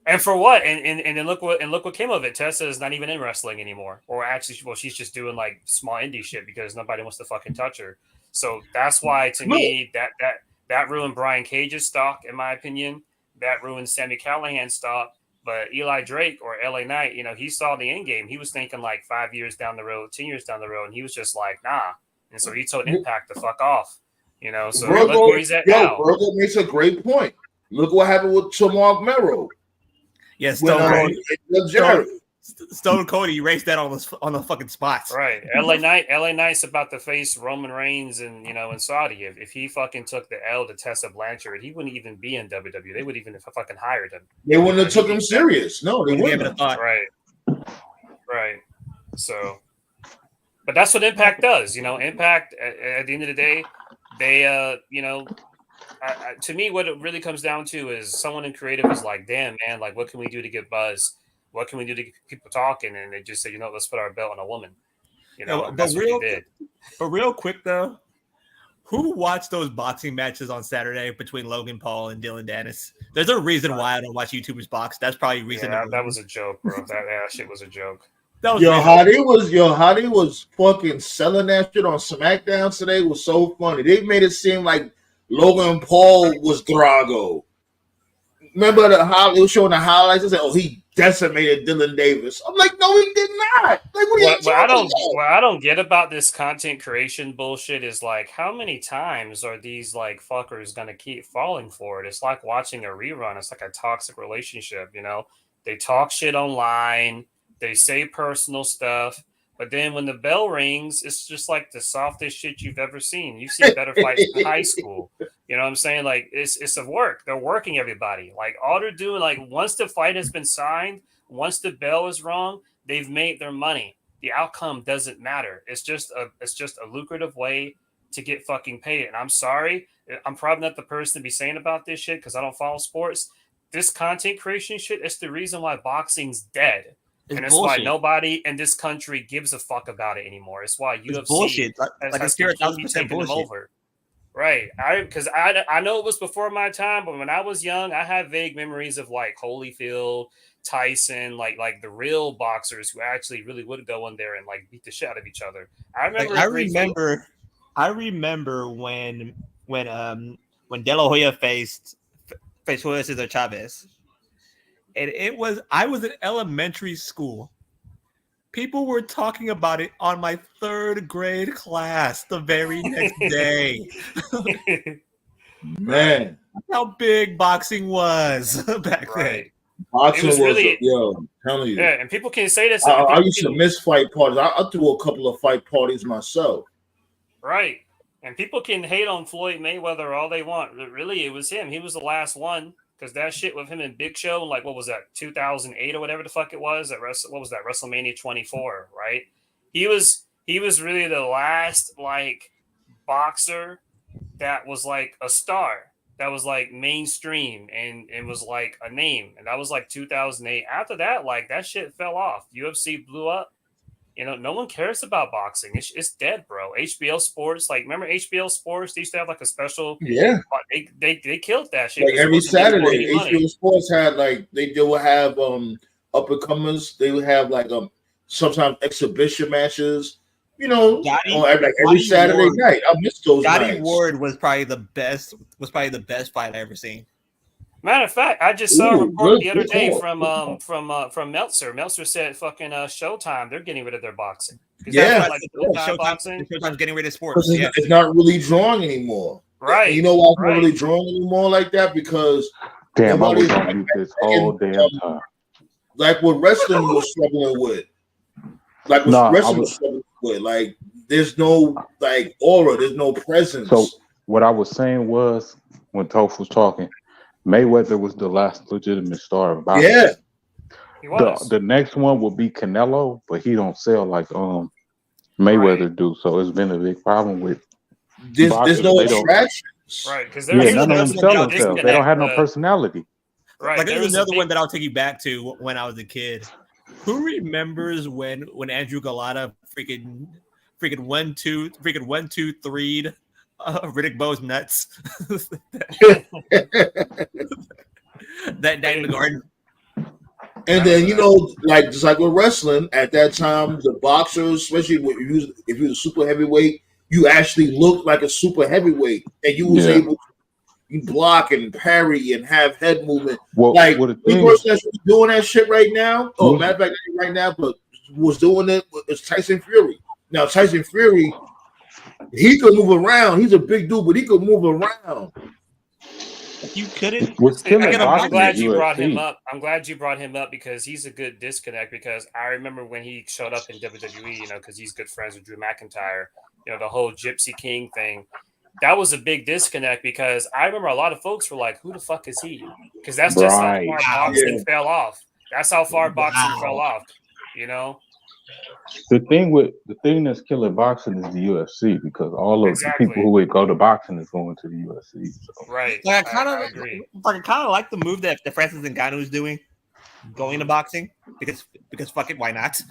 And for what? And then look what came of it. Tessa is not even in wrestling anymore, or actually, well, she's just doing like small indie shit because nobody wants to fucking touch her. So that's why, to me, that ruined Brian Cage's stock, in my opinion. That ruined Sami Callihan's stock. But Eli Drake or LA Knight, you know, he saw the end game. He was thinking like 5 years down the road, 10 years down the road, and he was just like, nah. And so he told Impact to fuck off. You know, so look where he's at now. Virgo makes a great point. Look what happened with Tamar Mero. Yes, Stone Cold erased that on the fucking spots. Right. LA Knight's about to face Roman Reigns and in Saudi. If he fucking took the L to Tessa Blanchard, he wouldn't even be in WWE. They would even have fucking hired him. They wouldn't have took him serious. No, they wouldn't have. Right. So, but that's what Impact does. Impact at the end of the day, they to me, what it really comes down to is someone in creative is like, damn, man, like, what can we do to get buzz? What can we do to get people talking? And they just say, let's put our belt on a woman. That's what they did. But real quick, though, Who watched those boxing matches on Saturday between Logan Paul and Dylan Dennis? There's a reason why I don't watch YouTubers box. That's probably a reason. Yeah, that was a joke, bro. That shit was a joke. How they was fucking selling that shit on SmackDown today was so funny. They made it seem like Logan Paul was Drago. Remember how they were showing the highlights? They said, "Oh, he decimated Dylan Davis." I'm like, "No, he did not." Like, what I don't get about this content creation bullshit is like, how many times are these like fuckers gonna keep falling for it? It's like watching a rerun. It's like a toxic relationship, you know. They talk shit online, they say personal stuff, but then when the bell rings, it's just like the softest shit you've ever seen. You've seen better fights in high school. You know what I'm saying? Like, it's a work. They're working everybody. Like, all they're doing, like, once the fight has been signed, once the bell is rung, they've made their money. The outcome doesn't matter. It's just a lucrative way to get fucking paid. And I'm sorry, I'm probably not the person to be saying about this shit because I don't follow sports. This content creation shit is the reason why boxing's dead. And it's why nobody in this country gives a fuck about it anymore. It's why UFC has completely taken them over. Right. Because I know it was before my time, but when I was young, I have vague memories of like Holyfield, Tyson, like the real boxers who actually really would go in there and like beat the shit out of each other. I remember when De La Hoya faced Julio Cesar Chavez. And I was in elementary school. People were talking about it on my third grade class the very next day. Man, how big boxing was back then. Boxing was really, I'm telling you. Yeah, and people can say this. I used to miss fight parties. I threw a couple of fight parties myself. Right. And people can hate on Floyd Mayweather all they want. But really, it was him. He was the last one. Because that shit with him and Big Show, like, what was that, 2008 or whatever the fuck it was? What was that, WrestleMania 24, right? He was really the last, like, boxer that was, like, a star. That was, like, mainstream and was, like, a name. And that was, like, 2008. After that, like, that shit fell off. UFC blew up. You know, no one cares about boxing. It's dead, bro. HBO Sports, like, remember HBO Sports? They used to have like a special. Yeah. They killed that shit. Like every Saturday, HBO Sports had like they would have up and comers. They would have like sometimes exhibition matches. You know, every Saturday night. I missed those nights. Gotti Ward was probably the best fight I ever seen. Matter of fact, I just saw a report the other day from Meltzer. Meltzer said fucking Showtime, they're getting rid of their boxing. Yeah, Showtime's getting rid of sports. It's not really drawing anymore. Right. You know why it's not really drawing anymore like that? Because damn, I was on mute this whole damn time. Like what wrestling was struggling with. Like there's no like aura, there's no presence. So what I was saying was when Toph was talking, Mayweather was the last legitimate star of boxing. Yeah, he was. The next one will be Canelo, but he don't sell like Mayweather do. So it's been a big problem with. There's no attraction. Right, because none of them sell themselves. They don't have no personality. Right. Like there's another one that I'll take you back to when I was a kid. Who remembers when Andrew Galata freaking 1-2-3'd Riddick Bowe's nuts? that night in the garden. And then like just like with wrestling at that time, the boxers, especially if you was a super heavyweight, you actually looked like a super heavyweight, and you was able to block and parry and have head movement. Well, like the person that's doing that shit right now. Oh, matter of fact, right now, but was doing it is Tyson Fury. Now Tyson Fury, he could move around. He's a big dude, but he could move around. You couldn't. I'm glad you brought him up. I'm glad you brought him up because he's a good disconnect. Because I remember when he showed up in WWE, because he's good friends with Drew McIntyre. The whole Gypsy King thing. That was a big disconnect because I remember a lot of folks were like, "Who the fuck is he?" Because that's just how far boxing fell off. That's how far boxing fell off. The thing that's killing boxing is the UFC because all of the people who would go to boxing is going to the UFC. So. Right. Like I agree. Like I kind of like the move that Francis Ngannou is doing, going to boxing because fuck it, why not?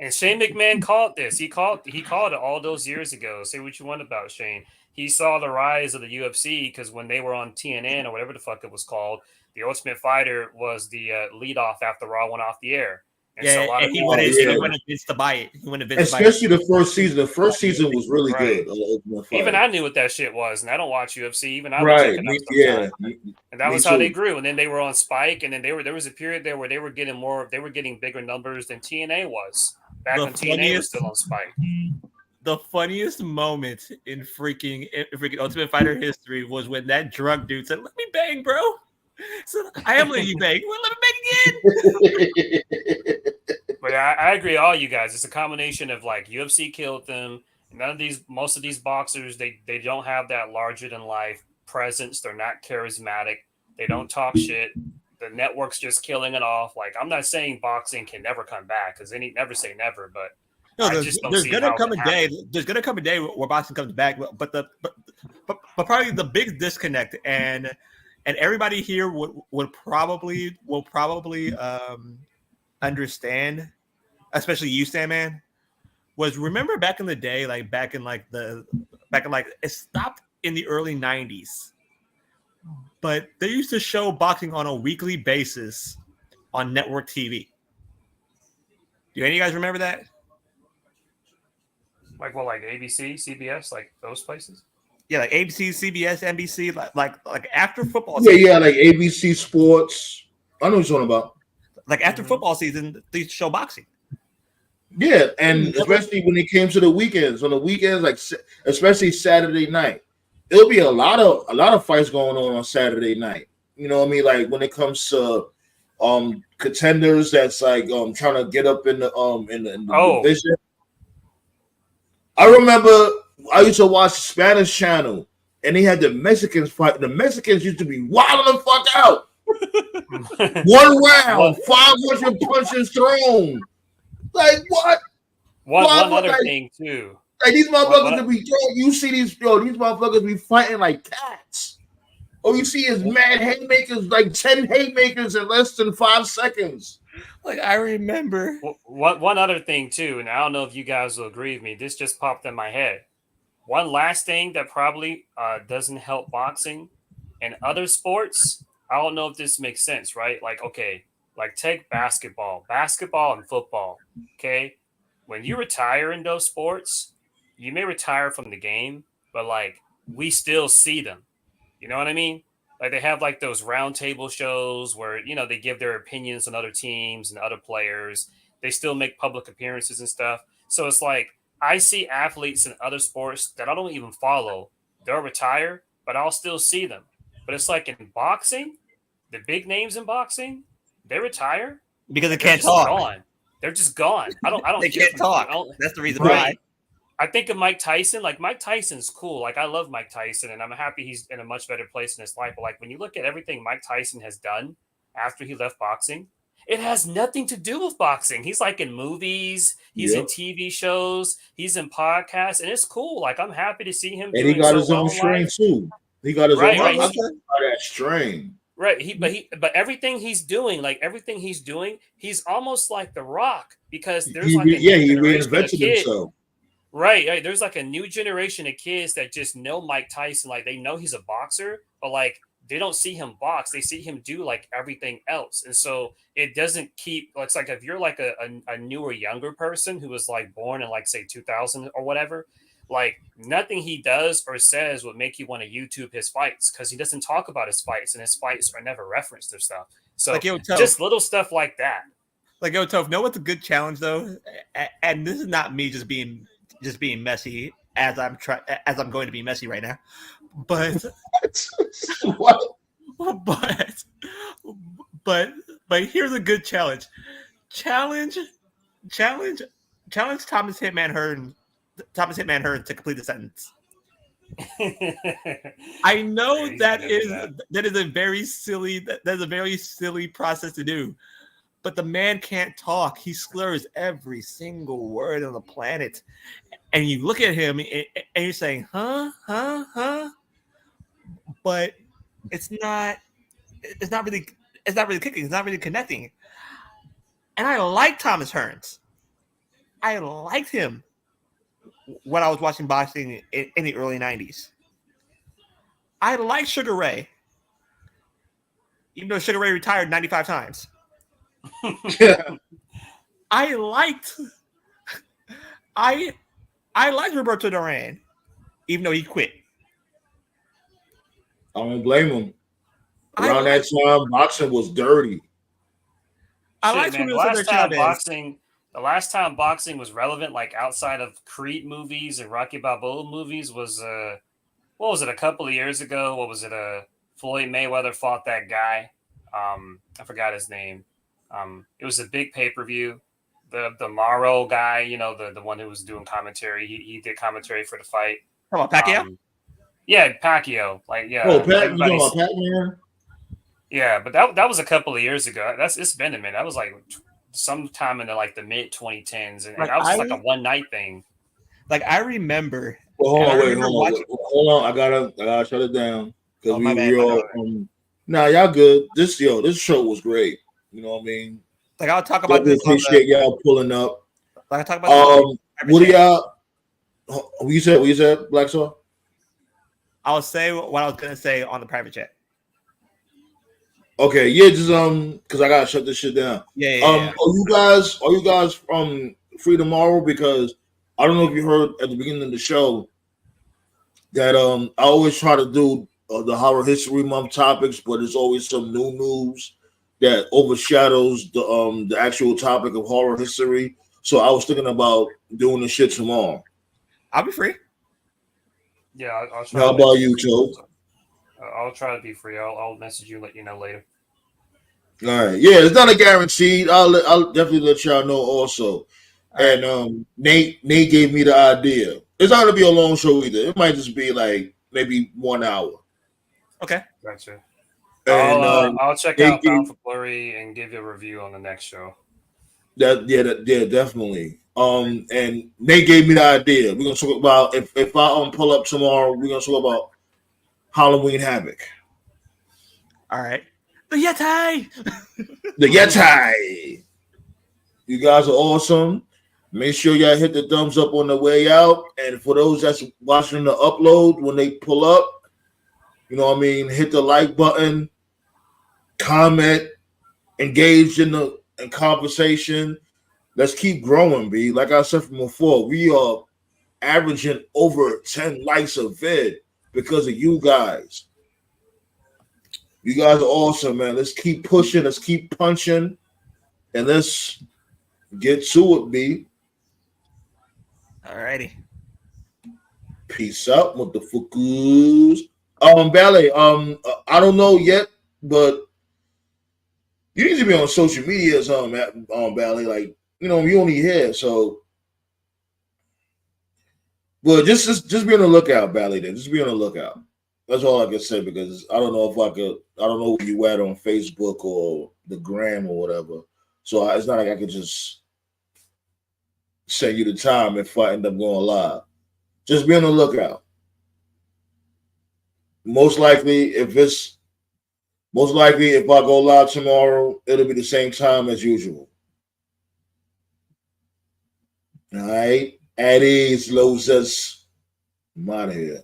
And Shane McMahon called this. He called it all those years ago. Say what you want about Shane. He saw the rise of the UFC because when they were on TNN or whatever the fuck it was called, the Ultimate Fighter was the lead off after Raw went off the air. And so a lot of he people wanted Vince to buy it. He wanted Vince especially the first season. The first season was really good. Even I knew what that shit was, and I don't watch UFC. Even I would right, check it out sometimes. And that was how too. they grew. And then they were on Spike, and then there was a period there where they were getting bigger numbers than TNA was back when TNA was still on Spike. The funniest moment in freaking Ultimate Fighter history was when that drunk dude said, "Let me bang, bro." So I am letting you bang. Well, let me bang again. But I agree, all you guys. It's a combination of like UFC killed them. Most of these boxers, they don't have that larger than life presence. They're not charismatic. They don't talk shit. The network's just killing it off. Like, I'm not saying boxing can never come back because they never say never, but there's gonna come a day where boxing comes back, but probably the big disconnect and everybody here will probably understand, especially you, Sandman, was remember back in the day, back in it stopped in the early 90s, but they used to show boxing on a weekly basis on network TV. Do any of you guys remember that? Like ABC, CBS, like those places? Yeah, like ABC, CBS, NBC, like after football season. Yeah, like ABC Sports. I know what you're talking about. Like after football season, they show boxing. Yeah, and especially when it came to the weekends. On the weekends, like especially Saturday night, it'll be a lot of fights going on Saturday night. You know what I mean? Like when it comes to contenders that's like trying to get up in the division. I remember I used to watch the Spanish channel, and they had the Mexicans fight. The Mexicans used to be wilding the fuck out. 1 round, 500 punches thrown. Like what? One other thing too. Like these motherfuckers be you see these motherfuckers be fighting like cats. All you see is mad haymakers, like 10 haymakers in less than 5 seconds. Like I remember. One other thing too, and I don't know if you guys will agree with me. This just popped in my head. One last thing that probably doesn't help boxing and other sports. I don't know if this makes sense, right? Like, okay, like take basketball and football. Okay, when you retire in those sports, you may retire from the game, but like we still see them. You know what I mean? Like they have like those roundtable shows where, you know, they give their opinions on other teams and other players. They still make public appearances and stuff. So it's like I see athletes in other sports that I don't even follow. They'll retire, but I'll still see them. But it's like in boxing, the big names in boxing, they retire because they can't talk. Gone. They're just gone. I don't. They can't talk. That's the reason why. I think of Mike Tyson. Like Mike Tyson's cool. Like I love Mike Tyson, and I'm happy he's in a much better place in his life. But like when you look at everything Mike Tyson has done after he left boxing, it has nothing to do with boxing. He's like in movies, he's in TV shows, he's in podcasts, and it's cool. Like I'm happy to see him. And he got his own strain too. He got his own that strain. Right. But everything he's doing, he's almost like The Rock because there's he reinvented himself. Right. There's like a new generation of kids that just know Mike Tyson. Like they know he's a boxer, but like they don't see him box. They see him do like everything else. And so it doesn't keep, it's like if you're like a newer, younger person who was like born in like say 2000 or whatever, like nothing he does or says would make you want to YouTube his fights because he doesn't talk about his fights and his fights are never referenced or stuff. So like, just little stuff like that. Like, yo, Toph, know what's a good challenge though? And this is not me just being messy as I'm going to be messy right now. But what? But here's a good challenge. Challenge Thomas Hitman Hearn to complete the sentence. I know that is a very silly process to do, but the man can't talk. He slurs every single word on the planet, and you look at him and you're saying, "Huh." But it's not really kicking. It's not really connecting. And I like Thomas Hearns. I liked him when I was watching boxing in the early 90s. I liked Sugar Ray, even though Sugar Ray retired 95 times. I liked Roberto Duran, even though he quit. I don't blame him. Around that time, boxing was dirty. Shit, man. The last time boxing was relevant, like outside of Creed movies and Rocky Balboa movies, was what was it? A couple of years ago. What was it? Floyd Mayweather fought that guy. I forgot his name. It was a big pay-per-view. The Morrow guy, you know, the one who was doing commentary. He did commentary for the fight. Come on, Pacquiao. Yeah, Pacquiao. Like, yeah. Oh, Pat, you talking about Pacquiao? Yeah, but that was a couple of years ago. It's been a minute. That was like sometime in the mid 2010s, and that was just like a one night thing. Like I remember. Well, hold on. I gotta shut it down because nah, y'all good. This show was great. You know what I mean? Like I'll talk about this. Appreciate y'all pulling up. Like I talk about. What do y'all? What you said, Black Saw? I'll say what I was gonna say on the private chat. Okay, yeah, just because I gotta shut this shit down. Yeah. Are you guys free tomorrow? Because I don't know if you heard at the beginning of the show that I always try to do the Horror History Month topics, but there's always some new news that overshadows the actual topic of horror history. So I was thinking about doing this shit tomorrow. I'll be free. Yeah, I'll try. How about you, Joe? I'll try to be free. I'll message you, let you know later. All right. Yeah, it's not a guaranteed. I'll definitely let y'all know also. And Nate gave me the idea. It's not gonna be a long show either. It might just be like maybe 1 hour. Okay. Gotcha. And I'll check out Bound for Glory and give you a review on the next show. Definitely. And Nate gave me the idea. We're gonna talk about if I pull up tomorrow, we're gonna talk about Halloween Havoc. All right. The Yeti. The Yeti. You guys are awesome. Make sure y'all hit the thumbs up on the way out. And for those that's watching the upload, when they pull up, you know what I mean, hit the like button, comment, engage in conversation. Let's keep growing, B. Like I said from before, we are averaging over 10 likes a vid because of you guys. You guys are awesome, man. Let's keep pushing. Let's keep punching. And let's get to it, B. Alrighty. Peace out, motherfuckers. Ballet, I don't know yet, but you need to be on social media or something, Ballet. Like, you know, you only here, so. But just be on the lookout, Ballet. Then just be on the lookout. That's all I can say because I don't know if I could. I don't know where you at on Facebook or the Gram or whatever. So it's not like I could just send you the time if I end up going live. Just be on the lookout. Most likely, if I go live tomorrow, it'll be the same time as usual. All right. At ease, losers. I'm out of here.